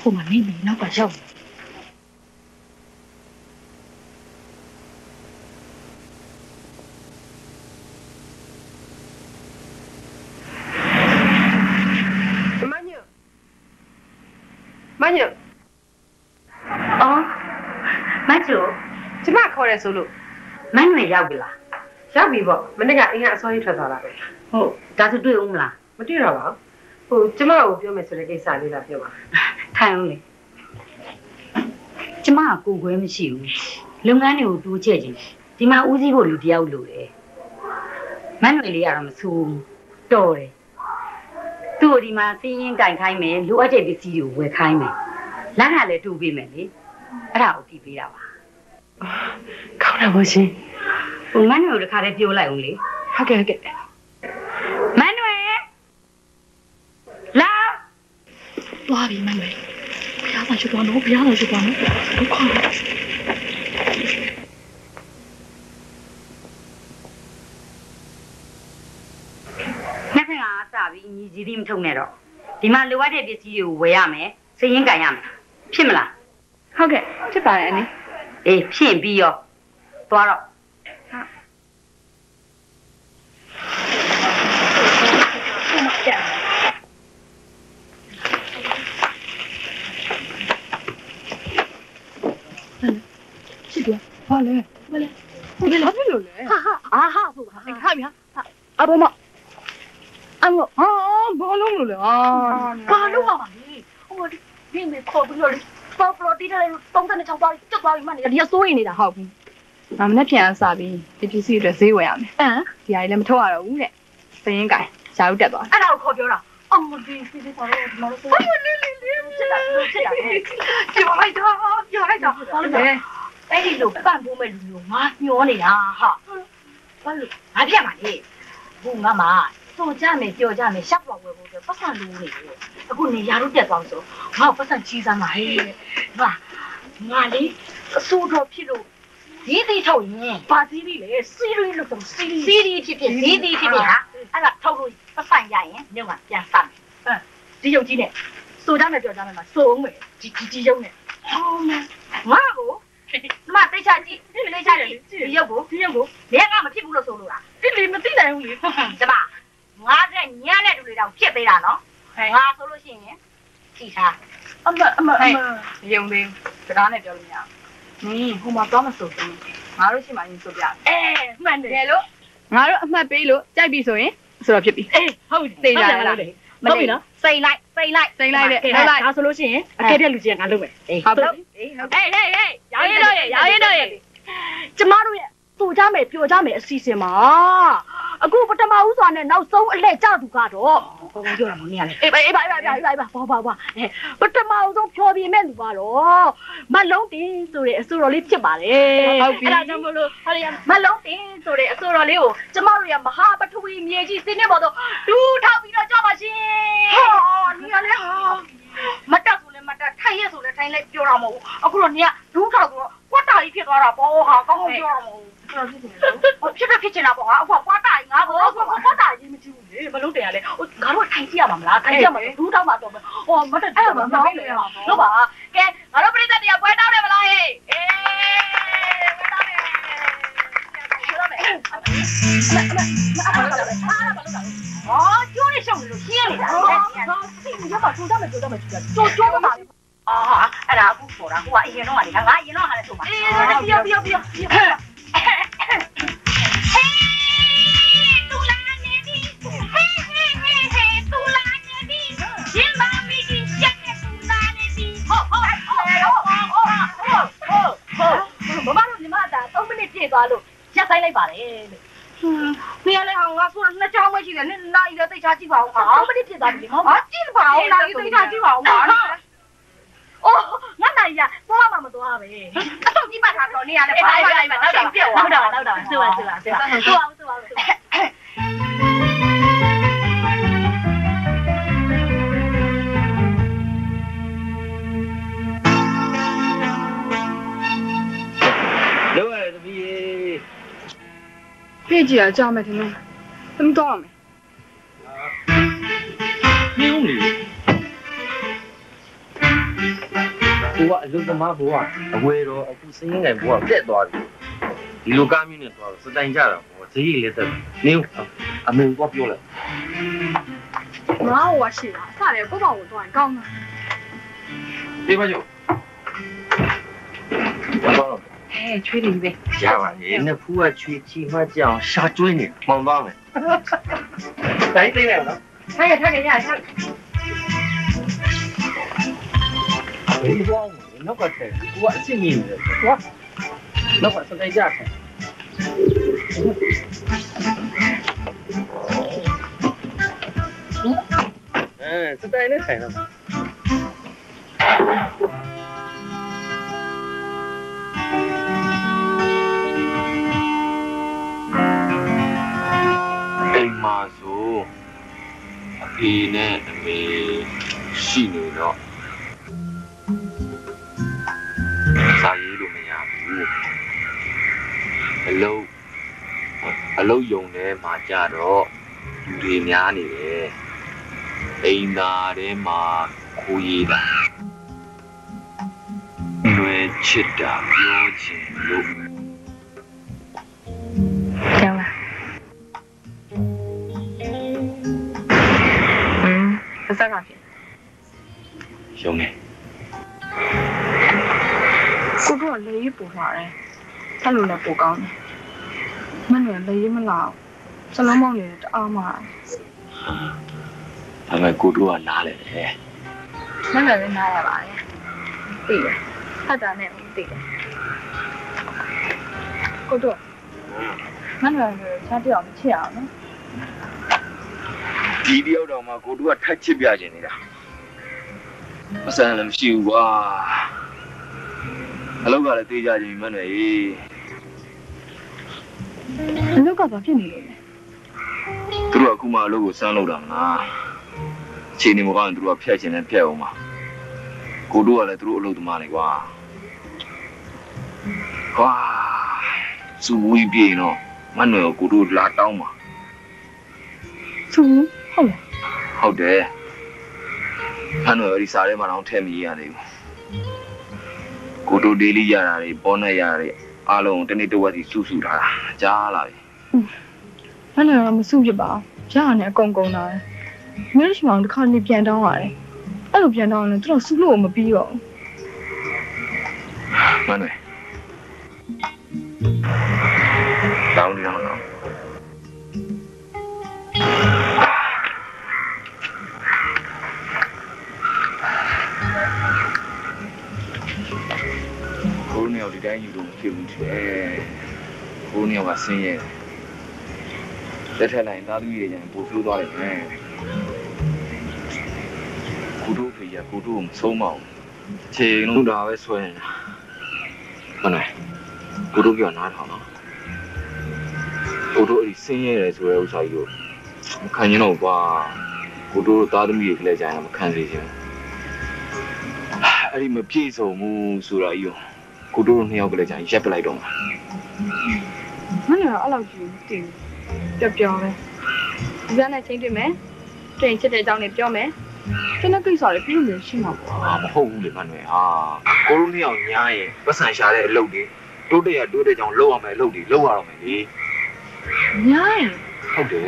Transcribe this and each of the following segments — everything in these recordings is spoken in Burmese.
ဟိုမှာနေနေနောက်ကရောက်မညအော်မကျိုကျမခေါ်ရဲဆိုလို့မန်းဝင်ရောက်ပြီလားရောက်ပြီပေါ့မနေ့ကအင်းကအစောကြီးထွက်သွားတာပဲဟုတ်ဒါဆိုတွေ့ဦးမလားမတွေ့တော့ပါဘူးဟိုကျမကိုပြောမယ်ဆိုတဲ့ကိစ္စလေးလာပြောပါထိုင်အောင်လေကျမကကိုခွဲမရှိဘူးလုပ်ငန်းတွေကိုတိုးချဲ့ခြင်းဒီမှာဦးစီးဖို့လူတယောက်လိုတယ်မန်းဝင်လေးကတော့မဆိုးဘူးတော်တယ်သူ့ကိုဒီမှာစီးရင်ကင်ခိုင်းမယ်လိုအပ်တဲ့ပစ္စည်းတွေကိုဝယ်ခိုင်းမယ်လမ်းကလည်းတူပေးမယ်လေအဲ့ဒါကိုကြည့်ပေးတာပါကောင်းတာပါရှင်ဟိုမန်းဝင်ကိုတစ်ခါတည်းပြောလိုက်အောင်လေဟုတ်ကဲ့မန်းဝင်လာသွားပြီမန်းဝင်ဘုရားသာရှိသွားတော့ဘုရားသာရှိသွားတော့ဒုက္ခနှစ်ဖက်ကစပြီးညီကြီးသည်မထုံနဲ့တော့ဒီမှာလိုအပ်တဲ့ပစ္စည်းတွေကိုဝယ်ရမယ်စိတ်ရင်းကန်ရမယ်ဖြစ်မလားဟုတ်ကဲ့ဖြစ်ပါတယ်အနည်းအေးဖြစ်ပြီးရောသွားတော့ရှိတယ်ဘာလဲဘာဖြစ်လို့လဲဟာဆိုပါခိုင်းပြီဟာအဘောမအမေဟာဘာလို့မလို့လဲဘာလို့ပါလဲဟိုဒီမခေါ်ပြီးလို့ပေါပလိုတီးတယ်36ပါးကျွတ်သွားပြီမှနေဒီကစိုးရင်နေတာဟုတ်ပြီငါမနဲ့ပြန်စားပြီးဒီပစ္စည်းတွေဈေးဝယ်ရမယ်ဒီဟာလည်းမထုတ်ရတော့ဘူးတဲ့စရင်ကင်ရှားဥတက်သွားအဲ့ဒါကိုခေါ်ပြောတာအမဒီစီစီဆောင်တော့ဒီမှာလို့ဆိုစစ်တာပြောလိုက်တာဘာလို့လဲအဲ့ဒီလိုပန့်ဖို့မဲ့လူမျိုးငါညှောနေတာဟာဘာလို့ငါပြမှာလေဘုံငါမှာစော်ကြမယ်ကြော်ကြမယ်ရှောက်ပေါ်ဝယ်ဖို့ဆိုပတ်စံလူနေတယ်အခုနေရာတို့တက်သွားဆိုငါပတ်စံချီးစမ်းပါဟဲ့ငါလေးအစိုးတော်ဖြစ်လို့ဒီတီထုတ်ရင်ဘာစီးပြီလေစီးရီလို့ဆိုစီးရီဖြစ်ဒီတီဖြစ်ဟာအဲ့ဒါထုတ်လို့ပတ်စံရရင်ညကပြန်စမ်းမယ်ဒီရုပ်ကြီးနဲ့စိုးကြမယ်ကြော်ကြမယ်မှာစိုးအောင်မယ်ဒီရုပ်နဲ့ဟောငါကိုမတိတ်ချကြည့်တိတ်ချတယ်ဒီရုပ်ကိုနေကမဖြစ်ဘူးလို့ဆိုလို့လားတိမသိနိုင်ဘူးလေကျမငါတဲ့ညံ့တဲ့လူတွေတောင်ဖြစ်သေးတာနော်ငါဆိုလို့ရှိရင်ကြည့်ထားအမယုံသေးစကားနဲ့ပြောလို့မရဘူးဟိုမှာတော့မဆိုဘူးငါတို့ရှိမှရင်ဆိုပြမှန်တယ်လို့ငါတို့အမှတ်ပေးလို့ကြိုက်ပြီဆိုရင်ဆိုတော့ဖြစ်ပြီဟုတ်သေးလားဟုတ်ပြီနော်စိတ်လိုက်တဲ့ဒါဆိုလို့ရှိရင်အကဲပြက်လူကြီးကငါလုပ်မယ်ဟုတ်ပြီရောင်းရင်တော့ရဲ့ကျမတို့ရဲ့တူကြမယ်ပျော်ကြမယ်အစီအစဉ်မှာအခုပထမဦးစွာနဲ့နောက်ဆုံးအလှည့်ကျသူကတော့ဘုံပြောတာမနေရလေအေးပါဘာပထမဦးဆုံးဖြောပြမဲ့လူကတော့မလုံးတင်ဆိုတဲ့အစိုးရလေးဖြစ်ပါတယ်ဟုတ်ပြီအဲ့ဒါကြောင့်မလို့ဟာရမလုံးတင်ဆိုတဲ့အစိုးရလေးကိုကျမတို့ရမဟာပထဝီမြေကြီးစင်းနေပေါ်တော့ဒူးထောက်ပြီးတော့ကြပါရှင်ဟာနေရလေဟာမတက်ဆိုလည်းမတက်ထိုင်ရဆိုလည်းထိုင်လိုက်ပြောတာမဟုတ်ဘူးအခုတော့နေကဒူးထောက်ဆိုတော့ကွက်တာကြီးဖြစ်သွားတာပေါ့ဟာကောင်းကောင်းပြောတာမဟုတ်ဘူးဖြစ်ချင်တာပေါ့ဟာအခုကွက်တာကြီးငါဘောကွက်တာကြီးမကြည့်ဘူးလေမလုံးတယ်ရလေငါတို့ထိုင်ကြည့်ရမှာမလားထိုင်ကြမှာဒူးထောက်မှာတော့ဟောမတက်အဲ့မှာမဟုတ်လေဟုတ်ပါကဲငါတို့ပြိတ္တတရားပွဲတောင်းတယ်မလားဟေးအေးပွဲတောင်းတယ်အော်ကျိုးနေရှောင်းနေလို့ရှင်းနေတာစိတ်ရပါကျိုးကြမယ်ကျိုးမှာအာအဲ့ဒါအခုဆိုတာဟိုကအရင်တော့ကလေငါအရင်တော့ဟာလဲဆိုပါပြောတူလာနေပြီတူလာနေပြီရှင်မမီကြီးရှက်နေတူလာနေပြီဟုတ်မမတို့ညီမတာ3မိနစ်ပြည့်သွားလို့ရက်ဆိုင်လိုက်ပါလေနေရလေဟောငါဆိုနှစ်ချောင်းပဲရှိတယ်နဲ့နိုင်လည်းသိချကြည့်ပါဦးဟာ3မိနစ်ပြည့်သွားပြီဟောကြည့်ပါဦးနိုင်သိချကြည့်ပါဦးဟာအိုးငါနိုင်ရသွားမှမသွားပဲအတော့ကြီးမှထားတော့နေရလေဘာတော့တော့ပြည့်သွားတော့ဆိုပါလောရသမီးဖေးကြီးကကြောက်မယ်ထင်တယ်သမီးတော့မယ်မင်းဦးလေ ကိုကအလုသမားဘဝအဝယ်တော့အခုစင်းငယ်ဘဝတက်သွားပြီဒီလိုကားမျိုးနဲ့သွားတော့စတိုင်ကြတာပေါ့ဈေးကြီးလည်းတက်နင်းအမေကပြောလိုက် ငါ့ဟိုကရှိတာအစလည်းကိုပေါ့ကိုတော့ကောင်းတာ ပြေးပါကြတော့ချွေးတယ်ပဲ ရပါလေနှစ်ဖူးကချွေချီမှကြောင်ရှာကျွေးနေမှောင်သွားမယ်တိုင်းသိနေနော်ထားရထားရရထား ဘယ်သွားလဲနောက်ကတည်းကကိုကအစ်စ်မြင်နေတယ်ကွာနောက်ကစတိုင်ကြတယ်စတိုင်နဲ့ဆိုင်တော့အိမ်မှာဆိုအဖေနဲ့အမေရှိနေတော့စာရေးလို့မရဘူးအလုပ်ယုံထဲမှာကြတော့လူတွေများနေတယ်အိမ်သားထဲမှာခိုးရတာလွယ်ချစ်တာပြောချင်လို့ကျောင်းလားစကားဖြစ်ယုံနေကိုတော့လေပူလာတယ်အဲ့လိုလည်းပူကောင်းတယ်မနဲ့လေမလာစလုံးမောင်းနေတအားမှာဒါပေမဲ့ကိုတို့ကနားလေတယ်မနဲ့လည်းနားရပါတယ်သိတယ်ဖတ်တာနဲ့သိတယ်ကိုတို့မနဲ့လည်းချားပြောင်းမချစ်အောင်နော်ဒီတယောက်တော့မှကိုတို့ကထက်ချစ်ပြခြင်းနေတာမဆန်လည်းမရှိဘူးကွာအလောက်ကလည်းသေးကြခြင်းမှန်းတယ်အလောက်ကဘာဖြစ်နေလို့လဲသူတို့ကအခုမှအလုပ်ကိုစမ်းလုပ်တာမလားအချိန်နေမကောင်းရင်သူတို့ကဖျက်ချင်တယ်ဖျက်အောင်ပါကိုတို့ကလည်းသူတို့အလုပ်သမားတွေကွာစူဝီးပြေတော့မနှွယ်ကိုတို့လာတောင်းပါစူဟုတ်လားဟုတ်တယ်မနှွယ်ဒီစားထဲမှာတော့ထည့်မရသေးဘူးကိုတို့ဒေးလီရတာတွေပေါ်နဲ့ရတာတွေအားလုံးတနေ့တစ်ဝက်စီစုထားတာကြားလာပြီမနှွယ်ကမစုဖြစ်ပါရရနဲ့အကုန်ကုန်လာတယ်မျိုးရှိမောင်တစ်ခါနေပြန်တောင်းရတယ်အဲ့လိုပြန်တောင်းရင်သူတို့စုလို့မပြီးတော့မနှွယ်တောင်းနေတော့ကိုနေဒီတိုင်းယူလို့ဖြစ်ဘူးတဲ့ကိုနေကဆင်းရဲလက်ထက်လိုက်သားသမီးတွေကျန်ပို့ဆိုးသွားတယ်ကိုတို့ဖေးကိုတို့မဆုံးမအောင်ခြေလုံးဒါပဲဆွဲနေတာဟုတ်တယ်ကိုတို့ပြောနားထောင်တော့ကိုတို့အဲ့ဒီဆင်းရဲတယ်ဆိုတဲ့ဥစ္စာကြီးကိုမခံရင်တော့ကွာကိုတို့သားသမီးတွေကလည်းကြာရင်မခံစေချင်အဲ့ဒီမပြည့်စုံဘူးဆိုတာကြီးကိုတို့နှစ်ယောက်ကလည်းကြာရင်ရက်ပလိုက်တော့မှာမင်းကအဲ့လောက်ကြီးမသိဘူးပြောပဲဒီကနေ့ချင်းတွေ့မယ်တွေ့ချစ်တဲ့အကြောင်းတွေပြောမယ်ကျွန်တော်ကိစ္စတွေပြုလို့ရှိမှာပေါ့မဟုတ်ဘူးလေမနှွယ်ကိုတို့နှစ်ယောက်ညားရင်ပတ်စံရှာတဲ့အလုပ်တွေတိုးတဲ့ကြောင်လုပ်ရမယ်အလုပ်တွေလုပ်ရတော့မယ်လေညားရင်ဟုတ်တယ်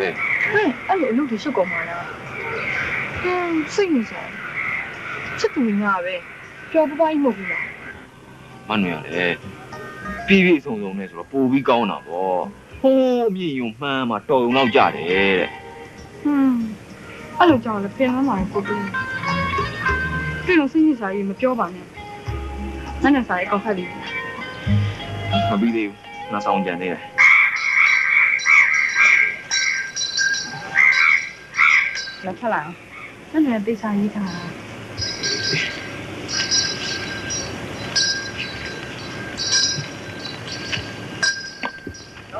အဲ့လိုအလုပ်တွေရှုပ်ကုန်မှာလားစိတ်နေစားချစ်သူညာပဲပြောပပိုင်းမဟုတ်ဘူးလားမနှွယ်ရတယ်ပြည့်စုံနဲ့ဆိုတော့ပိုပြီးကောင်းတာပေါ့ဟိုးအမြင့်ယုံမှန်းမှာတော်ုံတော့ကြတယ်တဲ့အဲ့လိုကြောင်လည်းပြင်သွားမှာကိုတူပြင်လို့စိတ်ညစ်စာကြီးမပြောပါနဲ့နဲ့စာရေးကောက်ဖက်လေးမပြီးသေးဘူးနောက်ဆောင်ကြံနေတယ်လက်ထက်လာနဲ့တေးစာရေးထား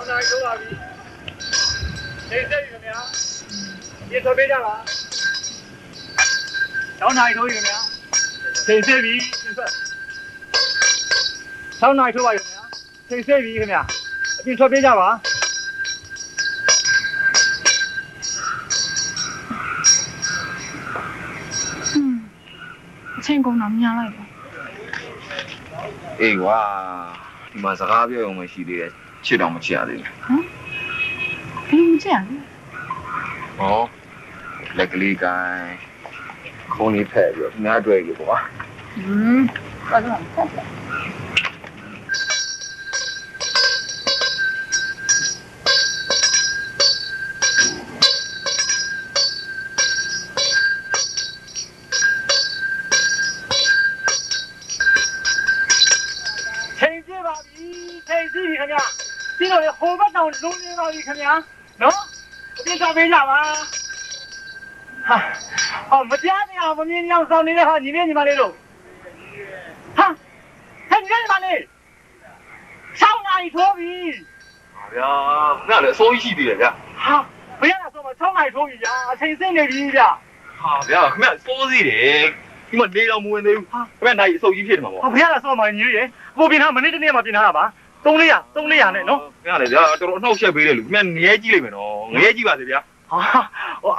နိုင်ထိုးပါပြီနေစိတ်ပြီခင်ဗျာပြေထွက်ပေးကြပါ6နိုင်ထိုးပြီခင်ဗျာချိန်စစ်ပြီ6နိုင်ထိုးပါပြီခင်ဗျာချိန်စစ်ပြီခင်ဗျာအပြင်ထွက်ပေးကြပါအချိန်ကုန်တာများလိုက်ပါ အေးကွာဒီမှာစကားပြောရုံပဲရှိသေးတယ်ချစ်တော့မချစ်ရသေးဘူး ဘယ်လိုကြည့်ရလဲ ဟောလက်ကလေးကိုင်းခုံးလေးဖက်ပြီးတော့ငါတွေ့ပြီကွာ ဘာလို့လဲဆက်တယ်ဒီလိုလေဟိုဘက်တောင်လုံးနေပါပြီခင်ဗျာနော်အပြစ်စားပေးကြပါဟာဟောမကြားနေအောင်မမြင်နေအောင်စောင့်နေတဲ့ဟာညီလေးညီမလေးတို့ဟာဟဲ့ညီလေးညီမလေးဆောင်းနိုင်ထိုးပြီဟာဗျာခဏလည်းအစိုးရရှိသေးတယ်ဗျာ ဟာဘယ်ရတာဆိုမှဆောင်းနိုင်ထိုးပြီဗျာအချိန်စိတ်နေပြီဗျာ ဟာဗျာခင်ဗျစိုးသေးတယ်ဒီမှာနေတော့မဝင်သေးဘူးခင်ဗျနိုင်အစိုးရဖြစ်တယ်မှာပေါ့ ဟာဘယ်ရတာဆိုမှညီလေးရေဟိုပြင်ထားမနေ့တနေ့မှပြင်ထားတာပါ300နဲ့နော် ခင်ဗျလေဗျာတော်တော်အနှောက်အယှက်ပေးတယ်လူခင်ဗျငရဲကြီးလိမ့်မယ်နော်ငရဲကြီးပါစေဗျာ ဟာ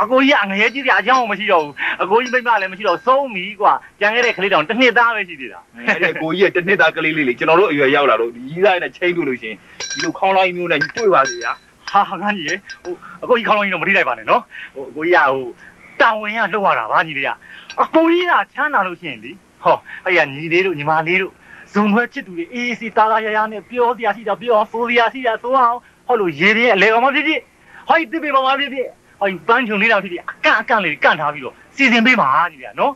အကိုကြီးကငရဲကြီးစရာအကြောင်းမရှိတော့ဘူးအကိုကြီးမိမလည်းမရှိတော့ဆုံးပြီကွာကြံခဲ့တဲ့ကလေးတောင်တစ်နှစ်သားပဲရှိသေးတာ အဲ့ဒီကိုကြီးရဲ့တစ်နှစ်သားကလေးလေးလေကျွန်တော်တို့အရွယ်ရောက်လာလို့ဒီကြီးသားနဲ့ချိန်တွေ့လို့ရှင်ဒီလိုခေါင်းလိုက်မျိုးနဲ့တွေ့ပါစေဗျာ ဟာငါကြီးရေဟိုအကိုကြီးခေါင်းလုံးကြီးတော့မထိလိုက်ပါနဲ့နော်ဟိုအကိုကြီးကဟိုတာဝန်ရလှုပ်ရတာပါညီလေးကအကိုကြီးကချမ်းသာလို့ရှိရင်လေဟောအဲ့ရညီလေးတို့ညီမလေးတို့ဇုံခွဲချစ်သူတွေအေးစီတာတာရရနဲ့ပြောစရာရှိတာပြောဆိုစရာရှိတာဆိုအောင်ဟောလို့ရေတွေအလေကောင်မဖြစ်ဖြစ်ဟောဒီတစ်ပေပေါ်မှာဖြစ်ဖြစ်ဟောဒီပန်းချုံလေးတောင်ဖြစ်ဖြစ်အကန့်လေးကန့်ထားပြီးတော့စီစဉ်ပေးပါညီလေးကနော်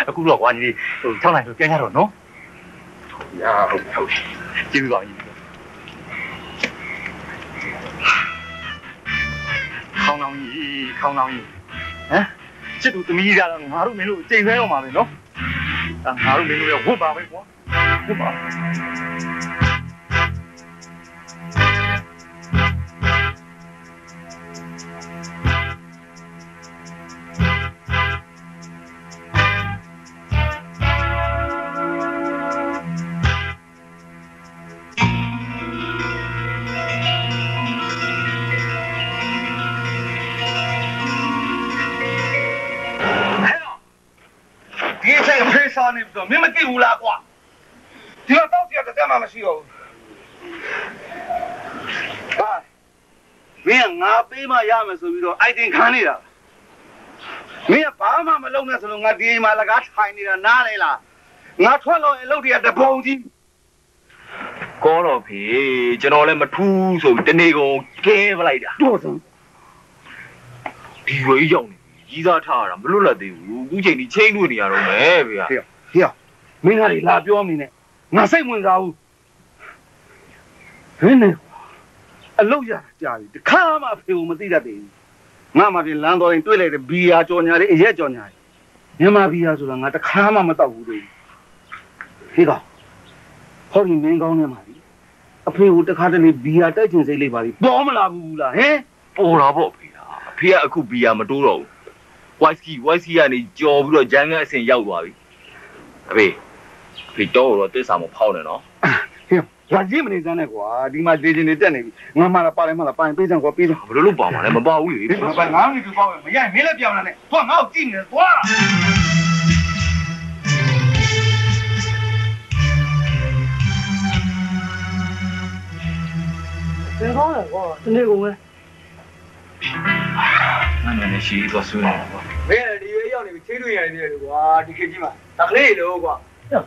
အခုတော့ကွာညီလေးဟို6နိုင်ဆိုပြန်ရတော့နော် ရဟုတ်ကျေးဇူးပါညီလေးခေါင်းလောင်းကြီးဟမ်ချစ်သူသမီးကြတော့ငါတို့မင်းတို့ချိန်ဆဲအောင်ပါပဲနော်ငါတို့မင်းတို့ရဝတ်ပါပဲကွာဝတ်ပါနေပြီးတော့မင်းမသိဘူးလားကွာဒီတော့တည်းတစ်သက်မှမရှိတော့ဘူးဟာမင်းငါပေးမှရမယ်ဆိုပြီးတော့အိုက်တင်ခံနေတာမင်းကဘာမှမလုပ်နဲ့ဆိုလို့ငါဒီအိမ်မှာလကားထိုင်နေတာနားလေလားငါထွက်လို့အလုပ်တွေကတပုံကြီးကောတော့ဖေကျွန်တော်လည်းမထူးဆိုတနေ့ကုန်ကဲပလိုက်တာ တော့စမ်းဒီဝေးရောက်နေကြီးစားထားရတာမလွတ်လပ်သေးဘူးအခုချိန်ဒီချိန်တွေ့နေရတော့မယ်ဗျာဟေ့မင်းကလေလာပြောနေနဲ့ငါစိတ်ဝင်စားဘူးဟင်းနေအလုပ်ရကြာပြီတခါမှဖေကိုမသိတတ်သေးဘူးငါမှပြင်လမ်းတော်ရင်တွေ့လိုက်တဲ့ဘီယာကြော်ညာလေးအရက်ကြော်ညာလေးမြန်မာဘီယာဆိုတာငါတခါမှမတောက်ဘူးလေဟေ့ကောင်ဟောဒီမင်းကောင်းနေမှာလीအဖေကိုတခါတလေဘီယာတိုက်ချင်စိတ်လေးပါလीပေါ်မလာဘူးလားဟင် ပေါ်လာပေါ့ဖေအဖေကအခုဘီယာမတိုးတော့ဘူးဝိုက်စကီကနေကြော်ပြီးတော့ဂျန်ကအဆင်ရောက်သွားပြီအဖေတော့တစ္ဆာမဖောက်နဲ့နော်ဟေ့ရာကြီးမနေစမ်းနဲ့ကွာဒီမှာဒေချင်းတွေတက်နေပြီငါမှလာပါလိုက်မှလာပိုင်ပေးစမ်းကွာပေးစမ်းဘယ်လိုလုပ်ပါမှာလဲမပါဘူးလေမပါငါ့ကိုပေါ့မရရင်မင်းလည်းပြောင်းလာနဲ့သွားငါ့ကိုကြည့်နေတယ်သွားဘယ်ကောင်းလဲကွာဒီနေ့ကုန်ပဲငါလည်းရှိသွားဆွေးနေကွာမင်းဒီရွေးရောက်နေပြီချိန်တွေ့ရတယ်လေကွာဒီခေတ်ကြီးမှာဒါကလေးလို့ကွာ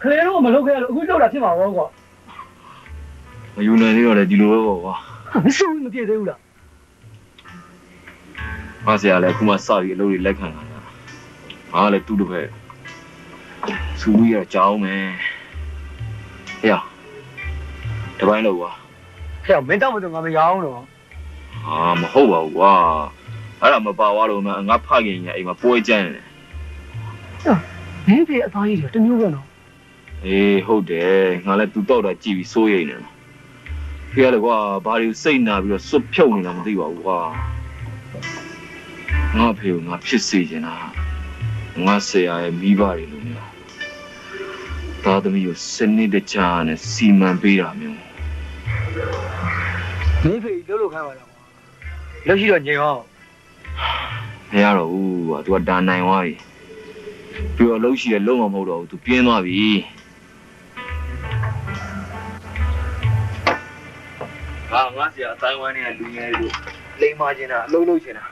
ကလေးတော့မလုပ်ခဲ့လို့အခုလောက်တာဖြစ်မှာပေါ့ကွာမယူနိုင်သေးတော့လေဒီလိုပဲပေါ့ကွာမစိုးမပြည့်သေးဘူးလားမဆရာလည်းအခုမှစပြီးအလုပ်တွေလက်ခံလာတာငါလည်းတူးတူပဲစူရကြောင်းမယ်ဟေ့တပိုင်းလို့ကွာဟဲ့မင်းတောက်မတော့ငါမရအောင်တော့ဟာမဟုတ်ပါဘူးကွာအဲ့ဒါမပါသွားလို့မှငါဖခင်ကြီးအိမ်မှာပွဲကြမ်းနေတယ်မင်းဖေအသားကြီးတွေတမျိုးပဲနော်အေးဟုတ်တယ်ငါလည်းသူတော့တာကြည့်ပြီးစိုးရိမ်နေတယ်ဖေရလေကွာဘာလို့စိတ်နာပြီးတော့စွတ်ဖြုတ်နေတာမသိပါဘူးကွာငါဖေကိုငါဖြစ်စေချင်တာငါဆရာရဲ့မိဘတွေလိုမျိုးသားသမီးကိုစနစ်တကျနဲ့စီမံပေးတာမျိုးမင်းဖေလှုပ်ခိုင်းပါလားကွာလက်ရှိတော့ငြိမ်အောင်မရတော့ဘူးကွာသူကဒါနိုင်သွားပြီပြီးတော့လှုပ်ရှိရလုံးမမဟုတ်တော့ဘူးသူပြင်းသွားပြီ ငါဆရာအတိုင်းဝိုင်းနဲ့လူငယ်တို့လိမ်မာချင်တာအလုံးလုံးချင်တာ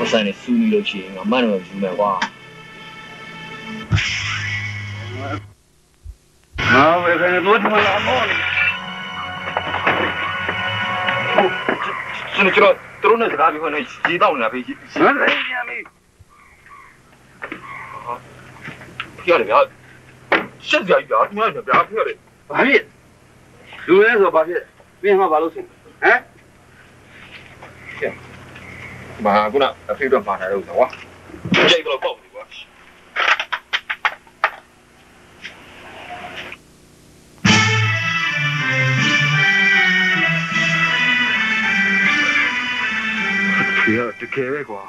我在那苏里头去，我慢点去买花。我看你多他妈拉毛呢！是那都那是哪地方那鸡道那飞机？我这也没。漂亮，现在漂亮，你看漂亮。八米，有人说八米，为啥八路线？哎？嘛，姑娘，飞段发财肉的哇，这个报你我。不要，这开外挂。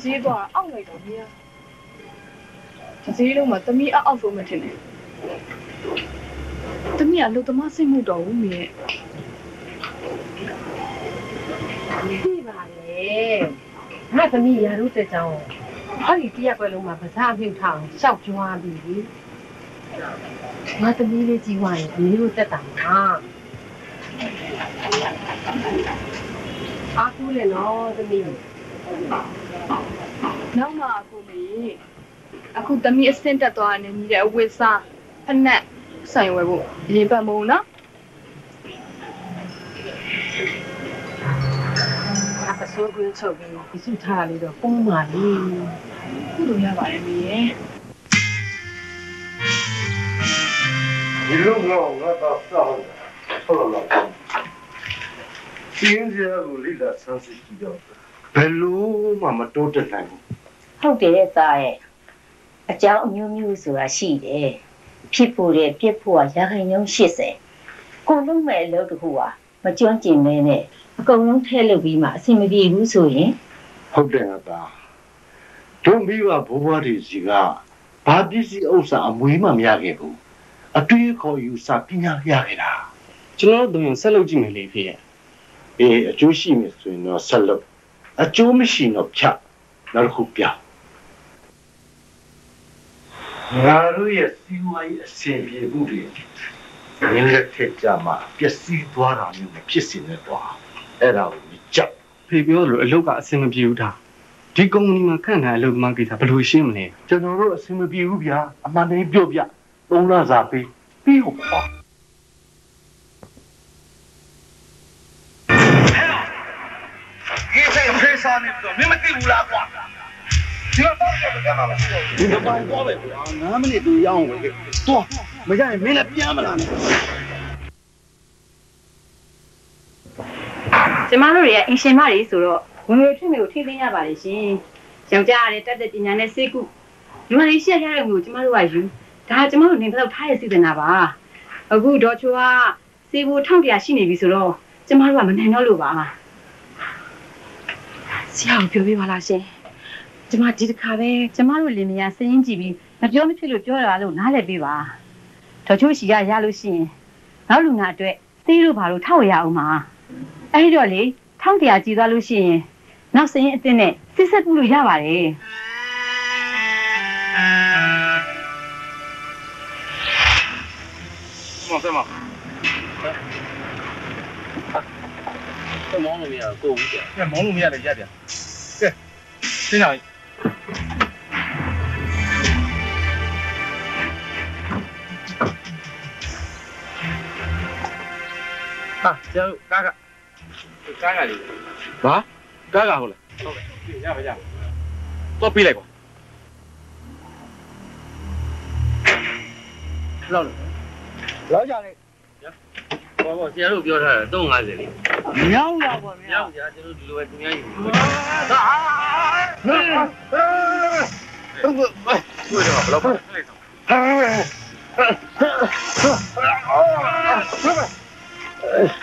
ဈေးသွားအောက်လိုက်တော့မြင်ဈေးလုံးမှာသမီးအောက်ဆုံးမထင်နဲ့သမီးအလုပ်သမားစိတ်မှုတော်ဦးမြင်ပြပါလေငါသမီးရာတို့တဲ့ကြောင်ဟောဒီတရက်ပွဲလုံးမှာပစားပြုတ်ထောင်ရှောက်ကြွားပြီငါသမီးလေးကြီးဝါရင်ဒီလိုတက်တာမှာအားကိုးလေနော်သမီးနောက်မှအခုသမီးအစင်တက်သွားနေညီတဲ့အဝိစားဖက်နဲ့ဆိုင်ဝယ်ဖို့ရင်ပတ်မုံနော်အပစိုးကွင်းချုပ်ပြီးဒီစုထားလေးတော့ပုံပါလေခုလိုရပါတယ်မီးရဲ့ဒီလိုတော့ငါတော့စောင့်ဟုတ်လားစီးရင်စရာကိုလိလာဆန်းစစ်ကြည့်တော့ဘယ်လိုမှမတိုးတက်နိုင်ဘူးဟုတ်တယ်သားရဲ့အကြောင်းအမျိုးမျိုးဆိုတာရှိတယ်ဖြစ်ဖို့တဲ့ပြစ်ဖို့ကရာခိုင်နှုန်း80ကိုလုံးမဲ့အလုပ်တစ်ခုကမကျွမ်းကျင်နေနဲ့အကုန်လုံးထဲလုပ်ပြီးမှအဆင်မပြေဘူးဆိုရင်ဟုတ်တယ်ငါသားတို့မိဘဘိုးဘွားတွေစီကဘာပစ္စည်းဥစ္စာအမွေးမှမရခဲ့ဘူးအတွေ့အခေါ်ယူစာပညာရခဲ့တာကျွန်တော်တို့ဆက်လုပ်ကြည့်မယ်လေဖေအေးအကျိုးရှိမယ်ဆိုရင်တော့ဆက်လုပ်အကျိုးမရှိတော့ဖြတ်နောက်တစ်ခုပြငါတို့ရဲ့စီဝါရေးအစဉ်ပြေမှုတွေရင်းလက်ထက်ကြမှာပျက်စီးသွားတာမျိုးမဖြစ်စေနဲ့တော့အဲ့ဒါကိုကြောက်ဖေပြောလို့အလုပ်ကအဆင်မပြေဘူးဒါဒီကုမ္ပဏီမှာခန့်ထားအလုပ်သမားကိစ္စဘယ်လိုရှင်းမလဲကျွန်တော်တို့အဆင်မပြေဘူးဗျာအမှန်တည်းပြောပြ3လစာပေးပြီးဟုတ်ပါဒီစိတ်ဖေးစားနေတော့မင်းမသိဘူးလားကွာဒီတော့တော့ကြမှာမရှိတော့ဘူးဒီတော့တော့ပဲကွာ9မိနစ်တူရအောင်ပဲတော့မကြရင်မင်းလည်းပြန်မလာနဲ့ကျမတို့တွေကအင်ရှင်မတွေဆိုတော့ဝင်ငွေထွေးမျိုးထိသိမ်းရပါလေရှင်ယောက်ျားရတဲ့တက်တဲ့ပညာနဲ့စိတ်ကူလူမလေးရှက်ရတဲ့မျိုးကျမတို့ကယူဒါကျမတို့နေတော့ထားရစီတင်တာပါအခုဒေါ်ချိုကစေဖို့1100ရှိနေပြီဆိုတော့ကျမတို့ကမနိုင်တော့လို့ပါဆရာကိုပြောပြပါလားရှင်ကျမဒီတစ်ခါပဲကျမတို့လင်မယားစင်းရင်ကြည့်ပြီးမပြောမဖြစ်လို့ပြောရတာလို့နားလည်ပေးပါဒေါ်ချိုရှိကရလို့ရှိရင်နောက်လူနာအတွက်သေးလို့ဘာလို့ထောက်ရအောင်မှာအဲ့တော့လေ1100ကြည်သွားလို့ရှိရင်နောက်စရင်အတင်းနဲ့စစ်ဆက်ပြုလို့ရပါတယ်မောင်မောင်းလို့မရကိုဘူးကြာမောင်းလို့မရတယ်ရက်ပြန်ကဲရှင်းအောင်ဟာကျန်ကားလေးဘာကားဟုတ်လားဟုတ်ကဲ့ရပါတော့ပြေးလိုက်ကွာလောက်ကြလေဘောဆရာတို့ပြောထားတာ350လေးမြောက်လာပါဗျာမြောက်ကြာကျွန်တော်ဒီလိုပဲသူများယူ တွေ့တော့ဘယ်လောက်လဲ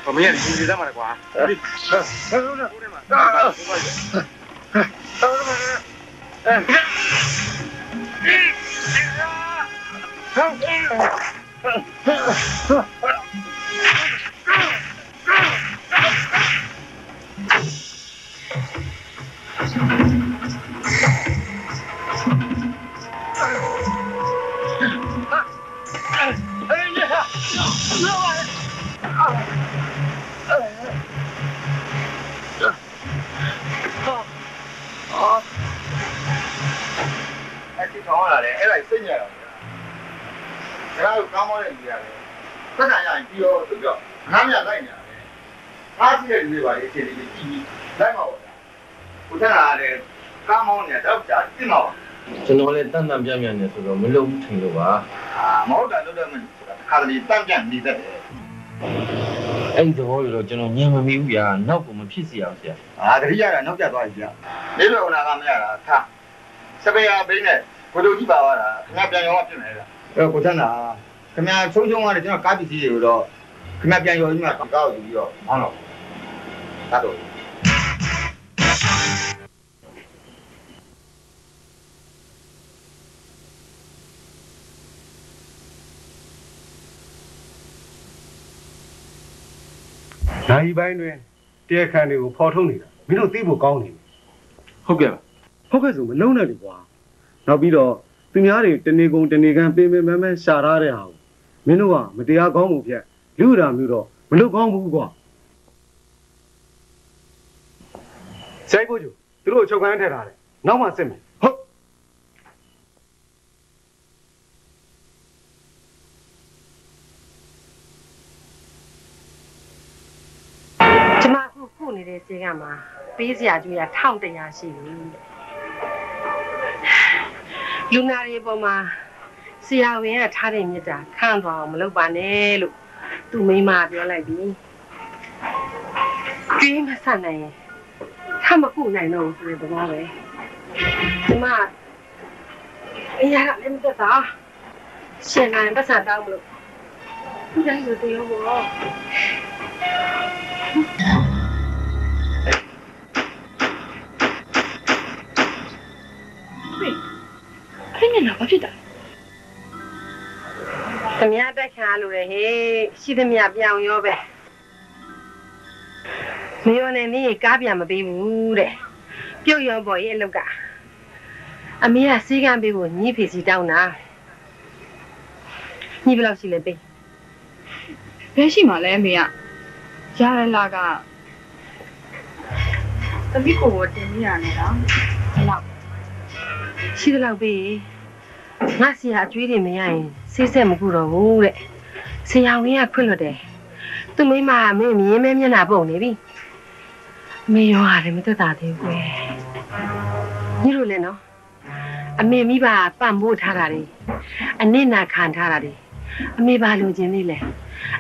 我们也你在嘛的瓜？刚毛的女的，这三样比较重要，俺们家来呢，他这个女的也是第一，来嘛我的，我看哪的，刚毛呢，都不加地毛。ကျွန်တော်လည်းတန်တန်ပြန်ပြန်နေဆိုတော့မလုပ်ဘူးထင်လို့ပါ毛蛋都这么，看到你当ပြန်你的。အဲ့ဒီသဘောတွေတော့ကျွန်တော်ညံမမီဘူးဗျာနောက်ကိုမဖြစ်စီအောင်ဆရာတတိယကနောက်ကျသွားပြီဗျာနေလို့ဟိုနာကမရတာထားစပယ်ယာဘိန်းနဲ့ကိုလိုကြည့်ပါသွားတာခင်ဗျပြန်ရောဖြစ်မယ်ဗျာကိုထန်းတာခင်ဗျချုံချုံကလည်းကျွန်တော်ကားပစ္စည်းတွေကိုတော့ခင်ဗျပြန်ရောကြီးမှကောက်ယူပြီးတော့ဟောင်းတော့ဒါတော့နိုင်ပိုင်းတွင်တရားခံတွေကိုဖော်ထုတ်နေတာမင်းတို့သိဖို့ကောင်းနေဟုတ်ကဲ့ဟုတ်ကဲ့ဆိုမလုံးနဲ့လေကွာနောက်ပြီးတော့သူများတွေတနေကုန်တနေကန်ပင်ပင်မန်းရှာထားတဲ့ဟာကိုမင်းတို့ကမတရားကောင်းမှုဖြတ်လူရာမျိုးတော့မလုပ်ကောင်းဘူးကွာစိုက်ဖို့ကျသူတို့ချုပ်ခန်းထည့်ထားတယ်နောက်မှစစ်မယ်ဟုတ်ခုနေတဲ့စေကမှာပေးစရာကြွေးရ1100ရှိပြီလူနာတွေပေါ်မှာဆရာဝန်ကထားတဲ့မြစ်တာခန့်သွားအောင်မလုပ်ပါနဲ့လို့သူ့မိန်းမပြောလိုက်ပြီကြွေးမဆက်နိုင်ရင်ထမကုနိုင်တော့ဘူးဆိုတဲ့သဘောပဲဒီမှာအရာလည်းမသက်သာရှင်နိုင်ပတ်စံတောင်းမလို့သူတိုင်းဆိုတေးရောပေါ့ခင်းနေတာဘာဖြစ်တာသမီးတက်ခါလို့ရဟေးရှိသမျှပြောင်းရောပဲမယောနဲ့နေကားပြန်မပေးဘူးတဲ့ပြုတ်ရောပေါ်ရဲ့အလုပ်ကအမေကစီးကမ်းပေးဖို့ညီးဖေစီတောင်းတာညီးဘယ်လောက်ရှိလဲပေးဘယ်ရှိမှလဲအမေကရရလာကသမီးကိုတင်မိရနေတာဘယ်လောက်ရှိတယ်လောက်ပေးငါဆရာအကျွေးတွေမရရင်ဆေးဆက်မကူတော့ဘူးတဲ့ဆရာဝန်ကခွင့်လွတ်တယ်သူမိမအမေမြင်းမဲမျက်နှာပုံနေပြီအမေရောရတယ်မသက်သာသေးဘူးကွယ်ညီတို့လည်းနော်အမေမိဘပံ့ပိုးထားတာတွေအနစ်နာခံထားတာတွေအမေဘာလိုချင်နေလဲ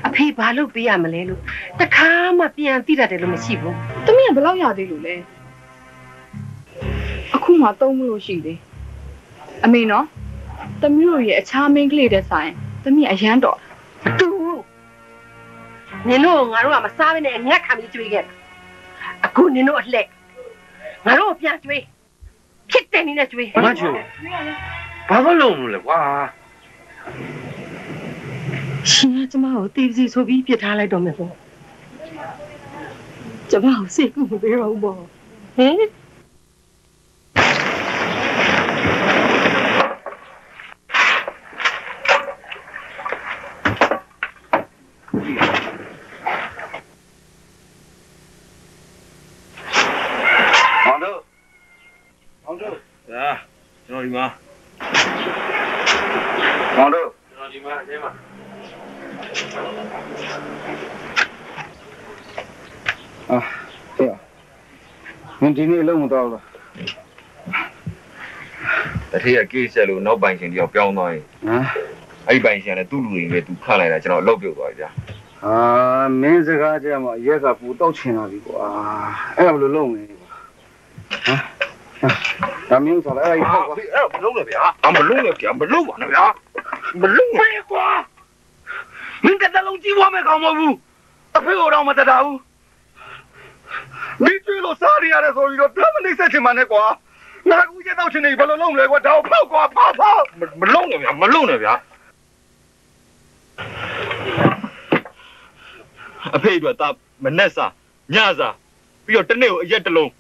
အဖေဘာလို့ပေးရမလဲလို့တခါမှပြန်သိတတ်တယ်လို့မရှိဘူးသမီးကဘယ်လောက်ရသေးလို့လဲအခုမှသုံးမလို့ရှိသေးအမေနော်သမီးတို့ရဲ့အခြားမိန်းကလေးတဲ့ဆိုင်သမီးအရန်တော်တူနင်တို့ငါတို့ကမစားဘဲနဲ့ငက်ခံပြီးကျွေးခဲ့တာအခုနင်တို့အလှက်ငါတို့ပြန်ကျွေးဖြစ်တယ်နင်းနဲ့ကျွေးမချူဘာလို့လုံးလို့လဲကွာရှင်ကကျမကိုတေးစီဆိုပြီးပြစ်ထားလိုက်တော့မယ်ပေါ့ကျမကိုစိတ်ကူမပေးတော့ဘူးပေါ့ဟင်ကျွန်တော်ဒီမှာမောင်တို့ကျွန်တော်ဒီမှာအဲမှာဟဲ့မင်းဒီနေ့လုံးမတော့လားတတိယကိစ္စလို့နောက်ပိုင်ရှင်တယောက်ပြောင်းသွားရင်အဲ့ဒီပိုင်ရှင်လည်းသူ့လူတွေနဲ့သူခန့်လိုက်တာကျွန်တော်အလုပ်ပြုတ်သွားပြီဗျာမင်းစကားကြမှာရက်ကပူတောက်ချင်လာပြီကွာအဲ့ဒါဘယ်လိုလုပ်မလဲကွာ ဒါမျိုးဆိုလဲအဲ့ဟောကွာအဲ့မလုံးနဲ့ဗျာမလုံးနဲ့ဗျာမလုံးပါနဲ့ဗျာမလုံးနဲ့ကွာမင်းတက်လုံးကြီးဝမ်းမဲ့ကောင်မဟုတ်ဘူးအဖေကတော့မတတာဘူးမင်းကျွေးလို့စားရရတယ်ဆိုပြီးတော့တမနေဆက်ချင်မှနဲ့ကွာငါကူချက်တော့ချင်နေဘယ်လိုလုပ်လဲကွာဒါကိုဖောက်ကွာဖောက်မလုံးနဲ့ဗျာမလုံးနဲ့ဗျာအဖေတို့ကမနဲ့စားညစားပြီးတော့တနေ့ကိုအရက်တစ်လုံး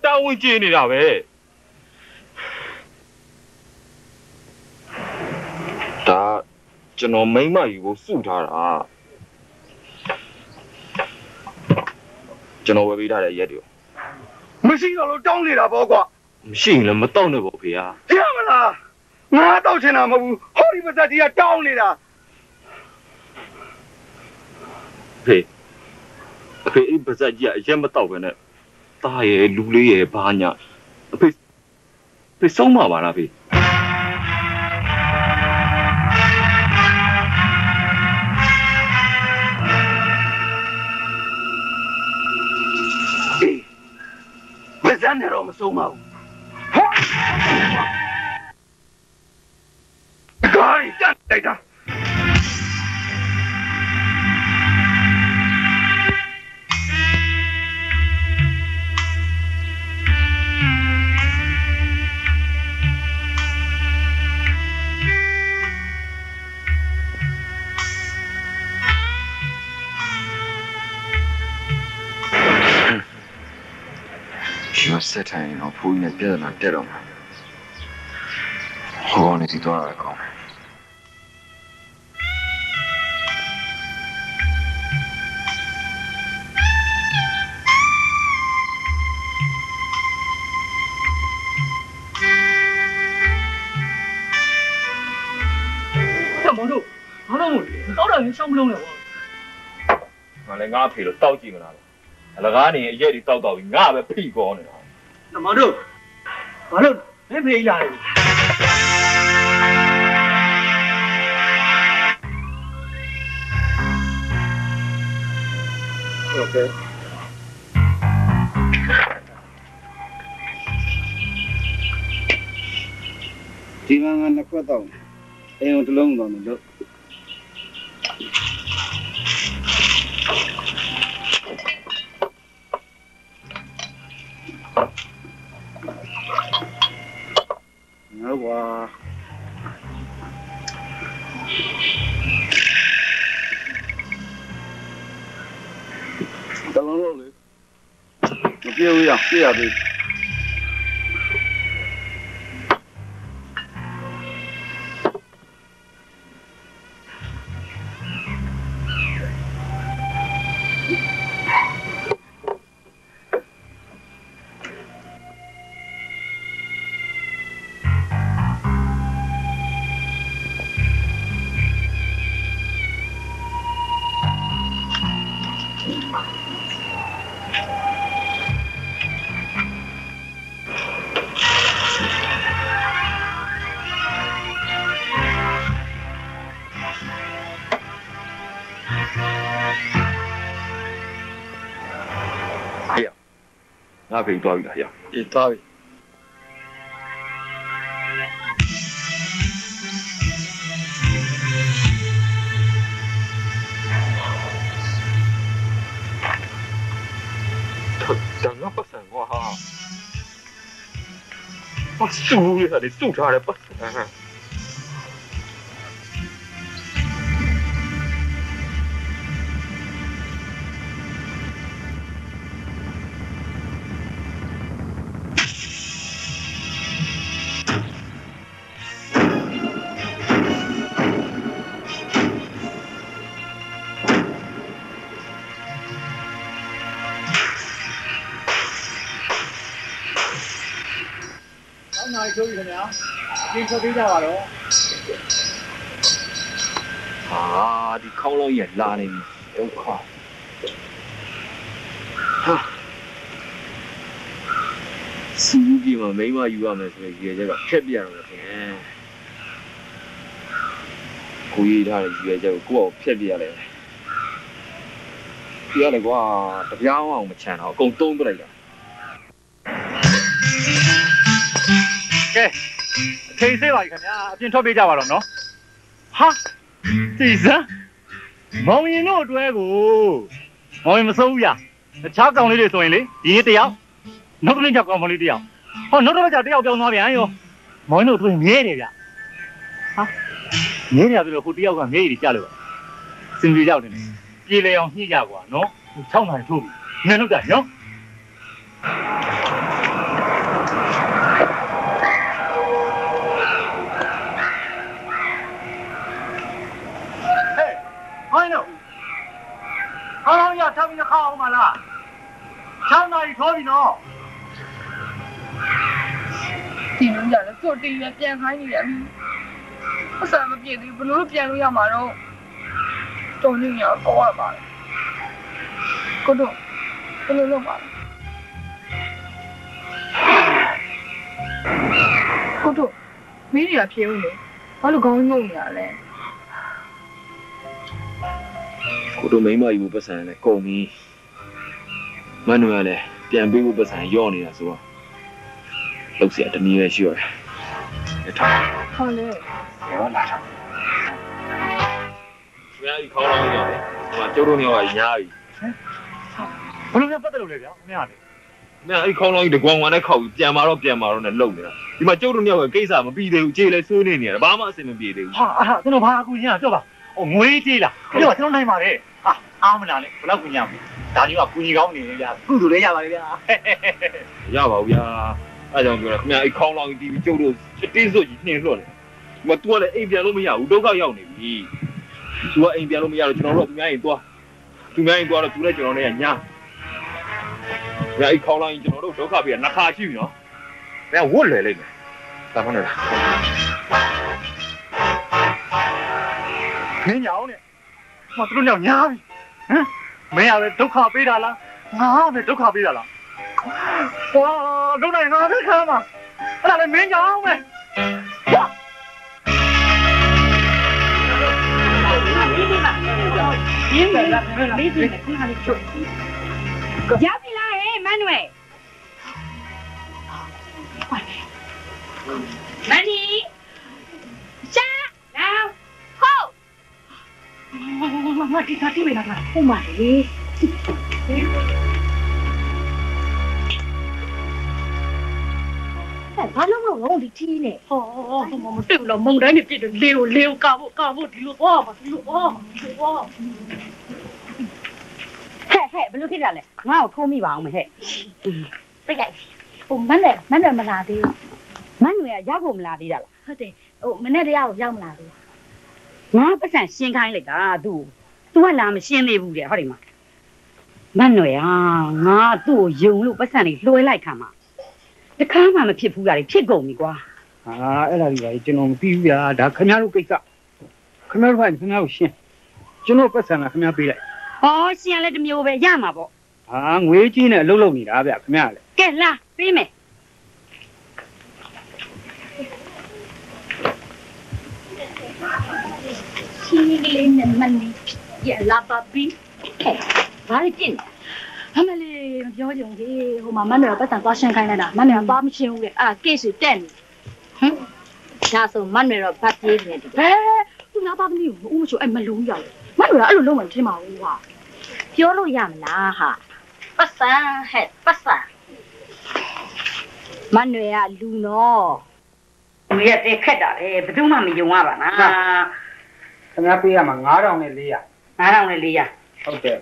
တာဝန်ကျနေတာပဲဒါကျွန်တော်မိမ့်မယူကိုစုထားတာကျွန်တော်ဝယ်ပေးထားတဲ့ရက်တွေမရှိတော့လို့တောင်းနေတာပေါ့ကွာမရှိရင်လည်းမတောင်းနဲ့ပေါ့ဖေဟာရမလားငါတောက်ချင်တာမဟုတ်ဘူးဟောဒီပါဇက်ကြီးကတောင်းနေတာဖေအဲ့ပါဇက်ကြီးကအရက်မတောက်ပဲနဲ့တားရဲ့လူလေးရဲ့ဘာညာအဖေဆုံးမှာပါလားဖေဇန်နေတော့မဆုံးပါဘူးဟာဂိုင်းတက်လိုက်တာရွှေဆက်ထိုင်တော့ဖူးနဲ့ပြဿနာတက်တော့မှာဟောနေစီတော့ရအောင်မောင်တို့ဘာလို့တောက်တာရင်းရှောင်းမလုံးနဲ့ပေါ့ငါလည်းငါအဖေလို့တောက်ကြည့်မလားအလကားနေအရက်တွေတောက်တော့ပြီးငါပဲဖိကောနေတာမောင်တို့ဘာလို့မဖေးလာလဲโอเคဒီမှာငါနှစ်ခွက်တော့အိမ်ကိုတစ်လုံးတော့မလို့နော်ကွာတလုံးလို့လေမပြေဘူးရပြေရပြီငါဖေးသွားပြီလားရအေးသွားပြီတန်ငါပတ်စံကွာဟာဆူရတယ်စုထားတယ်ပတ်စံနိုင်ဆိုပြီခင်ဗျာပြင်ထွက်ပေးကြပါတော့ဟာဒီခေါင်းလုံးကြီးလာနေပြီဒုက္ခဟာစီးကြီးမှာမိမယူရမယ်ဆိုရင်ရေချက်ကဖြက်ပြရတော့ခင်ကိုရေးထားတဲ့ရေချက်ကိုကိုယ့်အောင်ဖြက်ပြရလဲပြရလေကွာတပြားအောင်မချမ်းတော့အကုန်သုံးပြလိုက်တာ ကဲအချိန်စေးပါပြီခင်ဗျာအပြင်ထွက်ပေးကြပါတော့နော်ဟာဒီစမ်းမောင်ရင်တို့အတွဲကိုမောင်ရင်မစိုးဘူးရတခြားကောင်လေးတွေဆိုရင်လေဒီတယောက်နောက်တစ်ယောက်ကောင်မလေးတယောက်ဟောနောက်တစ်ယောက်တယောက်ပြောင်းသွားပြန်ရောမောင်ရင်တို့အတွဲမြဲတယ်ဗျဟာမြဲနေပြီလို့ဟိုတယောက်ကမြဲရည်ကြလို့စင်ပြေကြောက်တယ်ပြေလေအောင်ညှိကြကွာနော်6နိုင်ထိုးပြီငါလောက်တာနော်ဟဲ့နော်အားလုံးရထားပြီးခါအောင်မလား6နိုင်ထိုးပြီနော်ဒီလိုကြတယ်ကိုတင်ရပြန်ခိုင်းနေတယ်အဆာမပြေသေးဘလို့ပြန်လို့ရမှာတော့တော်နေရကောရပါလားကိုတို့ဘယ်လိုလုပ်ပါလဲကိုတို့မင်းတွေကဖြေဦးလေဘာလို့ခေါင်းငုံနေရလဲကိုတို့မိမယူပတ်စံလဲကုန်ပြီမနူရလဲပြန်ပေးဖို့ပတ်စံရော့နေတာဆိုတော့လောက်เสียတနည်းပဲရှိရတယ်ထားဟုတ်လေရောလာထားဘယ်အခေါ်လောင်းရောလဲဟိုကျုပ်တို့နေရောညားပြီဘယ်လိုလဲပတ်တယ်လို့လဲဗျာမင်းရတယ်မင်းအဲ့ခေါင်းလောင်းကြီးတကွန်ကွန်နဲ့ခောက်ပြီးပြန်มาတော့နဲ့လုံနေတာဒီမှာကျုပ်တို့နေရောကိစ္စမပြီးသေးဘူးကြေးလဲဆွေးနေနေတာဘာမှအဆင်မပြေသေးဘူးဟာအဲ့ကျွန်တော်ဘာအကူကြီးอ่ะပြောပါဟိုငွေကြေးလားပြောပါကျွန်တော်နိုင်ပါတယ်ဟာအားမလားလေဘယ်လောက်ကူညီရမလဲဒါကြီးကကူညီကောင်းနေလေဗျာကုသိုလ်လည်းရပါလေဗျာရပါဘူးဗျာအဲ့ကြောင့်ပြောတာခင်ဗျအဲ့ခေါင်းလောင်းကြီးတီးပြီးကျုပ်တို့တင်းစွတ်ကြီးနှင်းလွတ်တယ်ဒီမှာ तू ကလည်းအိမ်ပြန်လို့မရဘူးဒုက္ခရောက်နေပြီ तू ကအိမ်ပြန်လို့မရတော့ကျွန်တော်တို့သူများရင်သွားတော့ तू နဲ့ကျွန်တော်နဲ့ကညာဗျာအဲ့ခေါင်းလောင်းကြီးကျွန်တော်တို့ဒုက္ခပြီးနှစ်ခါရှိပြီနော်ဗျာဝတ်လွယ်လိမ့်မယ်ဒါမှမဟုတ်လားခင်းညောင်းနဲ့ဟောသူတို့ညောင်းညားပြီဟမ်မင်းရပဲဒုက္ခပေးတာလားငါပဲဒုက္ခပေးတာလားဟောဒုက္ခငါပဲခံမှာအဲ့ဒါလည်းမင်းညောင်းပဲရင်းမယ်လားလေးစီနဲ့ခါလေးချုပ်ရောက်ပြီလားဟဲ့မန်နွယ်မန်နီရှာလောင်းဟုတ်မတီတီပဲလားဟုတ်ပါလေဘာလို့မလို့လုံးဒီတီးနဲ့ဟောမတွေ့ဘူးလားမုံတိုင်းနေပြည့်တယ်လေကိုကာဖို့ဒီလိုသွားပါဒီလိုသွားဟဲ့ဘယ်လိုဖြစ်တာလဲငါ့ကိုထိုးမိပါအောင်မဟဲ့ပြလိုက်ဟိုမနဲ့မလာသေးဘူးမန်နွယ်ကရောက်ဖို့မလာသေးတာလားဟုတ်တယ်ဟိုမနဲ့တရားကိုရောက်မလာသေးဘူးငါပတ်စံရှင်းခိုင်းလိုက်တာသူကလာမရှင်းသေးဘူးတဲ့ဟောဒီမှာမန်နွယ်ဟာငါသူ့ကိုယုံလို့ပတ်စံလေးလွှဲလိုက်ခံမှာတခါမှမဖြစ်ဘူးလားဖြစ်ကုန်ပြီကွာဟာအဲ့ဒါကြီးပါကျွန်တော်မသိဘူးဗျာဒါခင်ဗျားတို့ကိစ္စခင်ဗျားတို့ကခင်ဗျားကိုရှင်းကျွန်တော်ပတ်စံကခင်ဗျားပေးလိုက်ဟောရှင်းလည်းတစ်မျိုးပဲရမှာပေါ့ဟာငွေကြီးနဲ့အလုပ်လုပ်နေတာဗျခင်ဗျားလေကဲလာပေးမယ်ရှင်းလေးနဲ့မန်လေးရလာပါပြီဘာလို့ကျင်းအမလေးမပြောကြုံကြီးဟိုမှာမန်နယ်ပတ်စံသွားရှင်းခိုင်းလိုက်တာမန်နယ်ကသွားမရှင်းဘူးလေအာကိစ္စတက်နေဟမ်ဒါဆိုမန်နယ်တော့ဗတ်ပြေးနေတယ်သူများပါမလို့ဦးမချိုအဲ့မလုံးရောက်မန်နယ်ကအဲ့လိုလုံးမှမထင်ပါဘူးဟာပြောလို့ရမလားဟာပတ်စံဟဲ့ပတ်စံမန်နယ်ကလူနော်လူရတဲ့ခက်တာလေဘယ်သူမှမယုံရပါလားခင်ဗျားပေးရမှာ9400 9000နဲ့400ဟုတ်တယ်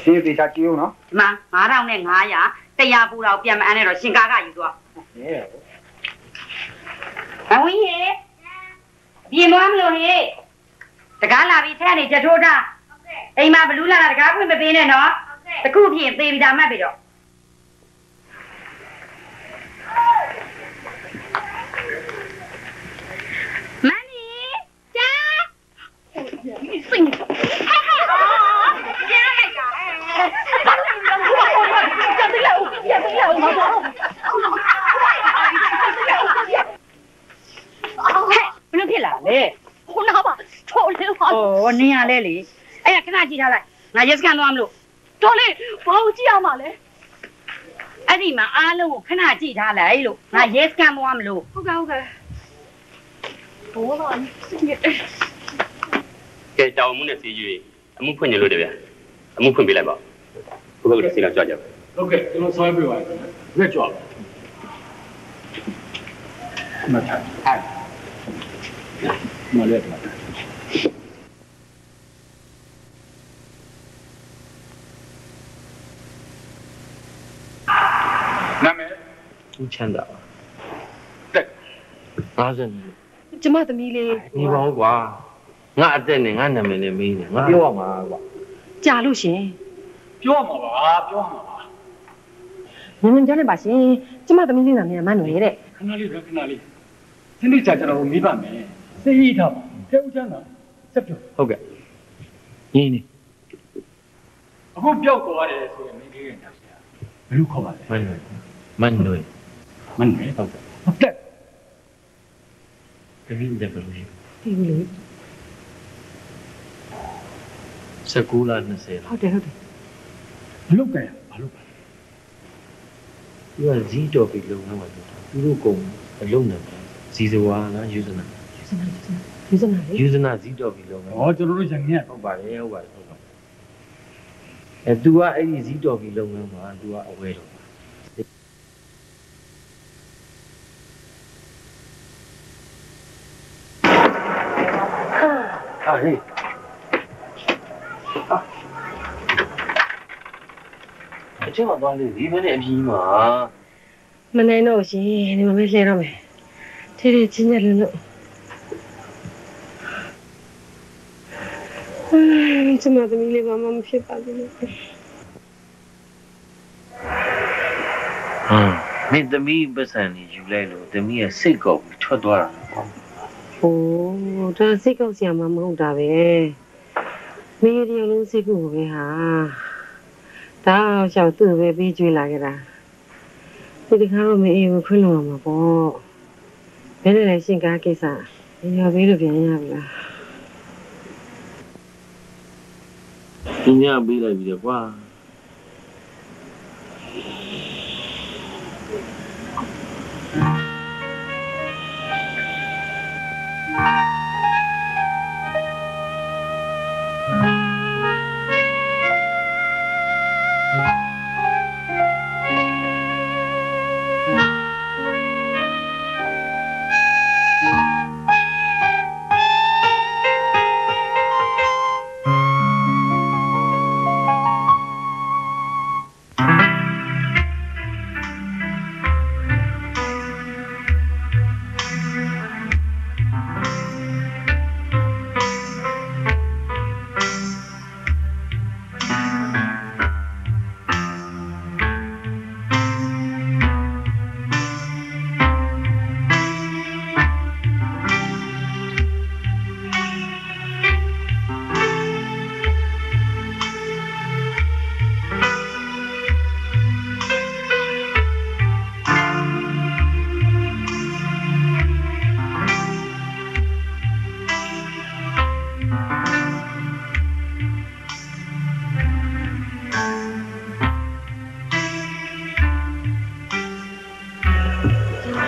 ရှင်းသေးချာကြည့်ဦးနော်ဒီမှာ9500နဲ့900တရားပူတော့ပြန်မအန်းနဲ့တော့ရှင်ကားကယူသွားအဝင်းရေပြင်မမလို့ဟေးတကားလာပြီးထဲကနေကြထိုးတာအိမ်မှာဘလူးလာတာတကားခွင့်မပေးနဲ့နော်တခုပြင်သေးပြီးဒါမှတ်ပြီတော့မန်နီจ้าစိတ်ဘယ်လိုဖြစ်လာလဲခုနကပါထိုးလေးပါဩနင်းရလဲလေအဲ့ဒါခဏကြည့်ထားလိုက်ငါရက်စကန်သွားမလို့တော်လေးဘာလို့ကြည့်ရမှာလဲ အဲ့ဒီမှာအားလုံးကိုခဏကြည့်ထားလိုက်လို့ငါရဲစကန်မွားမလို့ ဟုတ်ကဲ့ဘောတော့စစ်ရ ကဲတောင်မှုနဲ့စီရွေးအမှုဖွင့်ညလို့တဗျာအမှုဖွင့်ပေးလိုက်ပါဘုရားကစီလောက်ကြွကြပါဟုတ်ကဲ့ကျွန်တော်ဆောင်းပေးပါမယ်ကြွမထားမလဲနာမည်ဦးချမ်းသာတက်50 ကျမသမီးလေး နေပါဦးကွာငါအသက်နဲ့ငါနာမည်နဲ့မေးနေငါပြောရမှာကွာ ကြာလို့ရှင် ပြောမှာပါပြောမှာပါ ငင်းပြောနေပါရှင်ကျမသမီးလေးနာမည်ကမန်းွယ်တဲ့ ခဏလေးခဏလေးဒီနေ့ကြာကျွန်တော်မေးပါမယ်စိတ်ကြီးထားပါထဲဦးချမ်းသာဆက်ပြော ဟုတ်ကဲ့ရင်းနေ အခုပြောက်သွားတယ်ဆိုရင်မင်းလေးရဲ့ညာဆရာဘယ်လိုခေါ်ပါလဲမန်နွေဟုတ်ကဲ့ဟုတ်ကဲ့တမီးတက်လို့ရှိ ဒီလိုလေ 19လ20ဟုတ်တယ်ဘလုတ်ကဲဘာလို့ပါသူကဇီးတော်ပြီးလုံနှောင်းမှာသူတို့ကုံအလုံးနဲ့ဇီဇဝါလားယူဇနာလေ ယူဇနာဇီးတော်ပြီးလုံနှောင်း ဟောကျွန်တော်တို့ရငင်းဟုတ်ပါတယ်သူကအဲ့ဒီဇီးတော်ပြီးလုံနှောင်းမှာသူကအဝဲတော်ဟာဟေးအချင်းမသွားလေဒီမနေ့အပြီးမှာ မနိုင်တော့ရှင်ဒီမှာပဲလှည့်တော့မယ်ထေးချင်းညက်လို့ကျမသမီးလေးဘာမှမဖြစ်ပါဘူးဟာမင်းသမီးပတ်စံနေယူလိုက်လို့သမီးရဲ့စိတ်ကောက်ပြီးထွက်သွားတာပေါ့ ဟိုဒါစိတ်ကောက်စရာမှမဟုတ်တာပဲမင်းတို့လုံးစိတ်ကူပဲဟာဒါရှောက်သူ့ပဲပြီးကျွေးလာကြတာဒီခါတော့မအေးဘူးခွင့်လို့မှာပေါ့ဘယ်နဲ့လဲရှင်ကားကိစ္စရောဘေးလို့ပြန်ရပြီလားဒီညပေးလိုက်ပြီလေကွာ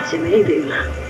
ရှင်မေးတယ်လား ဟ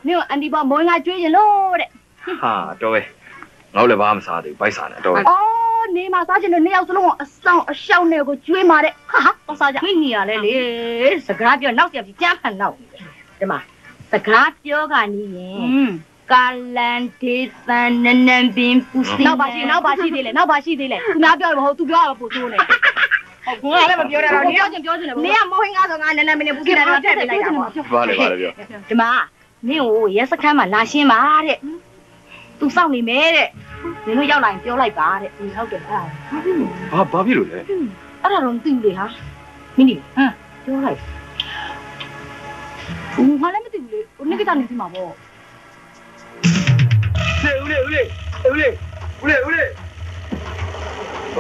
နင်ကအန်တီပေါ်မွေးငါကျွေးရင်လို့တဲ့ ဟာတော်ပဲငါတို့လည်းဘာမှမစားသေးဘူးဘိုက်စားနေတော်ပဲ အော်နေမှာစားချင်တဲ့နှစ်ယောက်စလုံးကိုအဆောင်အရှောက်နဲ့ကိုကျွေးมาတဲ့ဟာတော့စားကြမိညီရလဲလေစကားပြောနောက်ပြန်ပြီးကြမ်းဖန်နောက်ဒီမှာစကားပြောကနီးရင်ကာလန်ဒေသန်နနန်ပင်ပူစီနောက်ပါရှိသေးလေသူများပြောမဟုတ်သူပြောရပို့ဆိုးနေဟုတ်ကဲ့လည်းမပြောရတော့နေပြောချင်တယ်နေကမဟုတ်ငါဆိုငါနနန်ပင်ပူစီတယ်တော့ထည့်ပေးလိုက်တာပေါ့ ဘာလဲပြောဒီမှာနင့်ကိုရဲစခန်းမှာလာရှင်းပါတဲ့သူစောင့်နေမယ်တဲ့နင်တို့ရောက်လာရင်ပြောလိုက်ပါတဲ့ဟုတ်တယ်အဲ့ဒါ ဘာဖြစ်လို့လဲ အဲ့ဒါတော့မသိဘူးလေဟာမင်းကြီးပြောလိုက်ငါလည်းမသိဘူးလေဟိုနေ့ကနေသိမှာပေါ့ ဦးလေး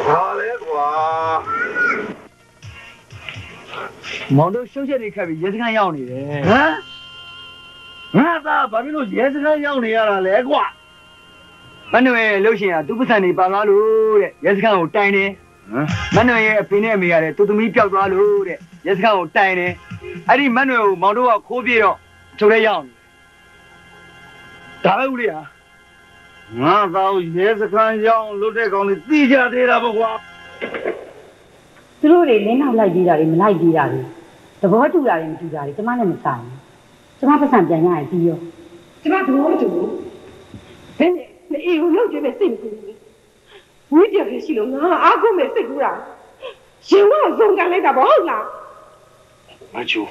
ဘာလဲကွာမောင်တို့ရှုပ်ချက်တွေခတ်ပြီးရဲစခန်းရောက်နေတယ်ဟမ်ငါသားဘာဖြစ်လို့ရဲစခန်းရောက်နေရတာလဲကွာမနှွေလှုပ်ရှင်ကသူ့ပစံနေပါသွားလို့တဲ့ရဲစခန်းကိုတိုင်တယ်မနှွေရဲ့အဖေနဲ့အမေကလည်းသူ့သမီးပျောက်သွားလို့တဲ့ရဲစခန်းကိုတိုင်တယ်အဲ့ဒီမနှွေကိုမောင်တို့ကခိုးပြေတော့ချုပ်လဲရောက်နေဒါပဲဦးလေးဟာငါသားရဲစခန်းရောက်လွတ်တဲ့ကောင်လေးသိကြသေးတာပေါ့ကွာ သူတို့တွေလင်းနောက်လိုက်ပြီးတာတွေမလိုက်ပြီးတာတွေသဘောတူတာတွေမတူတာတွေကျမလည်းမဆိုင်ဘူးကျမပတ်စံပြန်ရရင်ပြီးရောကျမသဘောမတူဘူးဘယ်နဲ့အေးကိုလောက်ကျွေးမဲ့စိတ်မကူဘူးဝိတ္တရရှိလို့ငါအားကိုးမဲ့စိတ်ကူးတာရှင်ကဇုံကန်လိုက်တာပေါ့ဟုတ်လား မချူ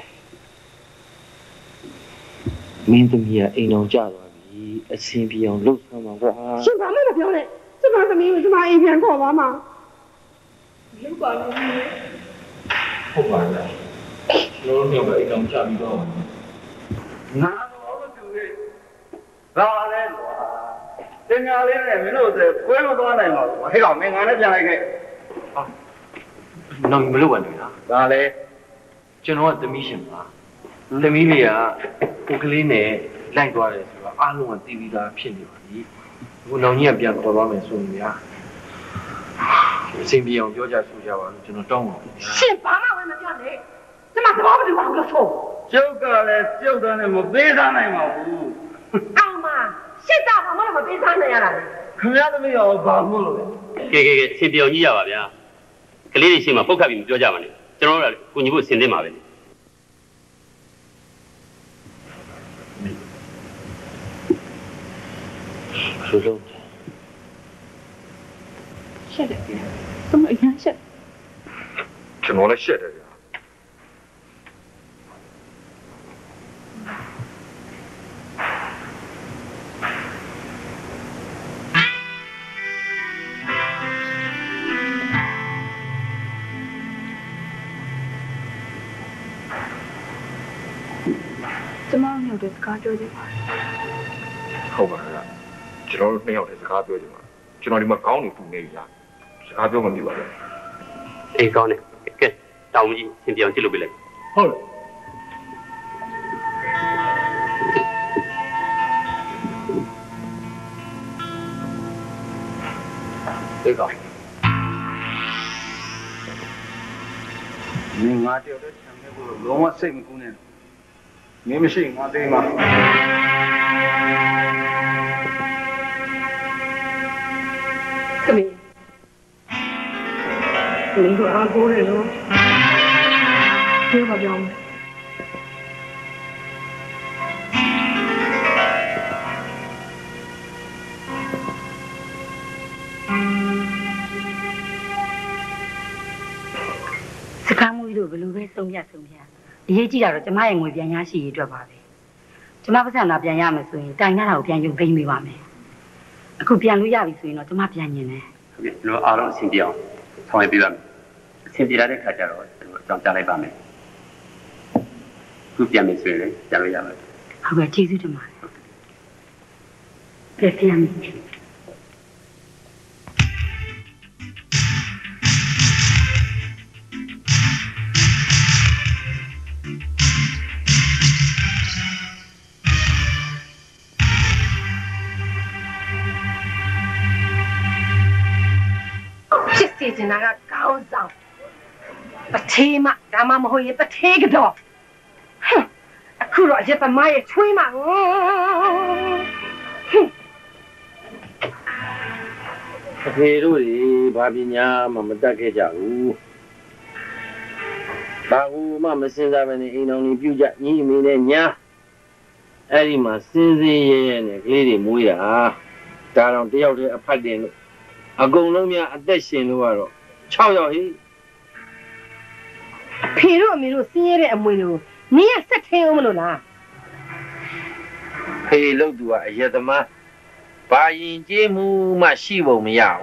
မင်းသမီးကအိမ်အောင်ကြသွားပြီအဆင်ပြေအောင်လှုပ်ဆောင်ပါကွာ ရှင်ဘာမှမပြောနဲ့ကျမသမီးကိုကျမအိမ်ပြန်ခေါ်ပါမှာလောက်ပါလို့ ဟုတ်ပါလားလုံးတော့အိမ်အောင်ကြပြီးတော့ ငါတော့မတူလေဒါလည်းကွာတင်ညာလေးနဲ့မင်းတို့ကွဲမသွားနိုင်ပါဘူးဟဲ့ကောင်မင်းငါနဲ့ပြန်လိုက်ခဲ့ နော်မလုပ်ပါနဲ့လား ဒါလည်း ကျွန်တော်ကသမီးရှင်ပါသမီးလေးကကိုကလေးနဲ့လိုက်သွားတယ်ဆိုတော့အားလုံးကတီးပြီးသားဖြစ်နေပါပြီအခုနောင်ကြီးကပြန်ခေါ်သွားမယ်ဆိုရင်ဗျာအဆင်ပြေအောင်ပြောကြဆိုကြပါလို့ကျွန်တော်တောင်းပါဘူး ရှင်ဘာမှဝင်မပြောနဲ့ကျမသဘောမတူပါဘူးလို့ဆို ကျုပ်ကလည်းကျုပ်တန်းနဲ့မပေးစားနိုင်ပါဘူး အောင်မရှစ်တာဘာမှမပေးစားနိုင်ရတာလေ ခင်ဗျားသမီးရောဘာမို့လို့လဲ ကဲအဆင်ပြေအောင်ကြီးရပါဗျာကလေးတွေရှိမှပုတ်ခတ်ပြီးမပြောကြပါနဲ့ကျွန်တော်တို့ကကိုညီဖို့ဆင်သင့်ပါပဲ ဆိုလို့ ရှက်တယ်သမအရင်ရှက် ကျွန်တော်လည်းရှက်တယ်ဗျာ ကျမတို့မျိုးတွေစကားပြောကြပါ ဟုတ်ပါလားကျွန်တော်တို့နှစ်ယောက်တည်းစကားပြောကြမှာကျွန်တော်ဒီမှာကောင်းနေပူနေပြီလားစကားပြောမှမသိပါဘူး အေးကောင်းတယ်ကဲတောင်းကြီးဆင်ပြေအောင်ကြည့်လို့ပြလိုက် ဟုတ်တယ်ဒီကောင်မင်းငါတယောက်တည်းခြံခဲ့ဖို့လုံးဝစိတ်မကူးနဲ့မင်းမရှိငါသိမှာ သမီးတို့အားကိုးတယ်လို့ ပြောပါပြောင်း စကားမွေးတို့ဘယ်လိုပဲဆုံးဖြတ်အရေးကြီးတာတော့ကျမရဲ့ငွေပြန်ရရှိရေးအတွက်ပါပဲကျမပတ်စံသာပြန်ရမယ်ဆိုရင်တိုင်ရတာကိုပြန်ယူသိမ်းပေးပါမယ်အခုပြန်လို့ရပြီဆိုရင်တော့ကျမပြန်ညင်တယ် ဟုတ်ကဲ့ကျွန်တော်အားလုံးအဆင်ပြေအောင်ဆောင်ရွက်ပေးပါမယ်အဆင်ပြေတဲ့ခါကျတော့ကျွန်တော်အကြောင်းကြားလိုက်ပါမယ်ခုပြန်မယ်ဆိုရင်လည်းကြားလို့ရပါတယ် ဟုတ်ကဲ့ကျေးဇူးတင်ပါတယ်ပြန်မယ်ဖြစ်စေချင်တာကကောင်းဆောင်ပထေးမဒါမှမဟုတ်ရင်ပထေးကတော့အခု ခုတော့ရက်သမားရဲ့ချွေးမှာအဖေတို့တွေဘာပညာမှမတတ်ခဲ့ကြဘူးဘာဘူးမှမစင်စားဘဲနဲ့အိမ်တော်ကြီးပြုတ်ကြညီအမေနဲ့ညာအဲ့ဒီမှာစင်းစင်းရဲရဲနဲ့ကလေးတွေမွေးတာဒါတော့တယောက်တည်းအဖတ်တင်လို့အကုန်လုံးများအသက်ရှင်လို့ကတော့6ယောက်ဟိဖေတို့အမေတို့စင်းရဲတဲ့အမွေတွေကိုနင်းရဆက်ထင်းအောင်မလို့လားဖေလို့သူကအယက်သမားဘာရင်ကျေးမှုမှရှိပုံမရအောင်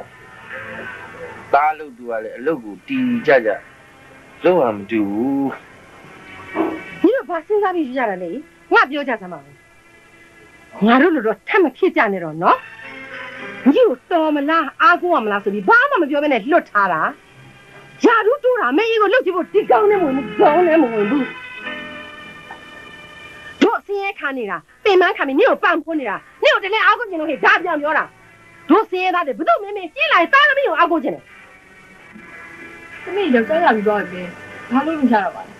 သားလို့သူကလည်းအလုပ်ကိုတီကြကြလုံးဝမတူဘူးညီတို့ဘာစဉ်းစားပြီးရတာလဲငါပြောကြစမ်းပါဦးငါတို့လိုတော့ထပ်မဖြစ်ကြနဲ့တော့နော်ညီတို့တော်မလားအားကိုးရမလားဆိုပြီးဘာမှမပြောဘဲနဲ့လွတ်ထားတာယာတို့တိုးတာမင်းကြီးကိုလှုပ်ချဖို့ဒီကောင်းနဲ့မဝင်ဘူးကောင်းနဲ့မဝင်ဘူးတို့စင်းရဲခါနေတာပင်မခါမင်းညီတို့ပန့်ဖွနေတာညီတို့တလဲအားကိုးကျင်လို့ဟဲ့ဒါပြောင်ပြောတာတို့စင်းရဲသားတွေဘယ်တော့မင်းကြီးလိုက်သားသမီးကိုအားကိုးကျင်တယ်သမီးယောက်ျားရပြီးတော့တယ်ဘာလို့မချတော့ပါလဲ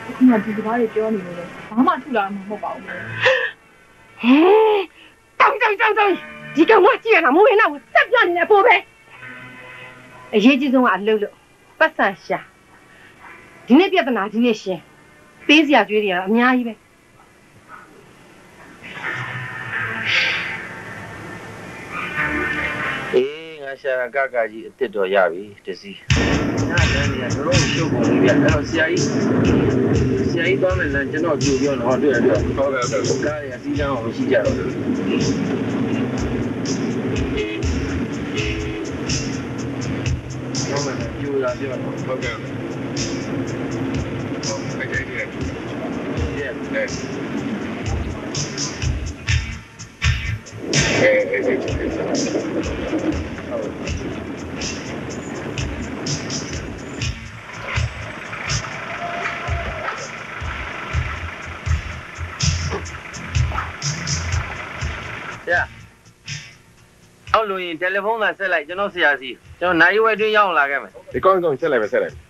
အခုမှဒီစကားတွေပြောနေလို့ဘာမှထူလာမှာမဟုတ်ပါဘူးဟဲတောင်းဒီကောင်ကကြည့်ရတာမိုးရနောက်စက်ပြနေတယ်ပို့ပဲအရေးကြီးဆုံးကအလုပ်လို့ပတ်စံရှာဒီနေ့ပြဿနာဒီနေ့ရှင်းပေးစရာကြွေးတွေကအများကြီးပဲအေးငါရှာကကြီးအစ်စ်တော်ရပြီတစီငါလမ်းနေရတော့ရှုပ်ကုန်ပြီဗျအဲ့တော့ဆရာကြီးသွားမယ်လမ်းကျွန်တော်ကြိုပြောတော့တွေ့ရတယ်ဟုတ်ကဲ့ကားရအစည်းအဝေးအောင်ရှိကြတော့ဟုတ်မယ်ကြိုလာပြောတော့ဟုတ်ကဲ့ဟုတ်ကဲ့ရဲ့အောက်လို့ရင်တယ်လီဖုန်းသာဆက်လိုက်ကျွန်တော်ဆရာစီကျွန်တော်နိုင်ဝဲတွင်းရောက်လာခဲ့မယ်ဒီကောင်းကောင်းဆက်လိုက်ပဲဆက်လိုက်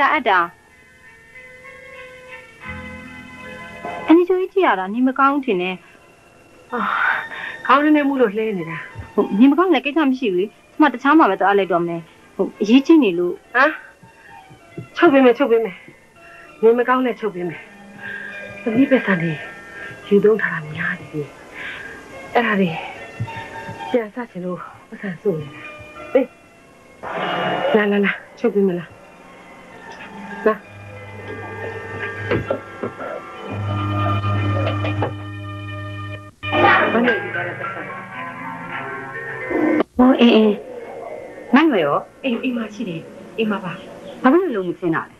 လာအပ်တာအနီချိုကြီးကြည့်ရတာနေမကောင်းထင်နဲ့ခေါင်းနေမှုလို့လှဲနေတာဟုတ်နေမကောင်းလည်းကိစ္စမရှိဘူးလေကျမတခြားမှာပဲသွားလိုက်တော့မယ်ဟုတ်အရေးကြီးနေလို့ဟမ်ချုပ်ပေးမယ်နေမကောင်းလည်းချုပ်ပေးမယ်သမီးပဲစံနေယူသုံးထားတာများတယ်အဲ့ဒါတွေပြန်ဆက်ချင်လို့ပတ်စံစိုးနေတာလာချုပ်ပေးမလားဘာလို့ဒီလိုလဲပတ်စံဟိုအေးနိုင်ရောအေးမရှိတယ်အေးမပါဘာလို့လုံးမစင်းတာလဲ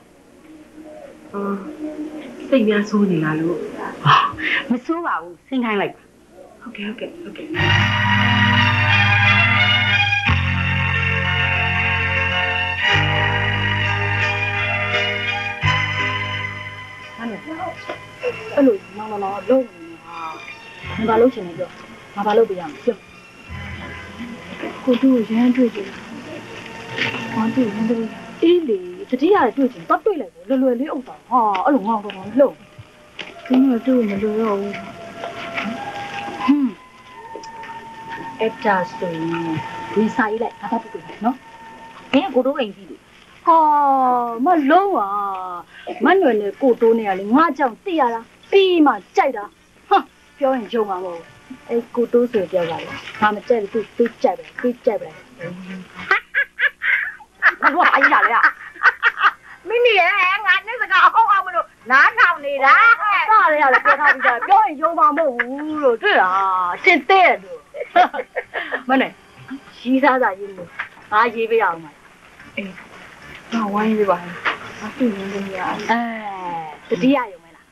စိတ်များဆိုးနေလားလို့မဆိုးပါဘူးဆင်းခိုင်းလိုက်ပါဟုတ်ကဲ့ဟာအဲ့လိုမောင်လုံးနေဟာငါဘာလုပ်ချင်လဲပြောငါဘာလုပ်ပြရမလဲပြောကိုတို့ရမ်းတွေ့ကြလားဘာတွေ့ရမ်းတွေ့အေးလေတတိယရတွေ့ချင်တော့တွေ့လိုက်ပေါ့လွယ်လေးအုပ်တာဟာအဲ့လိုငေါ့တော့လှုပ်ဒီမှာတွေ့မလို့တော့ဘူးအဲ့ဒါဆိုရင်ဒီဆိုင်လိုက်ငါတော့တွေ့နော်ဘယ်ကိုတို့အိမ်ကြီးလေဟာမလုံးอ่ะမနှွယ်နဲ့ကိုတိုးနဲ့ကလေငါကြောင့်သိရတာပြီးမှကြိုက်တာဟာပြောရင်ဂျုံမှာမဟုတ်အဲ့ကိုတိုးဆိုပြောပါလေငါမကြိုက်ဘူးသူကြိုက်တယ်သူကြိုက်တယ် ငါတို့ကဘာကြီးလာလဲမိမိရဲ့ငါနဲ့စကားအဟုတ်အောင်မလို့နားထောင်နေတာစရရလဲပြောထားပြီးသားပြောရင်ယုံမှာမဟုတ်ဘူးလို့တွေ့တာရှင်းတဲ့လို့မနဲ့ရီးစားစားရေးလို့ငါရေးပေးအောင်ပါအေးငါဝိုင်းရေးပါငါသိနေတယ်ညာတတိယရုံမဲလား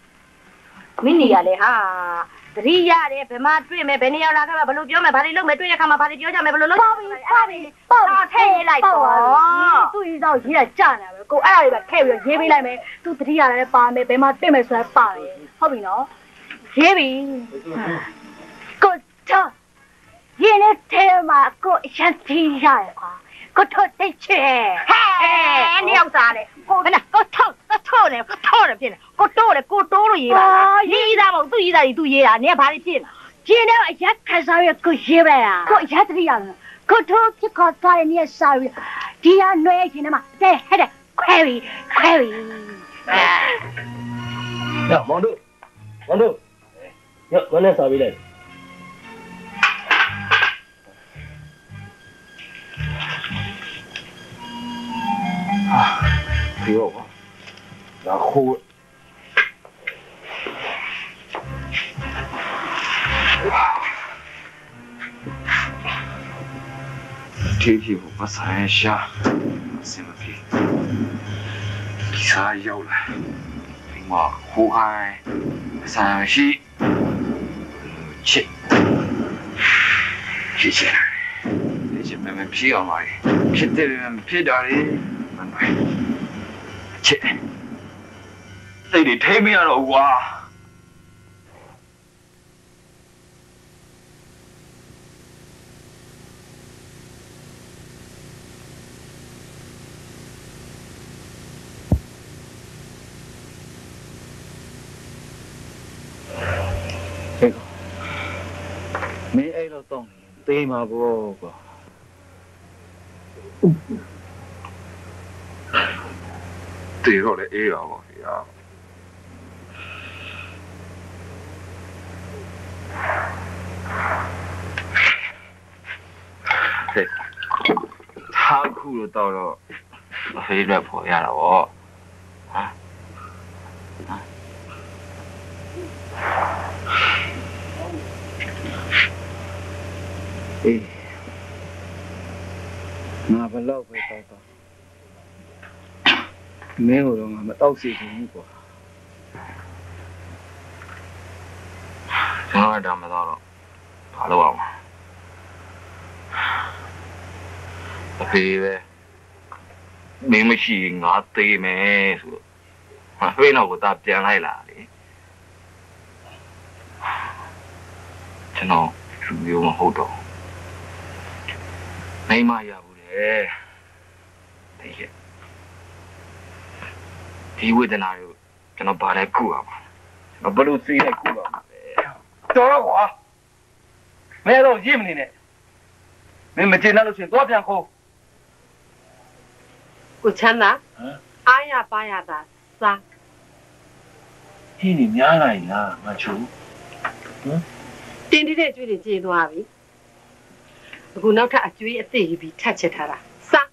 မိနီရလဲဟာတတိယတယ်ဘယ်မှာတွေ့မယ်ဘယ်နေရာလာခဲ့မှာဘယ်လိုပြောမယ်ဘာတွေလုပ်မယ်တွေ့တဲ့ခါမှာဘာတွေပြောကြမယ်ဘယ်လိုလုပ်ပေါ့ထည့်ရေးလိုက်ပေါ့သူ့ရေးတော့ရေးရကြနေတာပဲကိုအဲ့ဒါတွေပဲထည့်ပြီးရေးပေးလိုက်မယ်သူတတိယလည်းပါမယ်ဘယ်မှာတွေ့မယ်ဆိုတာပါတယ်ဟုတ်ပြီနော်ရေးပြီကိုတော့ရေးနေတဲ့မှာကိုရန်တီးရတယ်ကွာကိုထုတ်တိတ်ချဲဟဲ့နေအောင်စားလေကိုကကိုထုတ်လေဖြစ်နေကိုတိုးလေကိုတိုးလို့ရေးပါလားရေးသားမဟုတ်သူရေးသားသူရေးတာနင်ကဘာတွေဖြစ်နေကျင်းတော့အရက်ခါစားရကိုရေးပါလားကိုအရက်တတိယကိုတိုးဖြစ်ခေါ်သွားတဲ့နေရာစားရဒီဟာနှွဲချင်းထဲမှာတဲ့ဟဲ့ခွဲပြီညမောင်တို့ညမနဲ့စားပေးလိုက်ဒီရောပါဒါခိုးဒီဖြစ်ဖို့မဆိုင်ရှာစင်မပြေဒီစားရောက်လာဒီမှာခိုးခိုင်းဆိုင်ရှိချစ်မဖြစ်အောင်ပါဖြစ်တယ်ဖြစ်တာလေမနိုင်ချစ်စိတ်တွေထိမရတော့ကွာမင်းအဲ့တော့တောင်းနေမှာပေါ့ကွာတေတော့လေအေးပါပေါ့ဗျာဟဲ့ထားခုတော့ဖေးရွက်ပေါ်ရတာပေါ့ဟာအေးငါဘလောက်ပဲတောက်မင်းတို့ငါမတောက်စီဘူးကွာကျွန်တော်တော့မတော့ဘာလို့အောင်အဖေပဲမင်းမရှိငါသေးမယ်ဆိုတော့ဖေးတော့ကိုပြန်လိုက်လာလေကျွန်တော်သူမျိုးမဟုတ်တော့မိမရဘူးလေတကယ်ဒီဝေဒနာကိုကျွန်တော်ဗာလဲခုအောင်ပါကျွန်တော်ဘလို့သိနေခုအောင်ပါလေတော်တော့ကွာမင်းတော့ရစ်မနေနဲ့မင်းမကျေနပ်လို့ရှိရင်တော့ပြန်ခိုးကိုချမ်းသာအားရပါရတာစားဟင်းနေများလိုက်လားမချူတင်းတဲ့ကျွေးတွေကျေသွားပြီအခုနောက်ထပ်အကျွေးအသေးပြီးထပ်ချက်ထားတာစား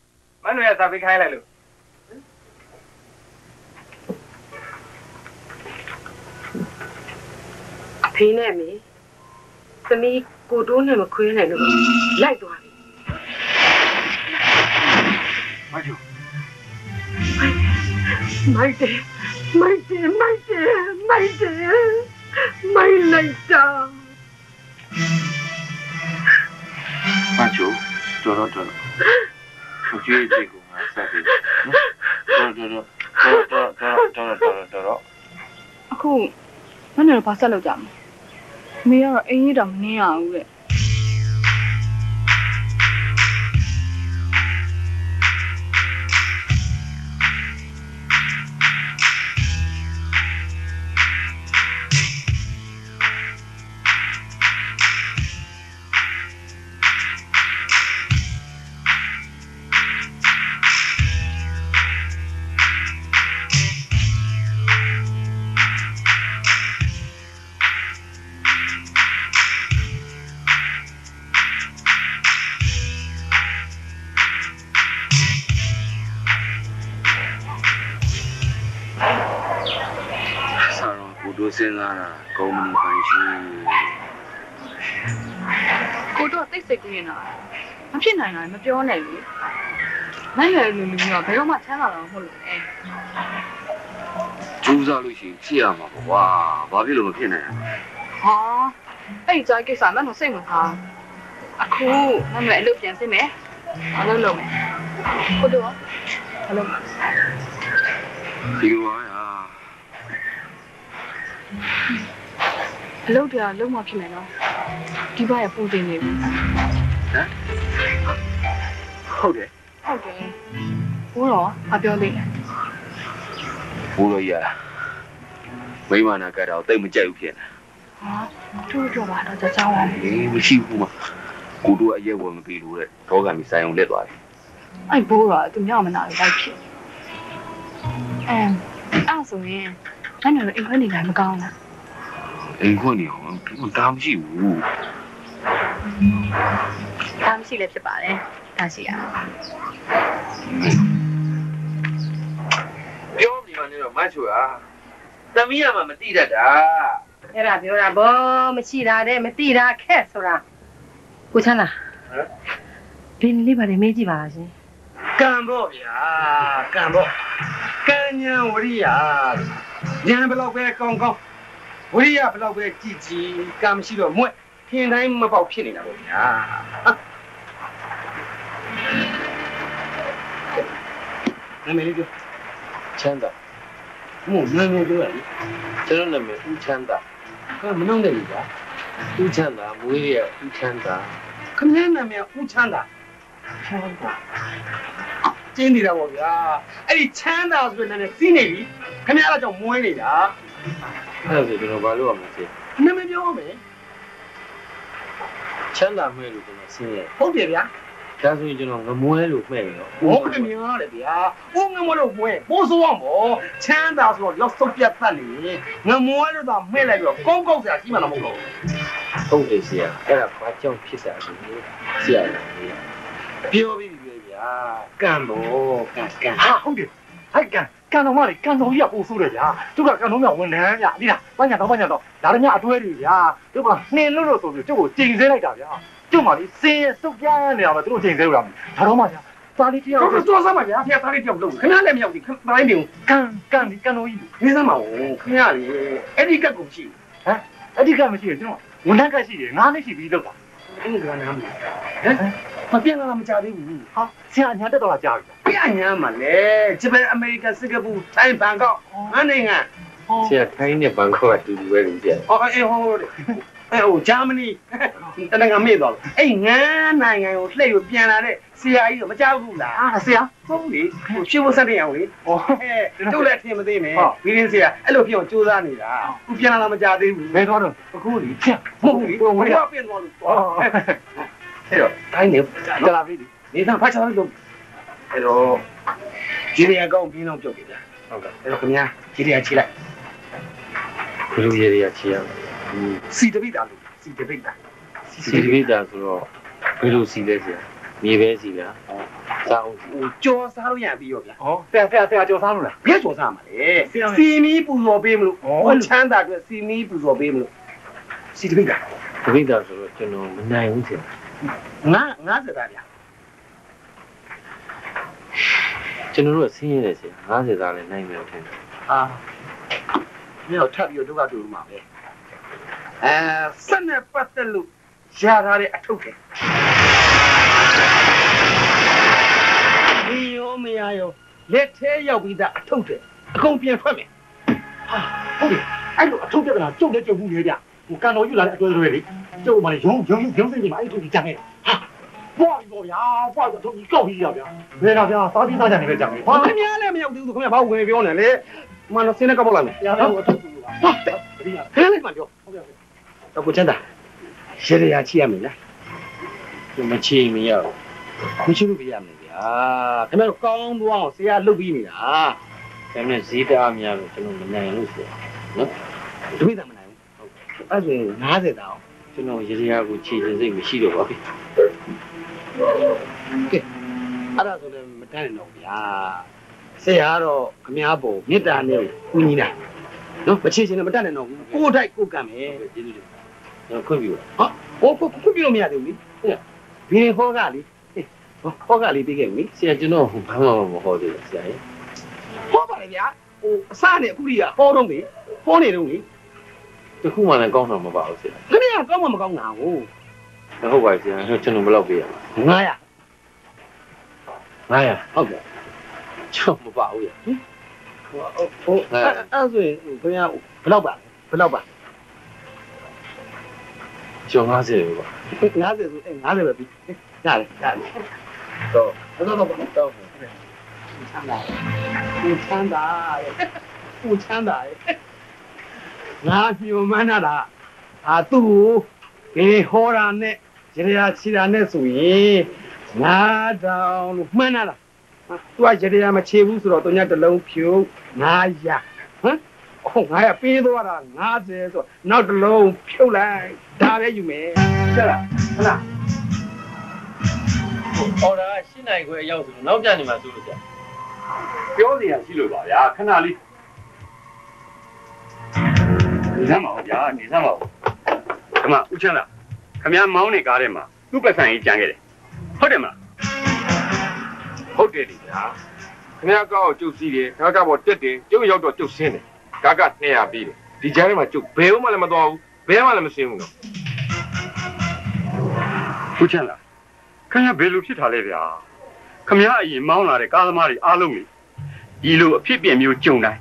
မနှွေရစားပေးခိုင်းလိုက်လို့ဖေးနဲ့မေသမီးကိုတိုးနဲ့မခွေးနဲ့လို့လိုက်သွားပြီမကျူမိုက်တယ်မိုက်လိုက်တာမကျူတော်သူကြည့်ကြည့်ကိုငါဆက်ပြီးတော်အခုမနေ့တော့ဘာဆက်လုပ်ကြမလဲမေကတော့အိမ်ကြီးတော့မနေရဘူးတဲ့ တို့စဉ်းစားတာကုမ္ပဏီပိုင်ရှင် ကိုတော့သိစိတ်ကူးနေတာမဖြစ်နိုင်တာမပြောနဲ့လေနိုင်ရလူမျိုးကဘယ်တော့မှချမ်းသာတော့မဟုတ်လို့လေ ကျူးစားလို့ရှိရင်ဖြစ်ရမှာပေါ့ကွာဘာဖြစ်လို့မဖြစ်နိုင်လဲ ဟာအဲ့ဒီကြိုက်ကိစ္စမှတော့စိတ်ဝင်စားအခုမမအလုပ်ပြန်စစ်မယ်အလုပ်လုပ်မယ်ကိုတော့အလုပ် ဒီလိုပါဟာ အလုပ်တရားလုံးမဖြစ်မယ်နော်ဒီဘက်ရပူတင်နေပြီ ဟမ်ဟုတ်တယ် ဟုတ်တယ်ဘိုးတော်အပြောသေးတယ် ဘူးလို့ရမိမနာကတ်တော့တိတ်မကြိုက်ဘူးဖြစ်နေ ဟာသူ့တော့ပါတော့ကြောင်းအောင် အေးမရှိဘူးမကိုတို့အရက်ဝယ်မပြီးလို့တဲ့ဒေါကံပြီးဆိုင်အောင်လက်သွားတယ် အဲ့ဘိုးတော်သူမြောက်မနာလေးလိုက်ဖြစ်အဲ့ဆိုရင်အဲ့နော်အိမ်ခွဲနေတိုင်းမကောင်းလား အိမ်ခွန်းနေအောင်ဒါမရှိဘူး ဒါမရှိလည်းဖြစ်ပါတယ်ဒါရှိရ ပြောနေမှလည်းတော့မတ်ချူอ่ะသမီးကမှမတိတတ်တာ အဲ့ဒါပြောတာဗောမရှိတာတဲ့မသိတာခက်ဆိုတာကိုချမ်းသာဒီလေးပါလေမေးကြည့်ပါလားရှင် ကံပေါ့ဗျာကံပေါ့ကံညာဝရိယညာဘယ်လောက်ပဲကောင်းကောင်းဝရိယဘယ်လောက်ပဲကြည်ကြည်ကံမရှိတော့မွဲ့ထင်တိုင်းမပေါက်ဖြစ်နေတာပေါ့ဗျာနာမည်လေးပြော ချမ်းသာ မို့နာမည်ပြောရလေ ကျွန်တော်နာမည်ဦးချမ်းသာ မနှောင်းတဲ့လူက ဦးချမ်းသာမွေးရဦးချမ်းသာ ခမင်းနာမည်ဦးချမ်းသာချမ်းသာကျင်းနေတာပေါ့ဗျာအဲ့ဒီချမ်းသာဆိုတဲ့နာမည်စီးနေပြီခမင်းအဲ့ဒါကြောင့်မွေးနေတာ အဲ့ဒါဆိုကျွန်တော်ဘာလို့ရမှာလဲ နာမည်ပြောရမယ် ချမ်းသာမှဲလို့ကျွန်တော်ဆင်းရဲ ဟုတ်တယ်ဗျာ ဒါဆိုရင်ကျွန်တော်ငမွဲလို့မှဲ့ရော ဟုတ်ခမင်းရတယ်ဗျာဦးငမလို့မွေးပိုးဆိုးအောင်ပေါ့ချမ်းသာဆိုတော့လောက်စုပ်ပြတ်တတ်နေငမွေးလို့တော့မှဲ့လိုက်ပြီးတော့ကောင်းကောင်းစရာရှိမှတော့မဟုတ်တော့ ဟုတ်တယ်ဆရာအဲ့ဒါဘာကြောင့်ဖြစ်တာလဲဆရာလည်း ပြောပြီးပြီဗျာကံတော့ကံ ဟာဟုတ်တယ်ဟဲ့ကန်တော်မလေးကန်တော်ကြီးကပို့ဆိုးတယ်ဗျာသူကကန်တော်မြောက်ဝန်ထမ်းဗျာဒီလားဘာညာတော့ဒါလည်းညအတွဲတွေဗျာသူကနှင်းလို့ဆိုပြီးကျုပ်ကိုချိန်ဆဲလိုက်တာဗျာကျုပ်မှလေစင်းစုပ်ပြန်းနေတာပဲသူတို့ချိန်ဆဲလို့လားဒါတော့မှဗျာသားလေးတယောက် တော့သွားစမ်းပါဗျာဖျက်သားလေးတယောက်လုံးခဏလည်းမရောက်ဘူးခဏတိုင်းနေ ကန်တော်ကြီး နေစမ်းပါဦးခင်ဗျာလေအဲ့ဒီကတ်ကိုရှိ ဟမ်အဲ့ဒီကမရှိတယ်ကျွန်တော်ဝန်ထမ်းကရှိတယ်ငါးနှစ်ရှိပြီးလောက်တာ အဲ့ဒီကနားမလားဟမ်မပြင်းလာမကြသေးဘူး ဟာဆရာညာတက်တော့လာကြာပြီ ပြညာမှာလေဂျပန်အမေရိကန်စင်ကာပူထိုင်းဘန်ကောက်ငါနိုင်ငံ ဆရာထိုင်းနဲ့ဘန်ကောက်ကတူတူပဲလို့ပြတယ် ဟောအေးဟောတယ်ဟိုဂျာမနီတနင်္ဂနွေမေ့သွားလို့အဲ့ငန်းနိုင်ငံကိုလှည့်ရပြန်လာတဲ့ဆရာကြီးကမကြောက်ဘူးလား ဆရာ ဟုတ်လေရှင်းဖို့ဆက်တင်အောင်လေဟောတို့လည်းထင်မသိမယ်ဘီရင်းဆရာအဲ့လိုဖြစ်အောင်ကြိုးစားနေတာသူပြန်လာမကြသေးဘူး ဘယ်တော့အခုလေဖြတ် မဟုတ်ဘူးဘယ်တော့ပြန်သွားလို့အဲ့တော့တိုင်းနေ ကြလာပြီ နေသားဖတ်ချလို့အဲ့တော့ဂျီရီယာကောင်းပြင်းအောင်ပြုတ်ပြီဗျာဟုတ်ကဲ့အဲ့တော့ခင်ဗျာဂျီရီယာချိလိုက် ဘလူရေရချီရ စီတပိတာလို့စီတပိတာ စီတပိတာဆိုတော့ဘယ်လိုစီလဲဆရာမြေပဲစီလားစားအောင်စီ ဟိုကြော်စားလို့ရပြီးရောဗျာ ဟောဆရာကြော်စားလို့လား ဘယ်ကြော်စားမှာလဲစီမီပူဇော်ပေးမလို့ဟိုချမ်းသာအတွက်စီမီပူဇော်ပေးမလို့စီတပိတာ တပိတာဆိုတော့ကျွန်တော်မနိုင်ဘူးဆရာ 50သားဗျာ ကျွန်တော်တို့ဆင်းရဲတယ်ဆရာ50သားလည်းနိုင်မယ်ထင်တယ် အာမြောက်ထပ်ပြီးတော့ဒုက္ခတူမှာပဲစက်နဲ့ပတ်သက်လို့ရထားတဲ့အထုပ်တယ်ဒီရောမရရောလက်ထဲရောက်ပြီးသားအထုပ်တယ်အကုန်ပြန်ထွက်မယ် ဟုတ်တယ်အဲ့လိုအထုပ်ပြက်ကကျုပ်လည်းကျုပ်ဘူးလေဗျဟိုကန်တော်ယူလာတဲ့အတွေ့အကြုံတွေလေကျုပ်မှလည်းရုံစိတ်တွေမှာအဲ့ထုပ်ကြီးကြံခဲ့ဟာပွားပြီဗျာပွားတော့ထုပ်ကြီးကောက်ပြီးရဗျာဘယ်တော့ဗျာစားပြီးသားကြနေပဲကြံခဲ့ ဘာခင်ဗျားလည်းမရောက်သေးဘူးခင်ဗျာဘာဝင်ပြောနေလဲမနစင်းနဲ့ကပ်ပေါက်လိုက်မယ် ဗျာတော့အထုပ်ဘူးလားဟုတ်တယ်တတိယ ခဏလေးမှပြော ဟုတ်ကဲ့ တော့ကိုချမ်းသာရေရချိရမယ်လား သူမချီမရဘူး မရှိလို့ပြရမယ်ဗျာခင်ဗျားတို့ကောင်းသွားအောင်ဆရာလှုပ်ပြီးနေတာ ဒါနဲ့ဈေးတအားများလို့ကျွန်တော်မနိုင်လို့ဆရာနော် တပိတာမနိုင်ဘူးဟုတ်အဲ့ဆိုရင်50တောင် ကျွန်တော်ရေရာကိုခြေစိတ်မရှိတော့ပါဘူး ကဲအဲ့ဒါဆိုလည်းမတန်းနေတော့ဗျာဆရာကတော့ခမားပေါ်မေတ္တာနဲ့ကူညီတာ နော်မချေချင်လည်းမတတ်နဲ့တော့ကိုတိုက်ကိုကံမယ်ကျေးဇူးတင်ခွင့်ပြုပါဟောကိုခွင့်ပြုလို့မရသေးဘူးလေဘယ်ဟောကလေဟောကလေးပြီးခဲ့ပြီဆရာကျွန်တော်ဘာမှမဟောသေးဘူးဆရာရေဟောပါလေဗျာဟိုအစနဲ့အခုကြီးကဟောတော့လေဟောနေတော့လေတခုမှလည်းကောင်းတာမပါဘူးဆရာခင်ဗျာကောင်းမှမကောင်းတာဟုတ်ဟုတ်ပါဆရာကျွန်တော်ဘယ်လောက်ပေးရမလဲ900ဟုတ်ကဲ့ကျွန်တော်မပါဘူးရဟုတ်အဲ့ဆိုရင်ခင်ဗျာဘယ်လောက်ပါကျွန်တော်50ပဲပါ50ဆို50ပဲပြီရတယ်တော့ချမ်းသာငါညိုမှန်းတာသူ့ကိုဟောတာနဲ့ရရချီတာနဲ့ဆိုရင်ငါတောင်လို့မှန်းတာသူကရရမချေဘူးဆိုတော့သူညတစ်လုံးဖြူ900ဟမ်900ပေးသွားတာ50ဆိုတော့နောက်တစ်လုံးဖြုတ်လိုက်ဒါပဲယူမယ်ဟုတ်လားဟောတာရှင်းနိုင်ခွဲရောက်ဆိုတော့နောက်ကျနေမှာဆိုလို့ကြာပြောစရာရှိလို့ပါဗျာခဏလေးနေစမ်းပါဦးဗျာနေစမ်းပါဦးဒီမှာဦးချမ်းသာခမည်းမောင်းနေကားထဲမှာသူ့ပတ်စံကြီးကြံခဲ့တယ်ဟုတ်တယ်မလားဟုတ်တယ်ဒီဗျာခမည်းကောက်ကျုပ်စီးတယ်ကားကပေါ်တက်တယ်ကျုပ်ရောက်တော့ကျုပ်ဆင်းတယ်ကားက200ပြီးတယ်ဒီကြားထဲမှာကျုပ်ဘယ်မှလည်းမသွားဘူးဘယ်မှလည်းမဆင်းဘူးတော့ဦးချမ်းသာခမည်းဘယ်လိုဖြစ်တာလဲဗျာခမည်းအရင်မောင်းလာတဲ့ကားသမားတွေအားလုံးလေဒီလိုအဖြစ်ပြက်မျိုးကြုံတိုင်း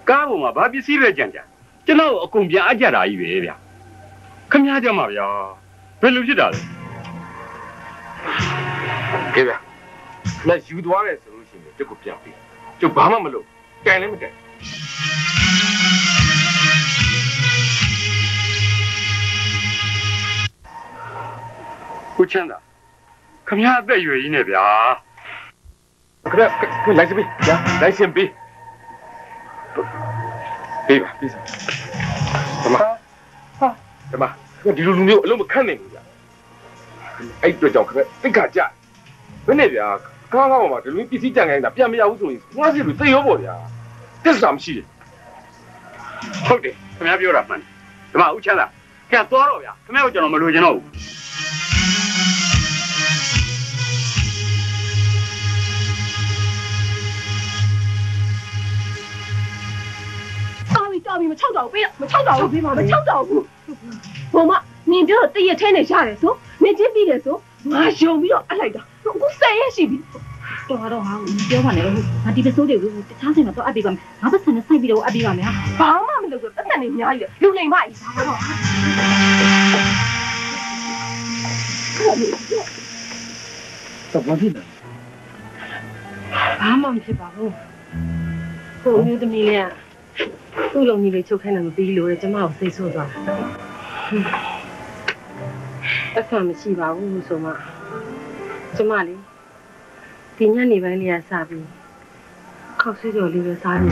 ကားပေါ်မှာဘာပစ္စည်းပဲကြံကျွန်တော်အကုန်ပြန်အကြတာကြီးပဲဗျာခမည်းကြမှာဗျာဘယ်လိုဖြစ်တာလဲကဲဗျာလက်ယူသွားတယ်ဆိုလို့ရှိရင်ကျုပ်ကိုပြန်ပြီးကျုပ်ဘာမှမလုပ်တိုင်လည်းမတိုင်ကိုချမ်းသာခမည်းအသက်အရွယ်ကြီးနဲ့ဗျာခမည်းလိုက်စပေးဗျာလိုက်စင်ပေးပေးပါပေးစမ်းဒီမှာဒီလိုလူမျိုးအလုံးမခန့်နိုင်ဘူးဗျာအဲ့အတွက်ကြောင့်ခမည်းသိက္ခာကြဘယ်နဲ့ဗျာကားပေါ်မှာဒီလိုပစ္စည်းကြံခိုင်းတာပြန်မရဘူးဆိုရင်ငါးစီလူသိရောပေါ့ဗျာတက်စာမရှိတယ်ဟုတ်တယ်ခမည်းပြောတာမှန်တယ်ဒီမှာဦးချမ်းသာခင်ဗျာသွားတော့ဗျာခမည်းကိုကျွန်တော်မလိုချင်တော့ဘူးတော်ပြီမချောက်တော့ပေးမချောက်တော့ဘူးပေးပါမယ်မချောက်တော့ဘူးဘုံမနင်ပြောတရက်ထဲနဲ့ရတယ်ဆိုနင်ချင်းပြီးတယ်ဆိုငါယုံပြီးတော့အလိုက်တာအခု10ရက်ရှိပြီတော်တော့ဟာပြောပါနဲ့ဟုတ်ငါဒီပစိုးတွေကိုတခြားဆိုင်မှာတော့အပ်ပေးပါမယ်ငါပတ်စံနဲ့စိုက်ပြီးတော့အပ်ပေးပါမယ်ဟာဘာမှမလုပ်ဘူးပတ်စံတွေအများကြီးလေလူလိမ်မကြီးဒါတော့တော့ဘာဖြစ်လဲဘာမှမဖြစ်ပါဘူးဟိုမျိုးသမီးလေးကသူ့လုံကြီးလေးချုပ်ခိုင်းတယ်မပြီးလို့လေကျမကိုစိတ်ဆိုးသွားအခါမရှိပါဘူးဆိုမှကျမလေးဒီညနေပိုင်းလေးကစပြီးခောက်ဆွေးကြော်လေးပဲစားနေ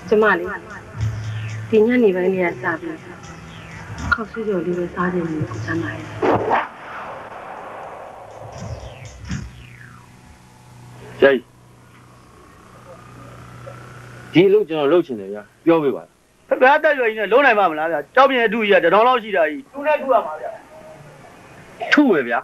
ကျမလေးဒီညနေပိုင်းလေးကစပြီးခောက်ဆွေးကြော်လေးပဲစားနေတယ်ကိုချမ်းသာရဲ့ကျိုင်းဒီလို့ကျွန်တော်လှုပ်ချင်တယ်ဗျာပြောပေးပါဗျာတက်ရွယ်ကြီးနဲ့လုံးနိုင်ပါမလားဗျာကြောက်ပြင်းအတူကြီးက1000လောက်ရှိတာကြီးသူနဲ့ထူရမှာဗျာထူပဲဗျာ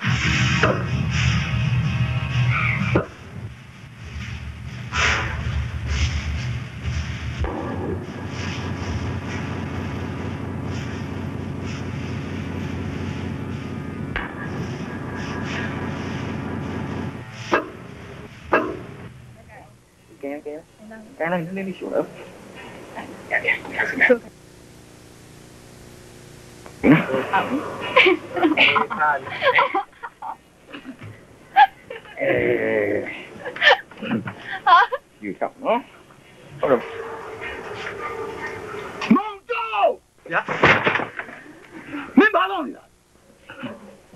cái này lên đi xuống đâu gì chậm nó có được mong đâu dạ mấy bà luôn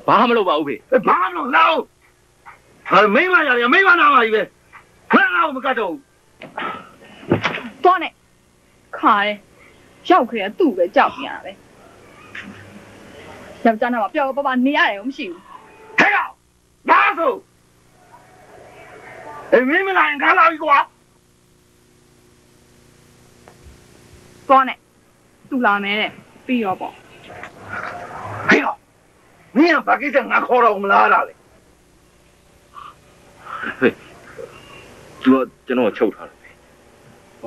bà mà đâu bảo về bà luôn đâu mấy bà nhà mấy bà nào mà về mấy nào mà cả đâuသွားနဲ့ တယ်ရောက်ခဲ့သူ့ပဲကြောက်နေရပဲယောက်ျားနာမှာပျော်ပပနေရတယ်ကိုမရှိဘူးဟဲ့ကောင်ဘာဆိုမင်းမလာရင်ခါလာပြီကွာသွားနဲ့သူ့လာမယ်တဲ့ပြီးရောပေါ့ဟဲ့ကောင်မင်းကဘာကိစ္စငါခေါ်တော့မလားလားလေဟေးသူကကျွန်တော်ချုပ်ထားတယ်ဩ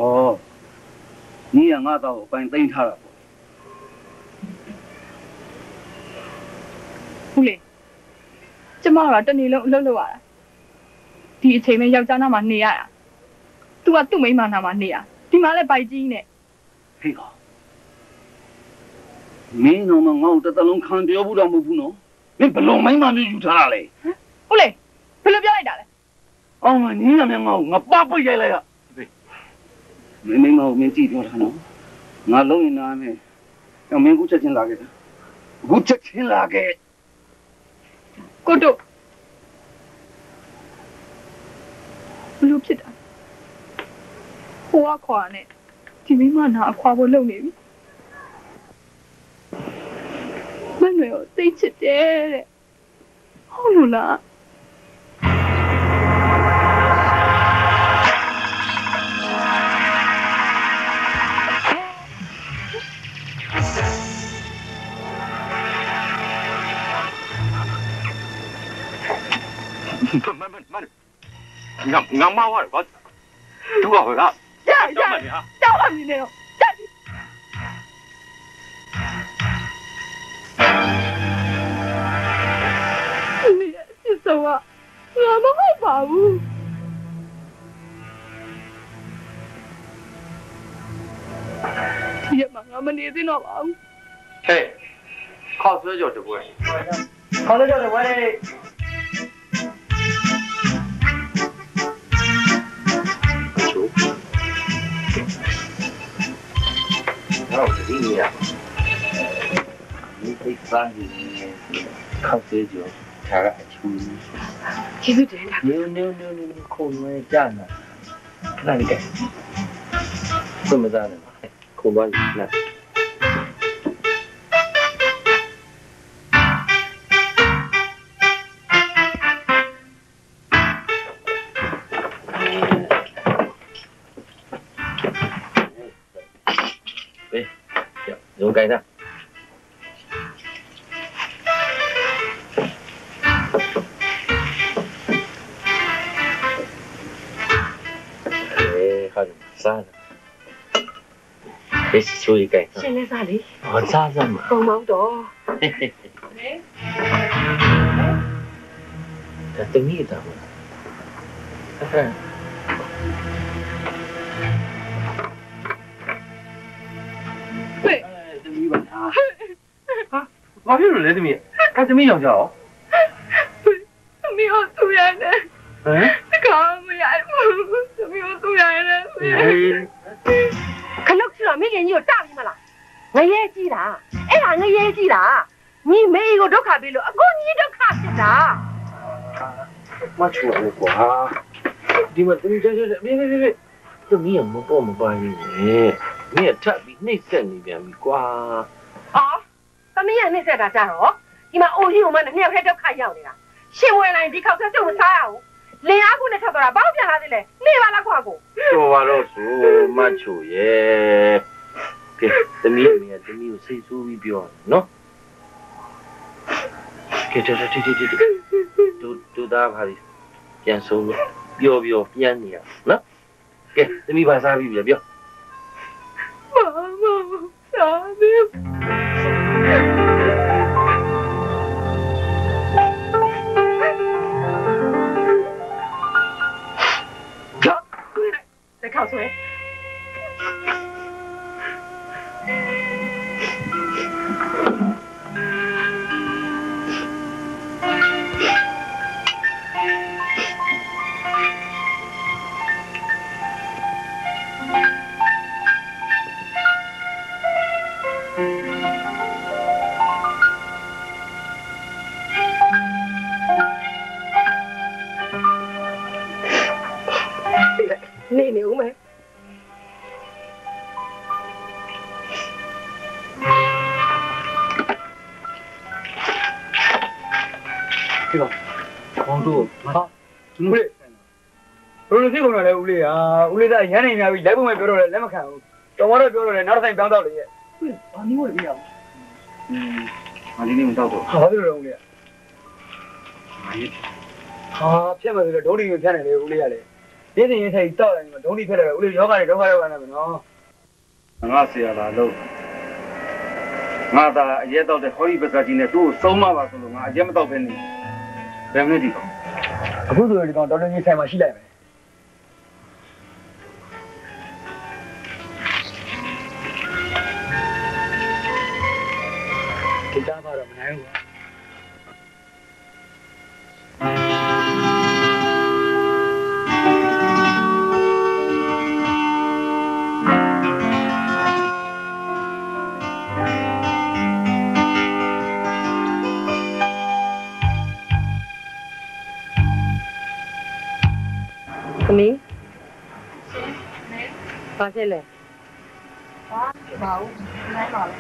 မင်းကငါတော့အပိုင်သိမ်းထားတာပေါ့ဟုတ်လေကျမကတနေ့လုံးအလုပ်လုပ်ရတာဒီအချိန်မှာယောက်ျားနာမှာနေရတာသူကသူ့မိန်းမနာမှာနေရဒီမှာလည်းပိုက်ကြီးနဲ့ဟေးကောင်မင်းတော့ငါ့ကိုတစ်သလုံးခံပြောဘူးတော့မဟုတ်ဘူးနော်မင်းဘလုံးမိန်းမမျိုးယူထားတာလေဟုတ်လေဘယ်လိုပြောလိုက်တာလဲအောင်မနင်းရမြငါ့ကိုငါပပိတ်ရိုက်လိုက်ရမင်းမင်းကြည့်ပြောတာနော်ငါလုံးရင်နားမယ်အမင်းကူချက်ချင်းလာခဲ့တာကူချက်ချင်းလာခဲ့ကိုတို့ဘလို့ဖြစ်တာဟိုကခေါ်ရနဲ့ဒီမိမနာအခွာဖို့လုပ်နေပြီမနှွေကိုသိချစ်တယ်တဲ့ဟုတ်လို့လားငါမဝါတော့သူကဟိုကကြောက်ပါမင်းနဲ့တော့တက်ဒီစစ်စောငါမဟုတ်ပါဘူးဒီမှာငါမနေသေးတော့ပါဘူးဟဲ့ခေါက်ဆွဲကြော်တပွဲခေါက်ဆွဲကြော်တပွဲဟုတ်ပြီလေဒီကိစ္စကြီးခောက်သေးကြထားရအချူကျေးဇူးတင်တာနင်းခုံဝဲကြာနာခဏလေးကဲသုံးမသားနဲ့ခုံသွားနာ用盖的。好的，စားတယ်။ဒီချိုးကြိုက်။ရှင်လဲစားလေ။ဟောစားစမ်းမှာ။ပုံမောင်းတော့။ဒါတမီးတာမလား။အဲ့တမီးပါလား။ဟာဘာဖြစ်လို့လဲတမီး။အဲ့တမီးယောက်ျားရော။တမီးကိုသူ့ရတယ်။ဟမ်။ကောင်းမရဘူး။တမီးကိုသူ့ရတယ်။ခလုတ်ချတော့မိခင်ကြီးကိုတာပြီးမလား။ငရဲကြီးတာ။အဲ့ဒါငရဲကြီးတာ။ညီမေကိုဒုက္ခပေးလို့အကိုကြီးဒုက္ခဖြစ်တာ။မချူရကွာ။ဒီမှာတမီးကြဲဘေးတမီးကမပေါ်မပါဘူးလေ။မင်းကထပ်ပြီးနှိမ့်ဆက်နေပြန်ပြီကွာ။အော်တမီးကနှိမ့်ဆက်တာကြတော့ဒီမှာအိုကြီးကမှနှစ်ယောက်ထဲဒုက္ခရောက်နေတာ။ရှင်ဝင်လိုက်ဒီခောက်ဆက်စုံမစားရဘူး။လင်အားခုနဲ့ထွက်သွားတာဘာလို့ပြန်လာသေးလဲ။နေပါလားခွာကို။ဆိုပါတော့ဆိုမချူရဲ့။ကဲတမီးကတမီးကိုစိတ်ဆိုးပြီးပြောနော်။ကဲတူသားပါလိပြန်ဆုံးလို့ပြောပြန်နေရနော်။ကဲတမီးပါစားပြီးပြော။မစားသေးဘူး在靠谁？နေနေဦးမယ် ဘောတို့ဟာကျွန်တော် ဘယ်လိုသိကုန်တော့လဲဦးလေးဟာဦးလေးကရမ်းနေများပြီလိုက်ဖို့မပြောတော့လဲလက်မခံဘူးတော်တော်ပြောတော့လဲနောက်တစ်ဆိုင်ပြောင်းတော့လေရဲ့ဘာနည်းဝင်ပြရအောင်မလေးနေမတော့တော့ ဟာဘာလို့လဲဦးလေးဟာဖြတ်မယ်ဆိုတော့ဒုံးဒီကိုဖြတ်နေလေဦးလေးကလေဒီစင်ရင်ထိုင်တောက်လိုက်မှာဒုံးဒီဖြတ်တယ်ဦးလေးယောဂတွေဒုက္ခရောက်နေမယ်နော်ငါဆရာလာလို့ငါသာအရက်တော့တဲ့ဟောဒီပစာကြီးနဲ့သူ့ကိုစုံမပါဆိုလို့ငါအရက်မတော့ဘဲနေဘယ်မလဲဒီကောင် အခုဆိုရင်ဒီကောင်တော်တော်ကြီးဆိုင်မှာရှိလိုက်မယ်ဒီသားပါတော့မနိုင်ဘူးသမီးဘာဖြစ်လဲ ဘာဘူးနိုင်ပါလေ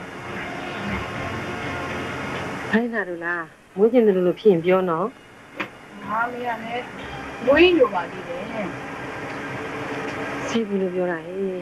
ခိုင်းတာတို့လားမွေးကျင်တယ်လို့ဖြစ်ရင်ပြောနော် ဟာမေရနဲ့မွေးညိုပါသေးတယ် စီးဘူးလို့ပြောတာဟေး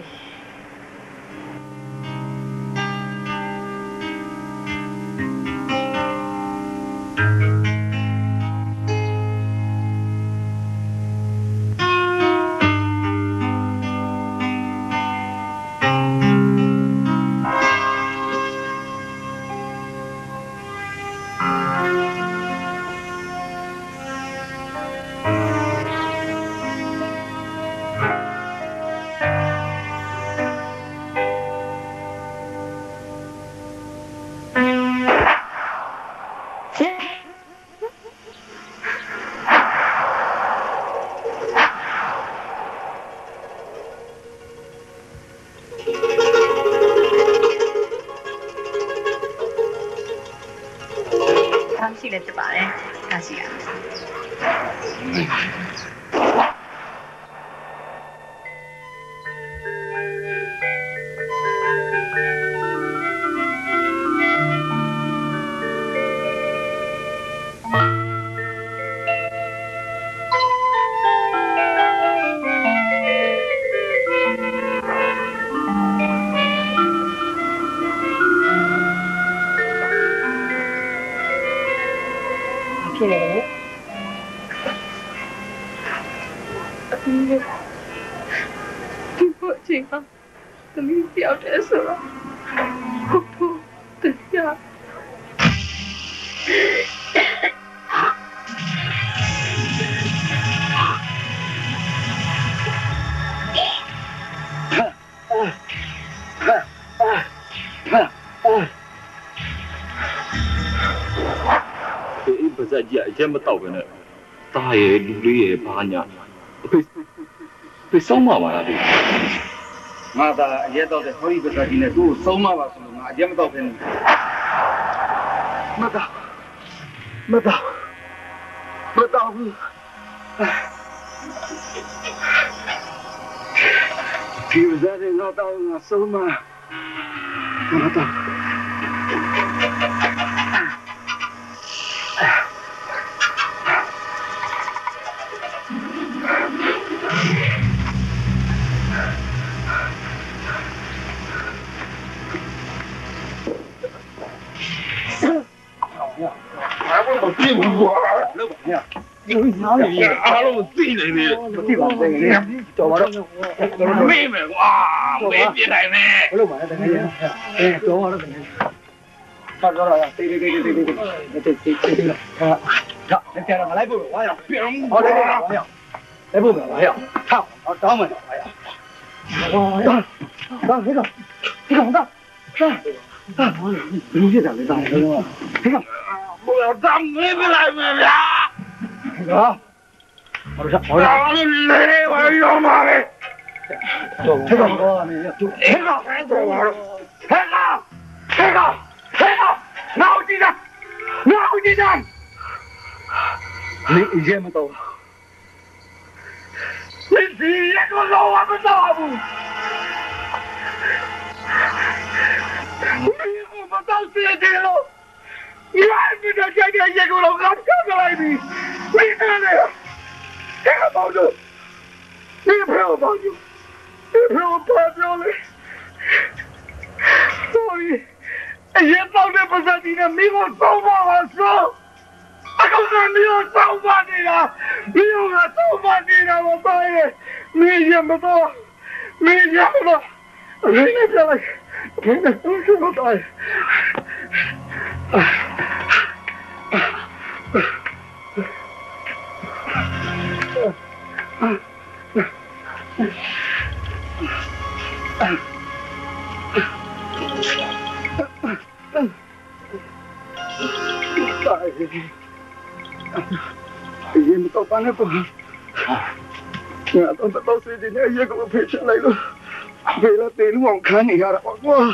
ရှိလည်းဖြစ်ပါတယ်ဒါရှိရဖြစ်နေတယ်ဒီဖို့ချင်းကသမီးပြောက်တယ်ဆိုတော့ဟုတ်တရား ဒီပစကြီးအကျမတော့ပဲနဲ့တားရဲ့လူလေးရဲ့ဘာညာဖေးဆုံးမပါလားဒီ ငါသာအရက်တော့တဲ့ဟောဒီပစာကြီးနဲ့သူ့ကိုစုံမပါဆိုလို့ငါအရက်မတော့ဘဲနေမတော့ဘူးဒီပစာကြီးတော့ငါစုံမတော့မသိဘူးကွာလောက်ပါညဒီနားနေအားလုံးသိနေတယ်မသိပါဘူးငယ်တော်ပါတော့မေးမယ်ကွာမေးပြနိုင်မယ်ဘလို့ပါလဲတကယ်တော်ပါတော့တကယ်တော့တေးဟာလက်ကျတော့မလိုက်ဘူးဝါရပြန်ဟောတယ်ဝါရလိုက်ဖို့ပဲဝါရထောက်တောင်းမယ်ဝါရတော့ဟေးတော့ဒီကောင်တော့ဘူးပြတာလေတောင်းတော့ဟေး我要当没回来没呀？啊！我累，我要妈嘞！这个我没有，这个还走完了，这个，脑筋的，你以前没到，你第一个老我们大不？你我们到这里了。你还没得天天一个老干干过来的，包住，你陪我包住，你陪我包住了。sorry， 也包的不是你的，没我走吧，我说，我刚才没有走吧你了，没有我走吧你了，我大爷，没见不到，没见不到，没见了，没见都是我大爷。ये मैं तो पाने को मैं तो बताओ से दिन ये को फिर चला लो बेला तेल वो खाने यार वाह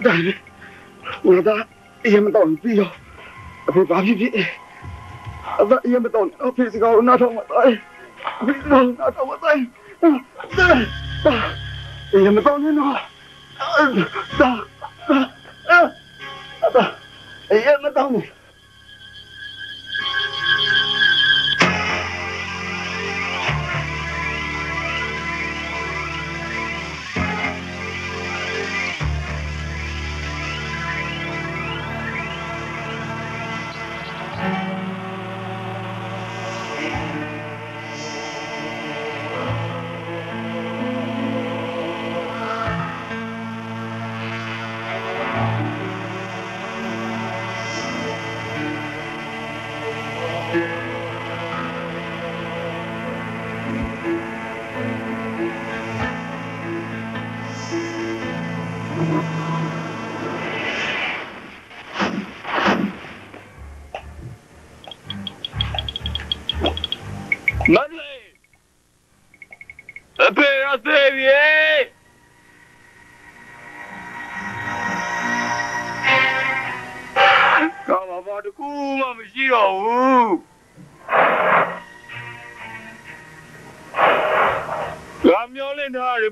दाने उधर ये मैं तो पियो अभी बाकी भी अब ये मैं तो फिर से गाँव ना तो मत आए फिर ना तो मत आए ये मैं तो नहीं ना ये मैं तो नहीं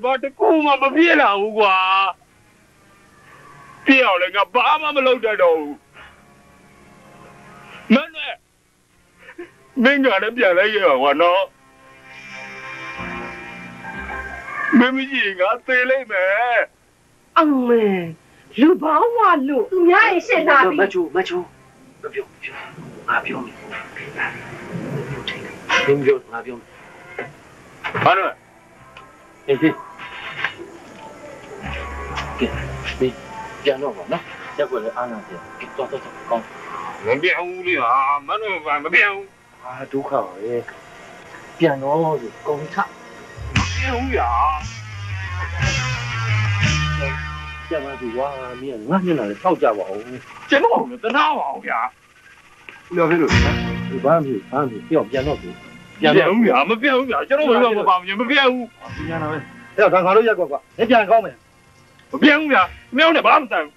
ဘာတကူမှမပြည့်လာဘူးကွာပြည့်အောင်လည်းငါဘာမှမလုပ်တတ်တော့ဘူးမနဲ့မင်းကလည်းပြန်လိုက်ရအောင်ကွာနော်မင်းမကြီးငါသေးလိုက်မယ်အမေလူဘာဝလို့သူများရင်ရှင်းလာပြီမချိုမပြောငါပြောမယ်မင်းပြောငါပြောမယ်ဟာနော်အေးပြန်တော့ပါနော်ရက်ွက်လည်းအားနာတယ်တော်ကောင်းမပြောင်းဘူးလေဟာမနှမမပြောင်းဟာဒုက္ခပါလေပြန်တော့ဆိုကုန်းချမပြောင်းရပြန်ပါပြီကွာမင်းငါမျက်နှာလည်းထောက်ကြပါဦးကျွန်တော်လည်းတနာပါအောင်ဗျာဦးရဖေးလို့ဒီဘာမှမဖြစ်ပြောင်းပြန်တော့ပြီပြန်တော့ဗျာမပြောင်းဗျာကျွန်တော်ဘယ်တော့မှမပါဘူးမပြောင်းဘူးပြန်တော့ပဲအဲ့တော့ငါတို့ရက်ကွက်ကွာမပြန်ကောင်းမယ်မပြောင်းဘူးဗျာမင်းနဲ့ဘာမှမဆိုင်ဘူး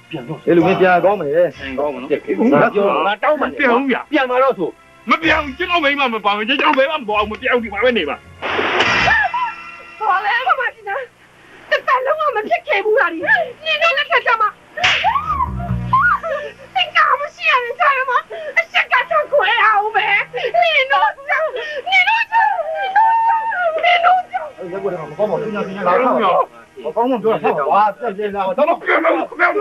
ပြန်တော့အဲ့လိုမပြန်ကောင်းမယ်ဆိုင်ကောင်းမှာနော်ငါပြောငါတောင်းမှပြောင်းဗျာပြန်มาတော့ဆိုမပြောင်းကျွန်တော်မိမမပါဘူးကျွန်တော်ဘယ်မှမပေါ်ဘူးမပြောင်းဒီမှာပဲနေပါဟောလေဘာမှဒီနာတက်လုံးကမဖြစ်ခဲ့ဘူးလားဒီနေတော့လက်ထက်ကြမှာတင်ကားမရှိရတဲ့ဆိုင်မှာအချက်ကတော့ခွဲအောင်ပဲနေတော့ရက်ကွက်တော့မကောင်းပါဘူးညညလာတော့မကောင်းမှပြောတာဟာပြည့်လာတော့မပြောတော့မပြော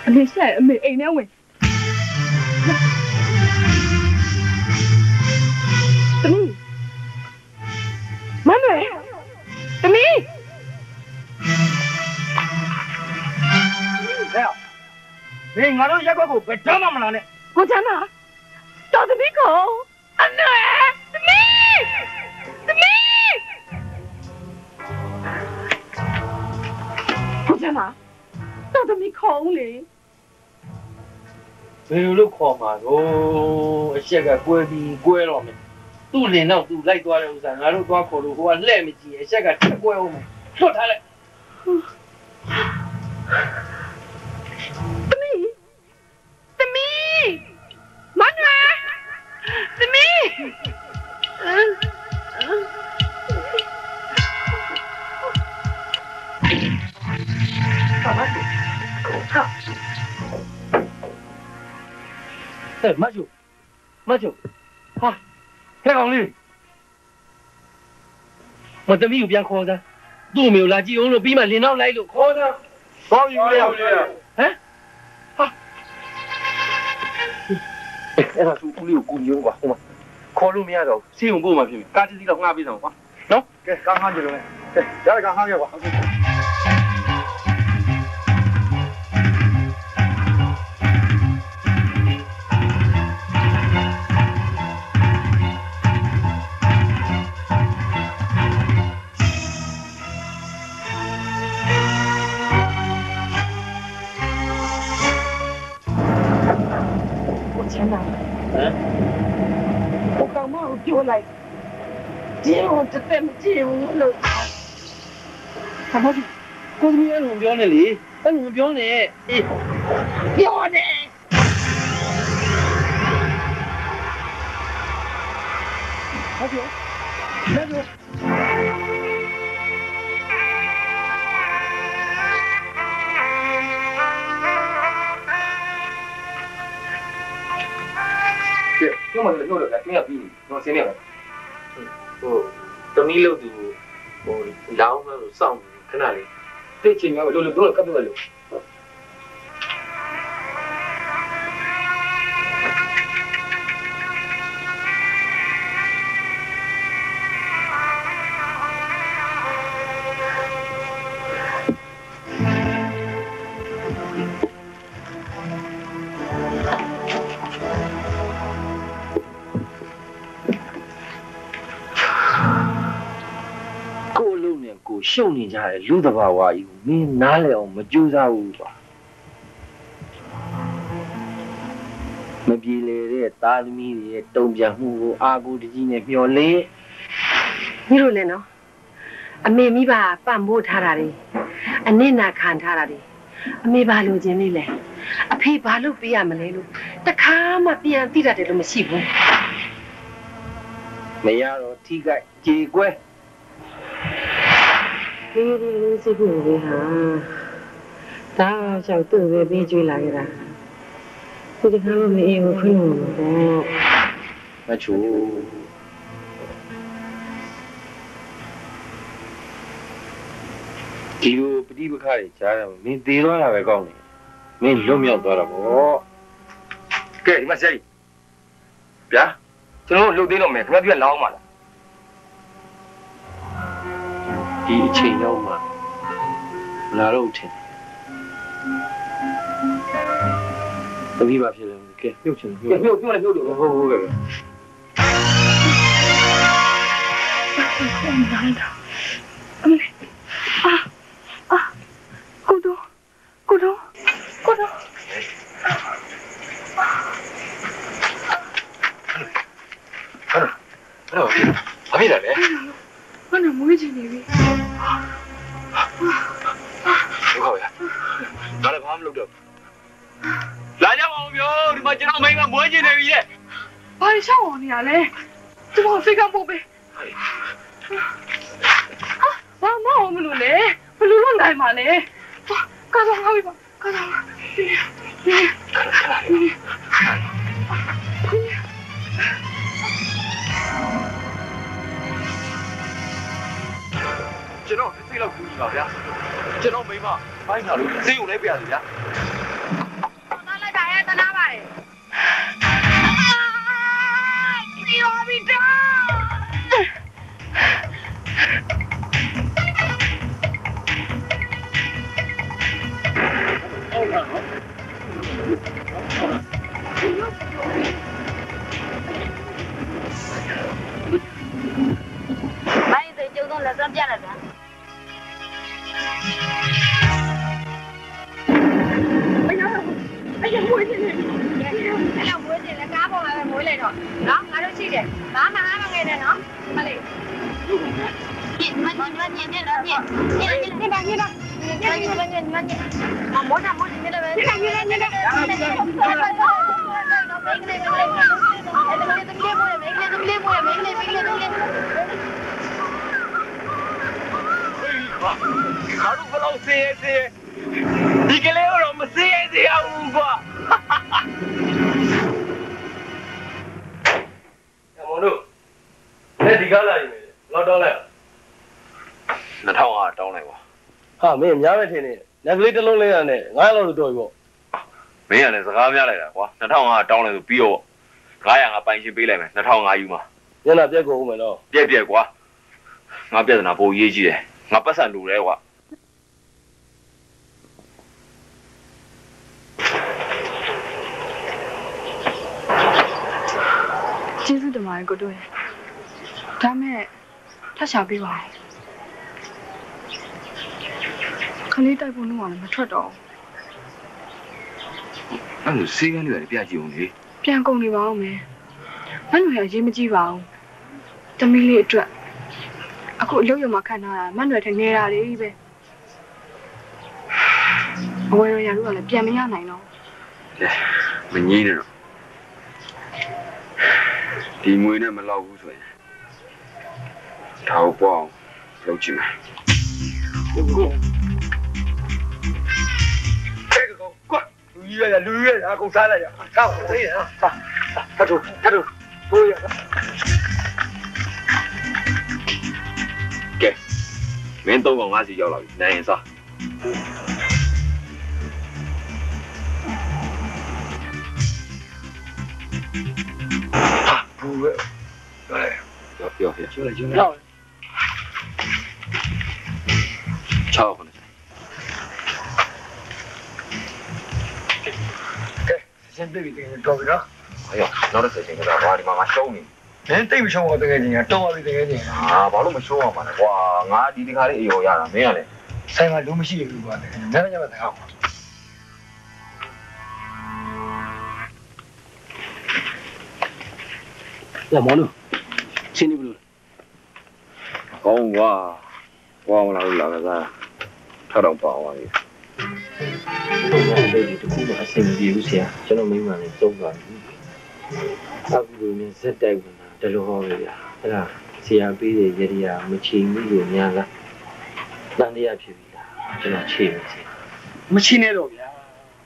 အမေဆက်အမေအိမ်ထဲဝင်သမီး ငါတို့ရက်ကွက်ကိုဘယ်တော့မှမလာနဲ့ ကိုချမ်းသာတော်သမီးကိုအနွယ်သမီးကိုချမ်းသာတော်သမီးခေါ်ဦးလေ ဘယ်လိုလုပ်ခေါ်မှာတော့အချက်ကကွဲပြီးကွဲတော့မယ်သူ့လင်တော့သူလိုက်သွားတဲ့ဥစ္စာငါတို့သွားခေါ်လို့ဟိုကလှဲ့မကြည့်အချက်ကထက်ကွဲအောင်လွတ်ထားလိုက်သမီးမနွယ်သမီးမချူဟာဟဲ့ကောင်လေးမသမီးကိုပြန်ခေါ်စားသူ့အမေကိုလာကြည့်အောင်လို့ပြီးမှလင်နောက်လိုက်လို့ခေါ်စားဘောင်းယူလေဟမ်ဟာအဲ့ဒါသူဦးလေးကိုကူညီအောင်ကွာဟိုမှာခေါ်လို့မရတော့စီးုံပို့မှဖြစ်မယ်ကားတစ်စီးတော့ငှားပေးဆောင်ကွာနော်ကဲကားငှားကြလို့လေကဲရတဲ့ကားငှားရကွာပြောလိုက်ဒီလိုတက်တက်မကြည့်ဘူးလို့ ဘာမှကိုသမီးအဲ့လိုပြောနေလေအဲ့လိုမပြောနဲ့အေးပြောတယ်ဟုတ်ပြီလက်တော့ပြောမှလည်းပြောလို့ကတင်းရပြီးတော့ဆင်းနေပါဟိုသမီးလို့သူဟိုလောင်းလို့စောင့်ခဏလေးသိချင်ရောလို့ပြောလို့ကပ်ပြောလို့ရှုံနေကြတယ်လူတဘာဝကြီးကိုမင်းနားလဲအောင်မကြိုးစားဘူးကွာမပြေလေတဲ့သားသမီးတွေရဲ့တုံ့ပြန်မှုကိုအာကိုတကြီးနဲ့မျှော်လင့်ညီတို့လည်းနော်အမေမိဘပံ့ပိုးထားတာတွေအနစ်နာခံထားတာတွေအမေဘာလိုချင်လေးလဲအဖေဘာလို့ပေးရမလဲလို့တခါမှပြန်သိတတ်တယ်လို့မရှိဘူးမရတော့ထိကြိုက်ကြေကွဲဒီလေးစိတ်ကိုလေဟာဒါကြောင့်သူ့ပဲပြီးကြွေးလာကြတာဒီတခါမှမအေးဘူးခွင့်လို့တော့မချူဒီလိုပဋိပက္ခတွေကြားရမင်းသေးသွားတာပဲကောင်းတယ်မင်းလွတ်မြောက်သွားတာပေါ့ကဲဒီမှာဆရာကြီးဗျာကျွန်တော်လှုပ်သေးတော့မယ်ခင်ဗျားပြလောင်းပါလားဒီအချိန်ရောက်မှလာတော့ထင်တပည့်ပါဖြစ်တယ်ကဲပြုတ်ချင်ပြုတ်ပြုတ်လည်းပြုတ်တယ်ဟုတ်ကဲ့ကိုတော့ဘာဖြစ်လဲမနမွေးချင်နေပြီဟုတ်ပါဗျာဒါလည်းဘာမှမလုပ်တော့လာကြပါဦးပြောဒီမှာကျွန်တော်မိန်းကမွေးချင်နေပြီတဲ့ဘာရှောင်းအောင်နေရလဲကျွန်တော်ဖိတ်ကပို့ပေးဘာမှမလုပ်လဲဘယ်လိုလုပ်နိုင်မှာလဲကားဆောင်ဟာပြီပါကားဆောင်ကျွန်တော်စိတ်လောက်ကူညီပါဗျာကျွန်တော်မိန်းမဘိုင်းလာလို့စိတ်ကိုလည်းပြရစီဗျာသားလိုက်ပါရဲ့တနာပါတယ်ဒီရောဘီတာဟုတ်ပါတော့ လဲစမ်းပြလိုက်ဗျာ哎呀，我这里，哎呀，我这里干不完了，我来着，喏，俺都去的，妈妈给的喏，快来。你，摸上摸进去了呗。卡路不老谁谁，你给来我们谁谁啊五个。မောင်တို့လက်ဒီကားလာရင်လောက်တော့လိုက်2000တောင်းလိုက်ပါ ဟာမင်းများပဲထင်နေလက်ကလေးတစ်လုံးလေးရနဲ့900လောက်တော့ပြီပေါ့ မင်းကလည်းစကားများလိုက်တာကွာ2000တောင်းလိုက်ဆိုပြီးတော့900ငါပိုင်ရှင်းပေးလိုက်မယ်2000ယူမှာညနာပြက်ကုန်ဦးမယ်နော်ပြက်ကွာငါပြဿနာပိုရေးကြီးတယ်ငါပတ်စံလူတယ်ကွာကျေးဇူးတင်ပါတယ်ကိုတို့ရဲ့ဒါမဲ့ထပ်ရှာပေးပါခလေးတိုက်ဖို့လုံးဝမထွက်တော့အဲ့လိုစေးကန်းလေးရတယ်ပြကြည့်အောင်လေပြန်ကုန်နေပါဦးမယ်မနှွေရရေးမကြည့်ပါဘူးတမီးလေးအတွက်အခုအလုပ်ရုံမှာခံထားတာမနှွေထနေတာလေးပဲအဝယ်ရတို့ကလည်းပြန်မရနိုင်တော့မငြင်းနဲ့တော့ဒီငွေနဲ့မလောက်ဘူးဆိုရင်ထောက်ပေါအောင်လုပ်ကြည့်မယ်လူရအကုန်စားလိုက်ရဆောက်သေးတယ်ဟာထထဘိုးရကဲမင်း3ကောင်5စီရောက်လာပြီနိုင်ရင်စားဘူးပဲပြောကျွတ်6ခုနဲ့စင်ပြေပြီးတော့ပြီနော်အေးနောက်တစ်ချိန်ကတော့ဘာဒီမှာငါရှုံးနေမင်းတိတ်မရှုံးတော့တကယ်ကြီးကတောင်းပါပြီတကယ်ကြီးဟာဘာလို့မရှုံးအောင်ပါလဲကွာငါဒီတခါလေးအယောရတာမင်းကလည်းဆိုင်မှာလုံးမရှိဘူးကွာလည်းညညတခါရမောလို့ရှင်းနေဘူးကောင်းကွာကွာမလာဘူးလားကစားထတော့ပါသွားပြီဒီတခုမှအဆင်မပြေဘူးဆရာကျွန်တော်မိမလည်းသုံးသွားပြီအခုလိုမျိုးစက်တိုက်ဝင်တာတလို့ဟောပဲဗျာအဲ့ဒါဆရာပေးတဲ့ရည်ရမချိန်ဘူးလို့များလားတန်တရားဖြစ်ပြီလားကျွန်တော်ချိန်မယ်ဆရာမချင်းနဲ့တော့ဗျာ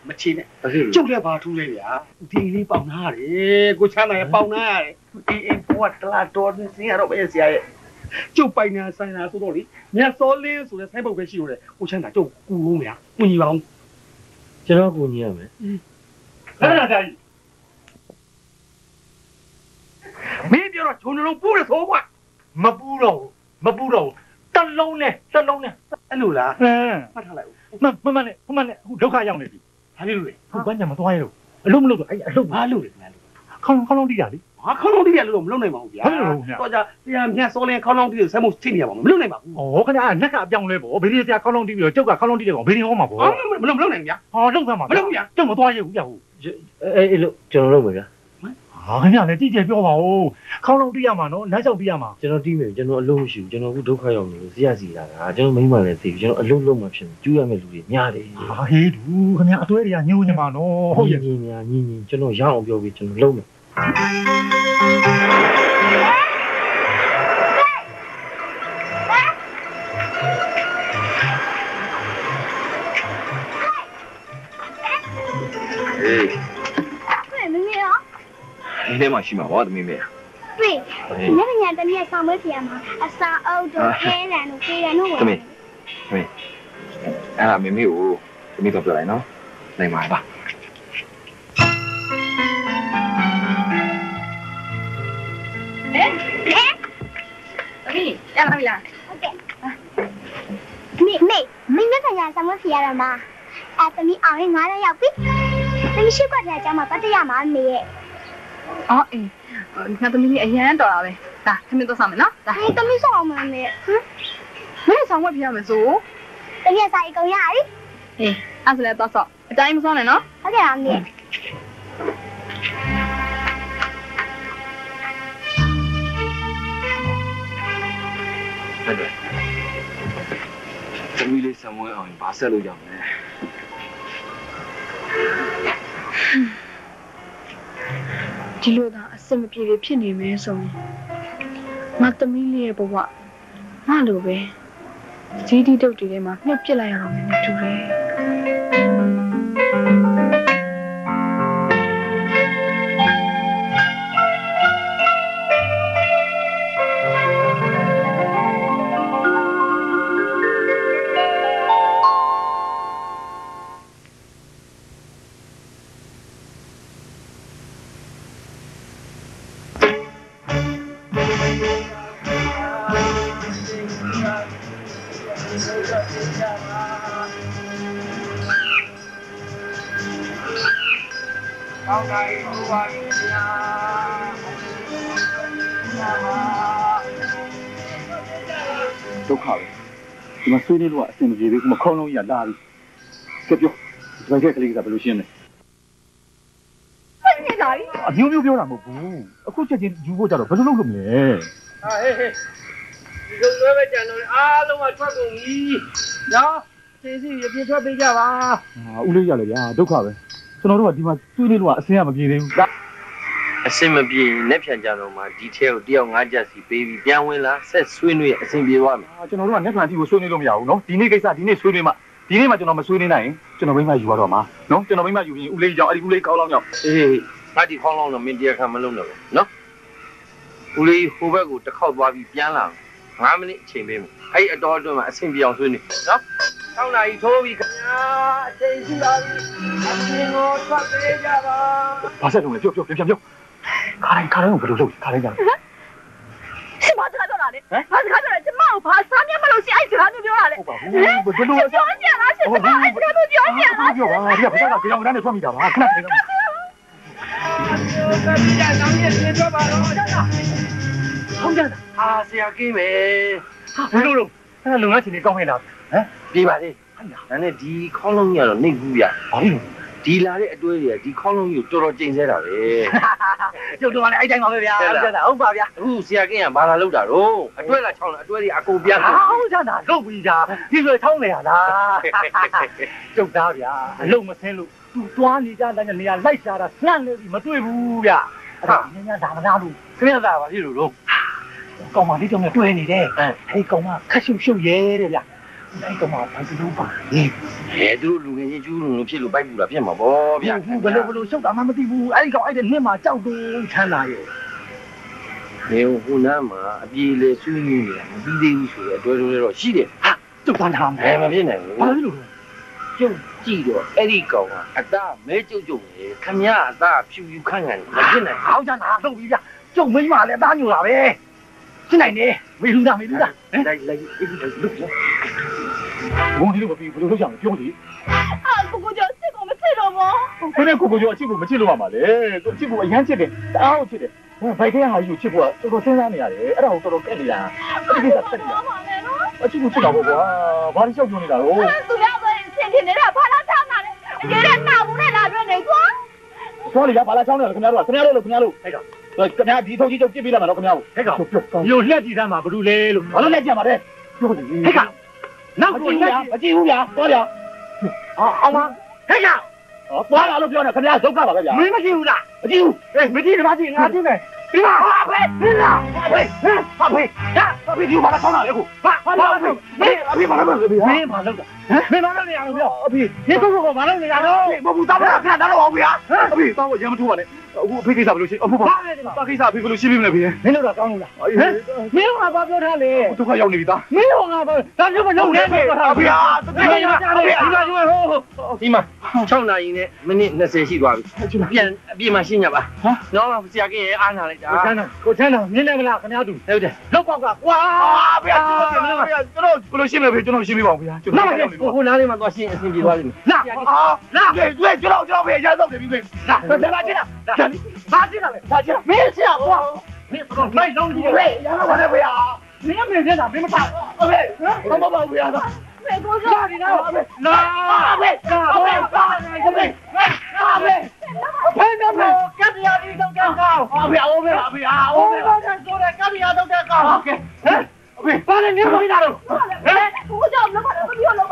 မချင်းနဲ့ကျုပ်လည်းဘာထူးလဲဗျာဒီလေးပေါင်နာရတယ်ကိုချမ်းသာရပေါင်နာရတယ်ဒီအိမ်ဘောကလာတော်နေစင်ရတော့ပဲဆရာရဲ့ကျုပ်ပိုင်နာဆိုင်နာဆိုတော့လေမြတ်စောလင်းဆိုတဲ့ဆိုင်ပုတ်ပဲရှိလို့လေကိုချမ်းသာကျုပ်ကူလို့ဗျာကူညီပါအောင်ကျွန်တော်ကူညီရမယ်အဲ့ဒါကြီးမင်းပြောတော့ဂျုံလုံးပူးရဆိုကွာမပူးတော့တလုံးနဲ့အဲ့လိုလားမှတ်ထားလိုက်ဦးမနဲ့အခုဒုက္ခရောက်နေပြီဘာဖြစ်လို့လဲခုကညမသွားရလို့အလုံးမလုပ်တော့အဲ့အလုံးဘာလုပ်လဲခင်ဗျာခေါင်းလုံးတီးတာလေဟာခေါင်းလုံးတီးရလို့မလုပ်နိုင်ပါဘူးဗျာတော့ကြပြန်မြတ်စောလင်းခေါင်းလုံးတီးလို့ဆက်မှုထိနေရပါမလုပ်နိုင်ပါဘူးဩခင်ဗျာနက်ကအပြောင်းလဲပေါ့ဘေးဒီဆရာခေါင်းလုံးတီးပြီးတော့ကျုပ်ကခေါင်းလုံးတီးတယ်ကောင်ဘေးဒီဟောမှာပေါ့မလုပ်နိုင်ဗျာဟောလုပ်သားမှာမလုပ်ဗျာကျုပ်မသွားရဘူးဗျာဟုတ်အဲ့လို့ကျွန်တော်လုပ်မယ်ဗျာဟာခင်ဗျာလည်းကြည့်ကြပြောပါဦးခေါင်းလုံးတီးရမှာနော်လမ်းလျှောက်တီးရမှာကျွန်တော်တီးမယ်ကျွန်တော်အလုံးမရှိဘူးကျွန်တော်အခုဒုက္ခရောက်နေလို့ဆရာစီလာတာကျွန်တော်မိမလည်းသိပြီကျွန်တော်အလုံးလုံးမှဖြစ်ကျူးရမယ့်လူတွေများတယ်ဟာဟေးတူခင်ဗျာအသွဲတွေကညိုးနေမှာနော်ဟုတ်ရဲ့ညီကျွန်တော်ရအောင်ပြောပြီးကျွန်တော်လုံးမယ်ဒီထဲမှာရှိမှာပါသမီးမေတွေ့ညညတနေ့ဆောင်မွေးပြန်မှာအစာအုပ်တို့ခဲလန်တို့ကေရန်တို့ဝင်သမီးအဲ့ဒါမေမေကိုသမီးတော့ပြောလိုက်နော်နိုင်ပါပါသမီးရပါပြီလားဟုတ်ကဲ့မေနဲ့ခင်ဗျာဆောင်မွေးပြန်ရမှာသမီးအောင်ရင်9ရောက်ပြီသမီးရှိခွက်တဲ့အကြောင်းမှာပတ်တရမှာမေရဲ့အော်အေးငါသမီးလေးအရန်တော်တာပဲ ဒါခမင်းတော့ဆောင်မယ်နော်ဒါ哎，等你上门没？ မင်းဆောင်ဝက်ပြရမယ်ဆို 等你晒狗牙哩。 အေးအဲ့ဆိုလည်းတော့ဆော့အတိုင်းမဆောင်နဲ့နော် 好嘅，阿妹。 ဟုတ်တယ်သမီးလေးဆံမွေးအောင်ဘာဆက်လို့ရမလဲဒီလိုသာအစမပြေတွေဖြစ်နေမယ်ဆိုရင်ငါသမီးလေးရဲ့ဘဝငါလိုပဲဇီးတိတုတ်တွေထဲမှာမြုပ်ပစ်လိုက်ရအောင်နဲ့တူတယ်ဒုက္ခပဲဒီမှာဆွေးနေလို့အဆင်မပြေသေးဘူးမခေါင်းလုံးကြီးကလာပြီကြပြောဒီဘက်ကလေးကဘယ်လိုရှင်းလဲ 你哪里？ အမျိုးမျိုးပြောတာမဟုတ်ဘူးအခုချက်ချင်းယူဖို့ကြတော့ဘယ်လိုလုပ်လို့မလဲ ဟာဟေးဟေးဒီလိုဆွဲပဲကြံတော့အားလုံးကထွက်ကုန်ပြီနော်စီစီရပြထွက်ပေးကြပါ ဦးလေးရလေဗျာဒုက္ခပဲကျွန်တော်တို့ကဒီမှာဆွေးနေလို့အဆင်ကမပြေသေးဘူး အစင်မပြေနဲ့ဖြန်ကြတော့မှဒီထဲကိုတယောက်၅ချက်စီပေးပြီးပြန်ဝင်လာဆက်ဆွေးနွေးအစင်ပြေသွားမယ် ကျွန်တော်တို့ကလက်ခံတီကိုဆွေးနွေးလို့မရဘူးနော်ဒီနေ့ကိစ္စဒီနေ့ဆွေးနွေးမှဒီနေ့မှကျွန်တော်မဆွေးနွေးနိုင်ရင်ကျွန်တော်မိမယူရတော့မှာနော်ကျွန်တော်မိမယူရင်ဦးလေးကြောင့်အဲ့ဒီဦးလေးကောင်းလောင်းကြောင့် အေးငါဒီခေါင်းလောင်းတော့မင်းတရားခံမလုပ်တော့ဘူးနော်ဦးလေးဟိုဘက်ကိုတစ်ခေါက်သွားပြီးပြန်လာ9မိနစ်အချိန်ပေးမယ်အဲ့အတော်အတွင်းမှာအစင်ပြေအောင်ဆွေးနွေးနော်6နာရီထိုးပြီခင်ဗျာအချိန်ရှိပါပြီအပြင်ကိုထွက်ပေးကြပါ ဘာဆက်လုံးလဲပြောခါတိုင်းကိုဘယ်လိုလုပ်ခါတိုင်းကြ 是把这个做哪里？把这个做哪里？这猫把三年没有洗，爱这个都丢哪里？ ဟုတ်ပါဘူးဘယ်လိုလဲ 丢钱了，是吧？爱这个都丢钱了。 ပြောပါဒီကဘာသာကြောင်ကန်းနဲ့ထွက်မိတာပါခဏခဏ ထုံးကြတာဟာဆရာကင်းမယ် ဘယ်လိုလုပ်အဲ့လုံငန်းချင်းကြီးကောင်းခဲ့လားဟမ် ပြေးပါလေဒါနဲ့ဒီခေါင်းလုံးကြီးကတော့နှိပ်ဘူးဗျ ဘာလို့ ဒီလာတဲ့အတွေးတွေကဒီခေါင်းလုံးကြီးကိုတော်တော်ကျိန်ဆဲတာပဲ ကျုပ်တို့ကလည်းအဲ့တိုင်းပါပဲဗျာဟုတ်ပါဗျာ အခုဆရာကင်းကဘာလာလောက်တာတော့အတွဲလာချောင်းလာအတွဲတွေအကုန်ပြန် ဟောင်းကြတာလုတ်ပြီးတာဒီဆိုချောင်းနေရလားကျုပ်သားဗျာအလုံးမဆင်းလို့သူတွားနေကြတဲ့နေရာလိုက်ရှာတာနှမ်းနေပြီမတွေ့ဘူးဗျအဲ့ဒါညညဒါမနာလို့ခင်းရတာပါဖြစ်လို့ကောင်မလေးတောင်နဲ့တွဲနေတယ်အဲ့ကောင်မခက်ရှုပ်ရဲတဲ့ဗျအဲ့ကောင်မဘာလို့ပါလဲ သူတို့လူငယ်ချင်းကျူးလူလိုဖြစ်လို့ပိုက်ပူတာဖြစ်မှာပေါ့ဗျ ဘယ်လိုရှုပ်တာမှမသိဘူးအဲ့ဒီကောင်အဲ့ဒီနှစ်မှာကြောက်တူးချမ်းသာရဲ့ နေဟိုနားမှာအပြေလေဆွေးနွေးနေတာမပြီးသေးဘူးဆိုတော့အတွဲတွေတော့ရှိတယ် ဟာကျုပ်သားထားမယ် မဖြစ်နိုင်ဘူး ဘာလို့ ကျုပ်ကြည့်တော့အဲ့ဒီကောင်ကအသားမဲကျုပ်လေခမရအသားဖြူဖြူခန့်ခန့်မဖြစ်နိုင် ဟောင်းကြတာလုပ်ပြီးဗျကျုပ်မိမလည်းသားညူတာပဲရှင်းနိုင်တယ်မေလူသား လိုက်အဲ့ဒီလုတ် ဘုံဒီလိုမပြီးဘယ်လိုလုပ်ကြမလဲပြောလေ 啊，姑姑叫这个我们吃了吗？ ဘယ်နဲ့ကိုကျော်အချစ်ကိုမချစ်လို့ရမှာလဲကိုချစ်ကိုအရန်ချစ်တယ်တအားကိုချစ်တယ်ဘယ်ထဲဟာယူချစ်ဖို့ကတော်တော်စဉ်းစားနေရတယ်အဲ့ဒါကိုတော်တော်ကက်နေတာအဲ့ဒီကိစ္စတက်နေတာအချစ်ကိုချစ်တာပေါ့ကွာဘာလို့ရှောက်ပြောနေတာတော့ သူများဆိုရင်ရှင်တင်နေတာဘာလာချမ်းတာလဲရဲတဲ့နာဘူးနဲ့လာတွေ့နေကွာ ဆိုလေဘာလာချောင်းနေလဲခင်ဗျားတို့ခင်ဗျားတို့ဟဲ့ကောင်ခင်ဗျားဒီထုတ်ကြီးချုပ်ပြစ်ပေးလိုက်မှာတော့ခင်ဗျားကိုဟဲ့ကောင်ပြောလက်ကြည့်သားမှာဘာလို့လဲလို့ဘာလို့လက်ကြည့်မှာလဲပြောလေဟဲ့ကောင်နောက်ကိုလက်မကြည့်ဘူးဗျာတော်ဗျာအောင်မဟဲ့ကောင်သွားလာလို့ပြောနေခင်ဗျားဒုက္ခပါပဲဗျာမင်းမကြည့်ဘူးလားမကြည့်ဘူးဟေးမကြည့်လည်းမကြည့်ငါကြည့်မယ်ဒီမှာဟာပဲဒီလားဟေးဟာဖေးဟာဖေးဒီဘာလာချောင်းလာလဲကိုဟာဖေးမင်းအဖေဘာလုပ်လဲဗျာမင်းဘာလုပ်တာဟမ်မင်းဘာလုပ်နေရလို့ပြောအဖေဒီကုတ်ဘာလုပ်နေရတော့မဟုတ်ဘူးတောင်းတာခဏတောင်းတော့ဗျာအဖေတောင်းရမထိုးပါနဲ့အခုအဖေကိစ္စဘယ်လိုရှင်းအဖေဘာကိစ္စအဖေဘယ်လိုရှင်းပြမလဲဖေးမင်းတို့ကကောင်းလို့လားဟမ်မင်းကဘာပြောထားလဲဒုက္ခရောက်နေပြီသားမင်းကဘာဒါမျိုးမလုပ်နဲ့ပြောထားအဖေဟာတကယ်ကြားတယ်ဒီမှာဒီမှာ6နာရီနဲ့မိနစ်20ရှိသွားပြီပြန်အပြင်မှာရှင်းကြပါနော်ဆရာကင်းရဲ့အားနာလိုက်တာ ကိုချမ်းတော်မြင်တယ်မလားခင်ဗျားသူဟုတ်တယ်လောက်ပေါက်ကကွာဗျာကျွန်တော်ဘယ်လိုရှင်းမလဲဖေးကျွန်တော်ရှင်းပြပါဦးဗျာကျွန်တော်ဟိုနားလေးမှာသွားရှင်းအဆင်ပြေသွားပြီ လာကျွန်တော်ဖေးရမ်းတော့တယ်ပြီဖေးလာလာချင်းလာဘာချင်းလာလဲဘာချင်းမင်းချင်းကွာ ไม่ต้องยิงเลยอย่ามาวันนี้ไปอ่ะนี่ไม่ใช่ด่าไม่มาด่าเอาไปเอามาบอกไปอ่ะไม่กูจะนี่นะน้าไปเอาไปเอาไปเอาไปเฮ้ยน้องกัดยาดีต้องแก้ก้าวเอาไปเอาไปเอาไปเอาไปเอาไปตัวไหนกัดยาต้องแก้ก้าวโอเคเฮ้ยเอาไปบ้านนี้ไม่ได้หรอกเฮ้ยกูจะเอาแล้วก็พี่เอาแล้ว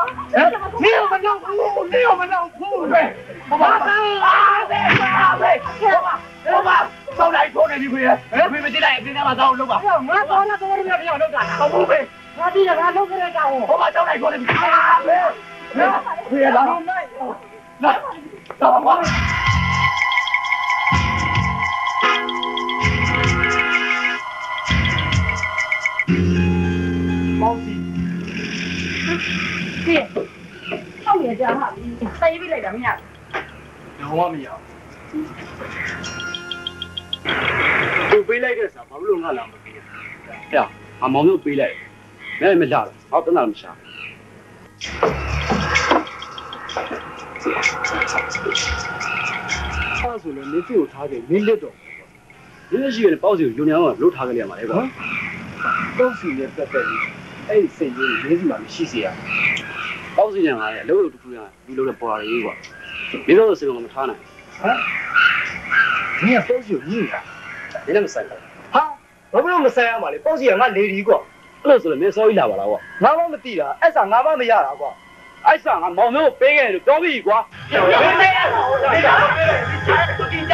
นี่มันต้องพูดนี่มันต้องพูดไปมาตาไปเอามาsau này thôi này đi về về bên này bên nào đâu đâu mà má con nó tôi đi đâu đâu cả không về nó đi là nó cái này đâu không mà sau này thôi đi về đó đâu quá bao gì tiền không hiểu chưa hả tay với lại đấm nhạt không có gìသူပေးလိုက်တဲ့စာဘာလို့ငါလာမပေးလဲ။ဟဲ့အမောင်တို့ပေးလိုက်။မဲမလာဘူး။ဟောတနာမရှာ။အဲ့ဆိုလည်းနေတိကိုထားခဲ့မင်းလက်တော့။ဒီရှိရပေါ့စီကိုယူနေအောင်လှုပ်ထားကြရမှာလေကွာ။ပေါ့စီနဲ့ပတ်သက်ပြီးအဲ့ဒီစိတ်ကြီးလေးစီမှာမရှိစေရ။ပေါ့စီနဲ့ငါလည်းအလုပ်တစ်ခုရဒီလိုနဲ့ပေါ်လာရေးကွာ။မင်းတို့စိတ်ကမထားနိုင်။ဟမ်။မင်းကပေါ့စီကိုညှိနေတာ။你那么ဆိုင်ဟာဘာလို့မဆိုင်ရမှာလဲပေါ့စီကငါလေဒီကွာအဲ့လိုဆိုလည်းမင်းစောကြီးလာပါလားကွာငါမှမသိတာအဲ့စာငါမှမရတာကွာအဲ့စာငါမောင်မျိုးပေးခဲ့လို့ပြောပြီကွာမင်းပေးရတော့ဒီကဒီက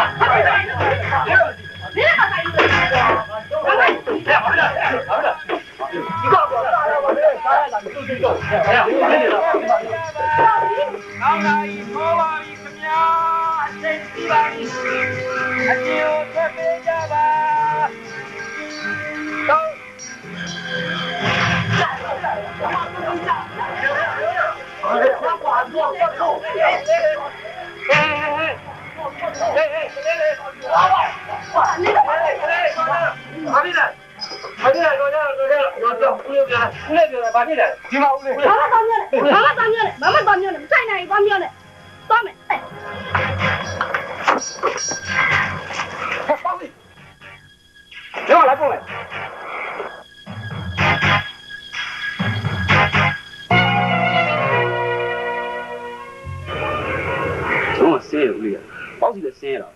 ဆင်းရဦးလေးပေါ့စီလည်းဆင်းရတာဒါ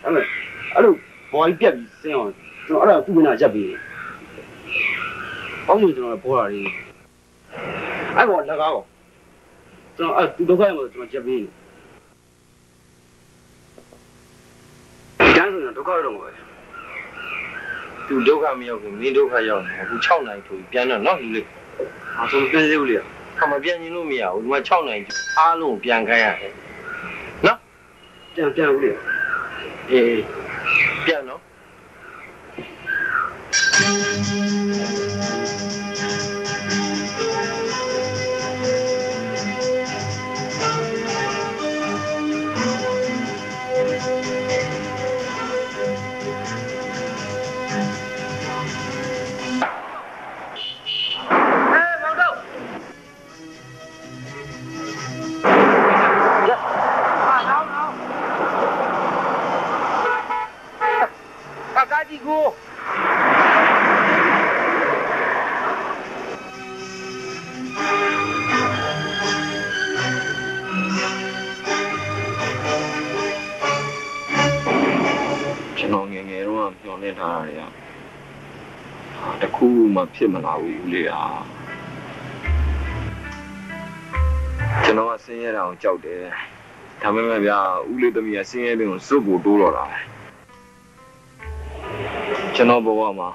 ပေမဲ့အဲ့လိုဘော်ကြီးပြက်ပြီးဆင်းအောင်ကျွန်တော်အဲ့ဒါသူ့ကနာရက်ပြီးပေါ့စီကျွန်တော်ပေါ်လာတယ်အဲ့ဘောလက်ကားပေါ့ကျွန်တော်အဲ့သူဒုက္ခရမှာကျွန်တော်ရက်ပြီးကျန်းဆိုရင်ဒုက္ခရတော့မှာပဲသူဒုက္ခမရောက်ဘူးမင်းဒုက္ခရောက်နေအခု6နိုင်ထိုးပြန်တော့နော်လူလေးအားဆုံးပြန်စေဦးလေးခမပြန်ရင်လို့မရဘူးဒီမှာ6နိုင်အားလုံးပြန်ခိုင်းရတယ်နော်ပြန်ဦးလေးအေးပြန်နော်ဖြစ်မလာဘူးဦးလေးဟာကျွန်တော်ကဆင်းရဲတာကိုကြောက်တယ်ဒါပေမဲ့ဗျာဦးလေးသမီးကဆင်းရဲတဲ့ကိုစွတ်ကိုတိုးတော့တာကျွန်တော်ဘဝမှာ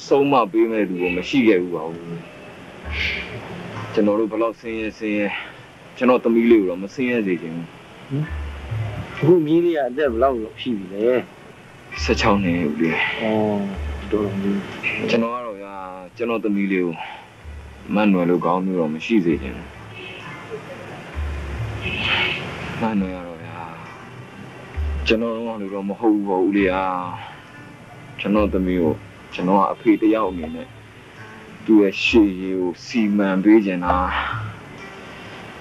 ဆုံးမပေးမဲ့လူကိုမရှိခဲ့ဘူးပါဘူးကျွန်တော်တို့ဘလောက်ဆင်းရဲကျွန်တော်သမီးလေးကိုတော့မဆင်းရဲစေချင်အခုဘူးမီးလေးကအသက်ဘလောက်ရှိပြီလဲ16နှစ်ဦးလေးတော်တော်ကြီးကျွန်တော်ကတော့ကျွန်တော်သမီးလေးကိုမန်နွယ်လိုကောင်းမျိုးတော့မရှိစေချင်ဘူးမန်နွယ်ရတော့ဗျာကျွန်တော်တို့ကလည်းတော့မဟုတ်ဘူးပေါ့ဦးလေးဟာကျွန်တော်သမီးကိုကျွန်တော်ကအဖေတယောက်အနေနဲ့သူ့ရဲ့ရှေ့ရေးကိုစီမံပေးချင်တာ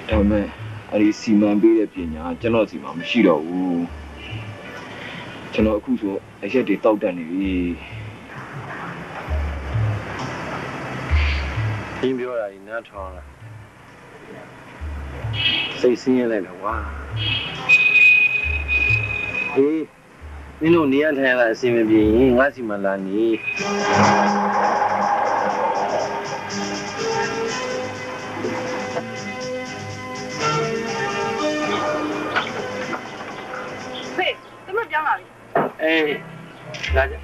ဒါပေမဲ့အဲဒီစီမံပေးတဲ့ပညာကျွန်တော်စီမှာမရှိတော့ဘူး ကျွန်တော်အခုဆိုအရက်တွေတောက်တက်နေပြီပြင်းပြောတာကြီးနားထောင်လာစိတ်ဆင်းရဲလိုက်တော့ကွာအေးမင်းတို့နေရထိုင်ရတာအဆင်မပြေရင်ငါစီမလာနေဖေးတမပြောင်းလာပြီအေးလာကြ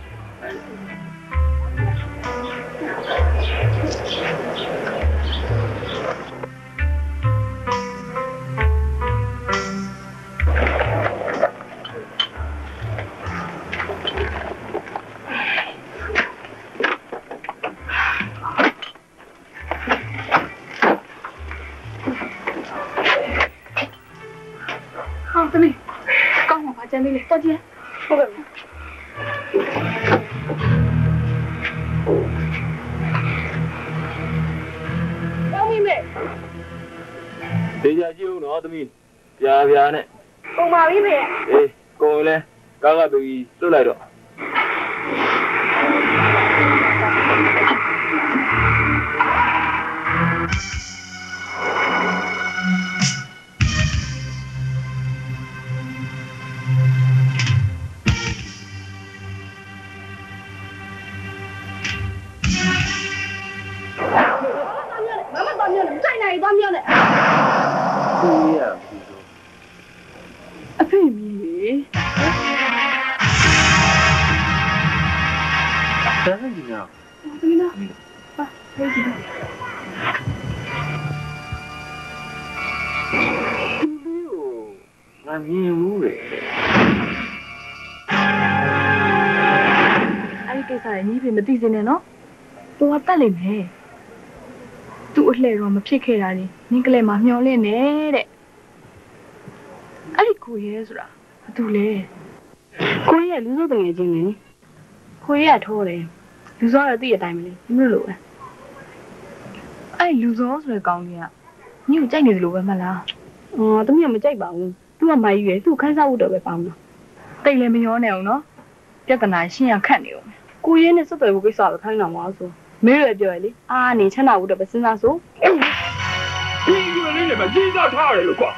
သမီးကောင်းမှာပါကျန်သေးလေတော်ကြည့်ဟုတ်ကဲ့ကောင်းပြီမေဒေကြကြည့်ဦးနော်သမီးပြာပြာနဲ့ကုန်ပါပြီမေအေးကုန်လဲကားကတူကြီးလွတ်လိုက်တော့သွားမြောက်နဲ့ကိုရအဖေမီဒါနဲ့ဒီနော်သမီးနော်ပါဟဲ့ဒီငါမြင်ဘူးလေအဲ့ဒီကိစ္စရဲ့ညီဖေမသိစင်းနဲ့နော်သူကတတ်လိမ့်မယ်သူ့အလှဲ့တော့မဖြစ်ခဲ့တာလေနင်းကလေးမှာမျောလင့်နေတဲ့အဲ့ဒီကိုရဲဆိုတာဘာတူလဲကိုရဲလူစုတငယ်ချင်းလေကိုရဲကထိုးတယ်လူစောတော့သိရတိုင်းမလဲမလို့ပဲအဲ့လူစောဆိုတဲ့ကောင်းကြီးကညီကိုကြိုက်နေသလိုပဲမလားအော်တမီးကမကြိုက်ပါဘူးသူကမိုင်းရွယ်သူ့ခန်းစားဖို့တော့ပဲပေါင်းတော့တိတ်လည်းမရောနဲ့အောင်နော်ပြဿနာရှင်းရခတ်နေအောင်ကိုရဲနဲ့စက်တယ်ကိုကိစ္စပဲခိုင်းတာမှာဆိုမင်းလည်းပြောရလေအာနေချမ်းသာဖို့တော့ပဲစဉ်းစားဆိုဒီရွယ်လေးနဲ့မကြီးစားထားရတယ်လို့ကွာ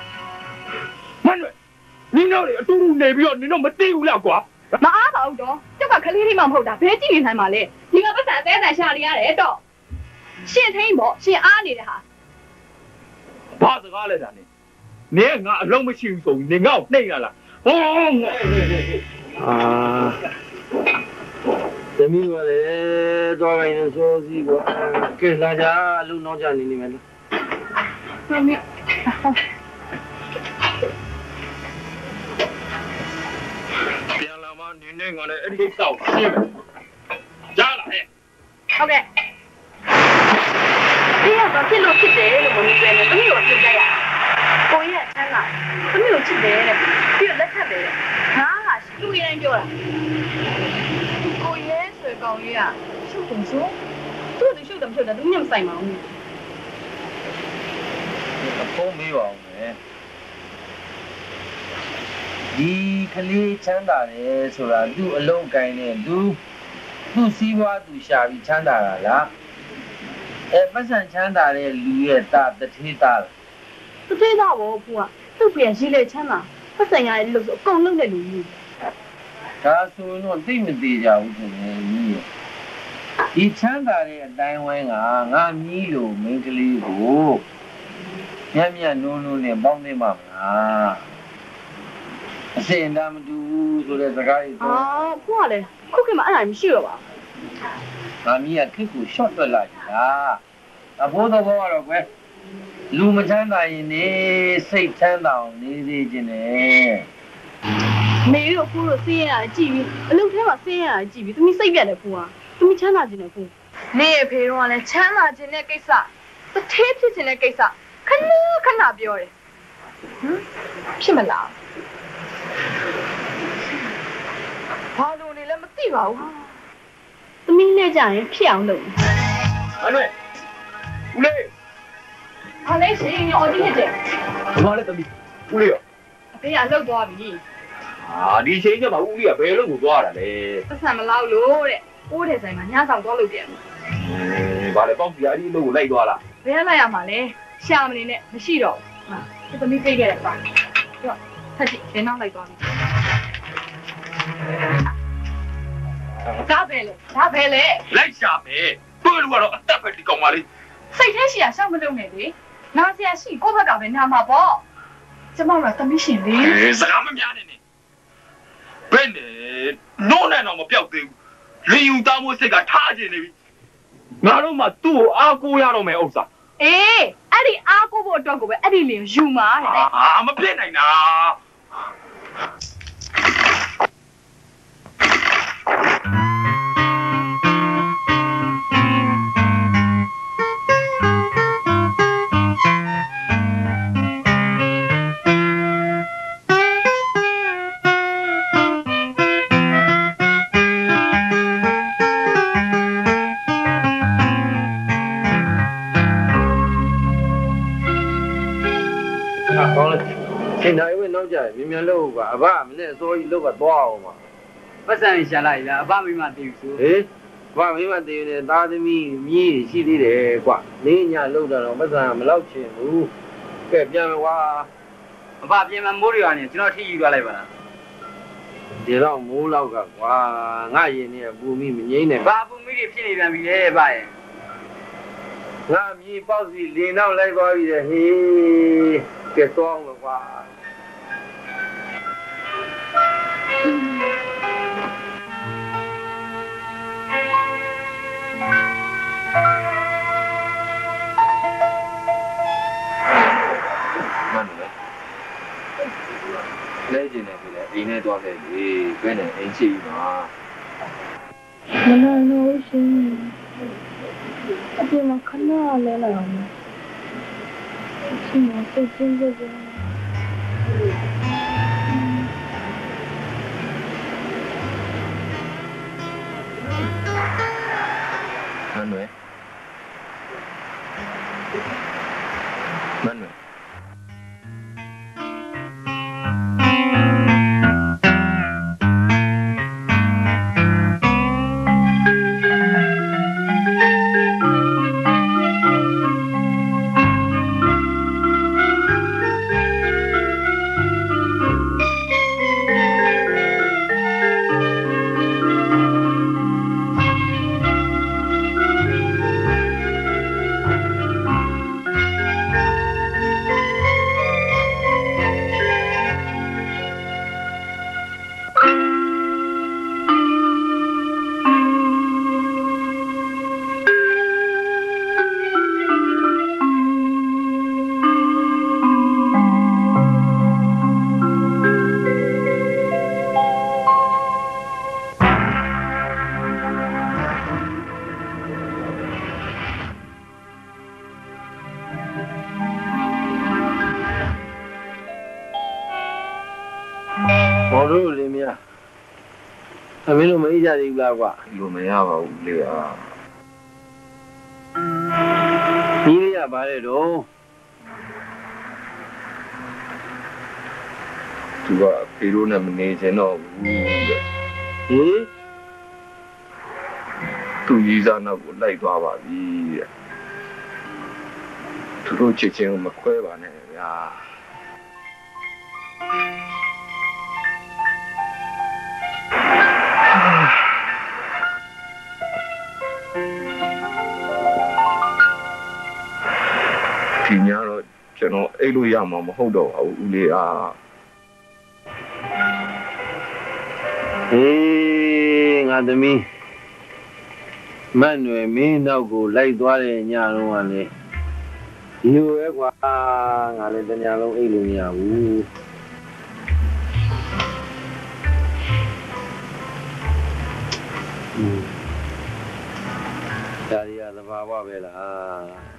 မန်းနင်းတို့အတူတူနေပြီးတော့နင်တို့မသိဘူးလားကွာမအားပါဘူးတော့ကျုပ်ကခလေးလေးမှမဟုတ်တာဘဲကြည့်နေနိုင်ပါလေဒီကပတ်စံအသေးအံရှာနေရတယ်တော့ရှင်ထိန်ပေါ့ရှင်အားနေတဲ့ဟာဘာစကားလဲဒါနင်ငါအလုံးမရှိဘူးဆိုရင်နင်ငါ့ကိုနှိမ့်ရလားဟောသမီးကလည်းတော့ကိုင်းနေဆိုစီပေါ့ကဲလာကြအလုံးနောက်ကြနေမယ်လို့သမီးပြန်လာမှနင်းနဲ့ငါလည်းအဲ့ဒီတောက်ရှင်းမယ်ကြားလားဟဲ့ဟုတ်ကဲ့ဒီကတော့ဖြစ်လို့ဖြစ်တယ်လို့မမြင်ပဲသမီးကိုသိကြရကိုကြီးကချမ်းသာသမီးကိုချစ်တယ်တဲ့ပြီးတော့လက်ထပ်တယ်ငါကသူ့ရင်းပြောတာကိုရဲဆွေကောင်ကြီးကရှုပ်တယ်ဆိုသူ့တို့ရှုပ်တယ်မရှုပ်တယ်သူညမဆိုင်ပါဘူးအဖုံးမေးပါဦးမယ်ဒီကလေးချမ်းသာတယ်ဆိုတာသူ့အလုံးကိုင်းနဲ့သူ့စီးပွားသူရှာပြီးချမ်းသာတာလားပတ်စံချမ်းသာတဲ့လူရဲ့တထေးသားတထေးသားဘောဖူကသူ့ပြန်ရှိလေချမ်းသာပတ်စံရတဲ့လူဆိုအကုန်လုံးတဲ့လူကြီးဒါဆိုရင်တော့သိမသေးကြဘူးဆိုရင်ကြီးဒီချမ်းသာတဲ့အတိုင်းဝိုင်းကငါမြည်လို့မိန်းကလေးကိုညံ့ညံ့နိုးနိုးနဲ့ပေါင်းသိမှာမလားအစင်တာမတူဘူးဆိုတဲ့စကားကြီးဆိုဖူကလည်းခုခေတ်မှာအဲ့ဒါမရှိတော့ပါငါမြည်ကခစ်ကိုရှော့တွက်လိုက်တာအဖိုးတော်ကတော့ကွယ်လူမချမ်းသာရင်နေစိတ်ချမ်းသာအောင်နေစေခြင်းနဲ့မေတို့ဖူးတို့ဆင်းရတာကြည့်ပြီးအလုပ်ထဲမှာဆင်းရတာကြည့်ပြီးသူမစိတ်ပြတ်တယ်ဖူးကသူမချမ်းသာခြင်းနဲ့ဖူးနေရဲ့ဖေတော့ကလည်းချမ်းသာခြင်းနဲ့ကိစ္စတထေးဖြစ်ခြင်းနဲ့ကိစ္စခဏပြောတယ်ဖြစ်မလားဘာလို့နေလဲမသိပါဘူးသမီးနဲ့ကြရင်ဖြစ်အောင်လုပ်အဲ့နဲ့ဦးလေးဟာလေရှင်ရော်ဒီဟစ်တယ်ဘာလဲသမီးဦးလေးရောအဖေကအလုပ်သွားပြီဟ ဒီချိန်ကျမှဦးလေးကဘယ်လို့ကိုသွားတာလဲ ပတ်စံမလောက်လို့တဲ့ပိုးတဲ့ဆိုင်မှာညဆောင်သွားလို့ပြန်ဘာလဲပေါ့ပြာဒီလို့လိုက်သွားလား ဘယ်လိုက်ရမှာလဲရှာမနေနဲ့မရှိတော့ဘူးသမီးပြေးခဲ့တယ်ပါတော့ထက်ကြည့်ဒီနောက်လိုက်သွားပြီဒါပဲလေလိုက်ရှာပဲတွေ့လို့ကတော့အသက်ပဲဒီကောင်မလေး စိတ်ထဲရှိရရှောက်မလုပ်နဲ့လေနားဆရာရှိကိုယ့်ဘက်ကပဲနားမှာပေါ့ကျမတို့ကသမီးရှင်လေစကားမများနဲ့ဘယ်နဲ့နိုးနဲ့တော့မပြောက်သေးဘူးလင်းယူတောင်းဖို့စိတ်ကထားကျင်နေပြီငါတို့မှသူ့ကိုအားကိုးရတော့မယ်ဥစ္စာအေးအဲ့ဒီအားကိုးဖို့အတွက်ကိုပဲအဲ့ဒီလင်ယူမှာတဲ့မဖြစ်နိုင်တာချိန်တိုင်းပဲနောက်ကြမြင်မြန်လို့ကအဘမနဲ့အစိုးရလောက်ကသွားအောင်ပါပတ်စံရှာလိုက်လားအဘမိမတည်ဘူးဆိုဟေးအဘမိမတည်နေသားသမီးမြည်ရှိသေးတယ်ကွာနေညလောက်တော့ပတ်စံမလောက်ချင်ဘူးကဲပြန်မယ်ကွာအဘပြင်မမိုးတွေကနေကျွန်တော်ထိယူသွားလိုက်ပါလားဒီတော့မိုးလောက်ကကွာငါရင်နဲ့ပူမိမငိမ့်နဲ့ဘာပူမိတွေဖြစ်နေပြန်ပြီလေဗျရဲ့ငါမြည်ပေါက်စီလင်းတော့လိုက်သွားပြီလေဟေးကဲတော့အောင်ကွာလဲကျင်နေပြီလေအိမ်နဲ့သွားခဲ့ပြီဘယ်နဲ့အိမ်ရှိမှာမနာလို့ရှင်အပြင်မှာခဏလဲလာအောင်ရှင်မစိတ်ချင်းကြတယ်မန်နွယ်အမင်းတို့မအေးကြသေးဘူးလားကွာလိုမရပါဘူးလေညီလေးရပါလေတော့သူကဖေရိုးနဲ့မနေချင်တော့ဘူးတဲ့ဟင်သူကြီးစားနောက်ကိုလိုက်သွားပါပြီတဲ့သူတို့ချစ်ချင်းကိုမခွဲပါနဲ့ဗျာဒီညတော့ကျွန်တော်အိတ်လို့ရမှာမဟုတ်တော့ပါဘူးဦးလေးအားဟေးငါသမီးမတ်နွယ်မင်းနောက်ကိုလိုက်သွားတဲ့ညတော့ကလေဒီလိုပဲကွာငါလည်းတညလုံးအိတ်လို့မရဘူးဒါရီသဘာဝပဲလား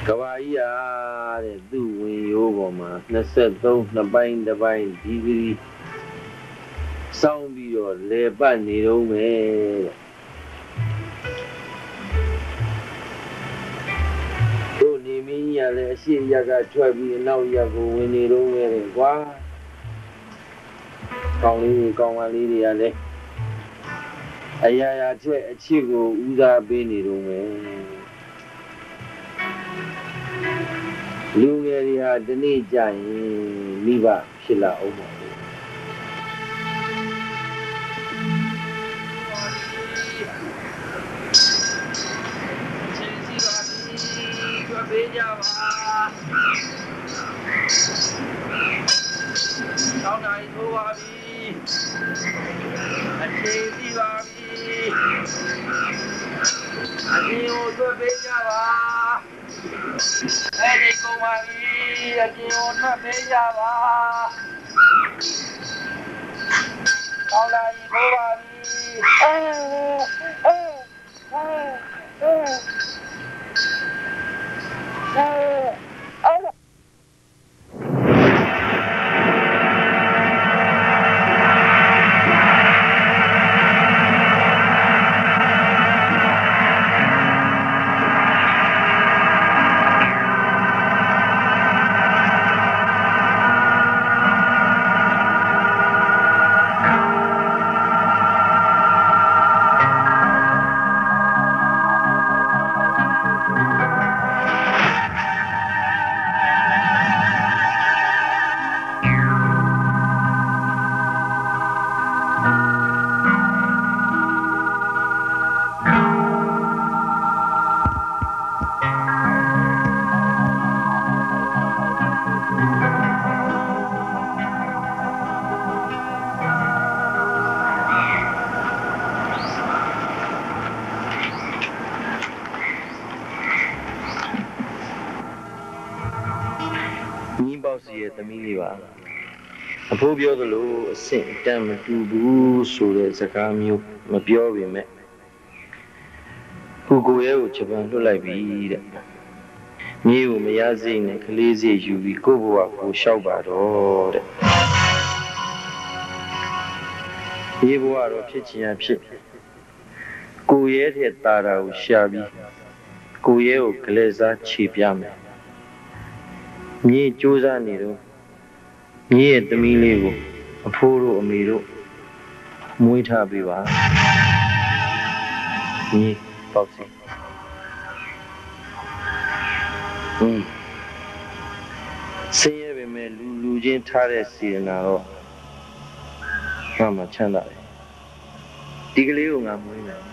ကဘာကြီးရာတဲ့သူ့ဝင်ရိုးပေါ်မှာ23နှစ်ပိုင်းတစ်ပိုင်းဒီဂရီစောင်းပြီးတော့လေပတ်နေတော့မယ်တဲ့တို့နေမင်းကြီးကလည်း အရှိရကထွက်ပြီးနောက်ရကိုဝင်နေတော့မယ်ကွာကောင်းလေးကောင်းပါလေးတွေကလည်းအရာရာချက်အချစ်ကိုဦးစားပေးနေတော့မယ်လူငယ်တွေဟာဒီနေ့ကြရင်မိဘဖြစ်လာအောင်ပါပေးကြပါတောင်းနိုင်ထိုးပါပြီအချိန်ပြီပါပြီအချင်းကိုတွေ့ပေးကြပါအဲ့ဒီကုန်ပါပြီအချင်းကိုတွေ့ပေးကြပါတောင်းနိုင်ထိုးပါပြီသမီးလေးပါအဖိုးပြောသလိုအဆင့်တမ်းမတူဘူးဆိုတဲ့စကားမျိုးမပြောပေမဲ့ကိုရဲကိုဂျပန်လွှတ်လိုက်ပြီတဲ့မြေကိုမရစိတ်နဲ့ကလေးစိတ်ယူပြီးကိုဘဝကိုရှောက်ပါတော့တဲ့မြေဘဝတော့ဖြစ်ချင်ရဖြစ်ကိုရဲတဲ့တာတာကိုရှာပြီးကိုရဲကိုကလေးစားခြေပြမယ်မြေစူးစမ်းနေတော့မြေရဲ့သမီးလေးကိုအဖိုးတို့အမေတို့မွေးထားပေးပါမြေပေါ့စီဆင်းရဲပေမဲ့လူချင်းထားတဲ့စေတနာတော့ငါမှချမ်းသာတယ်ဒီကလေးကိုငါမွေးမယ်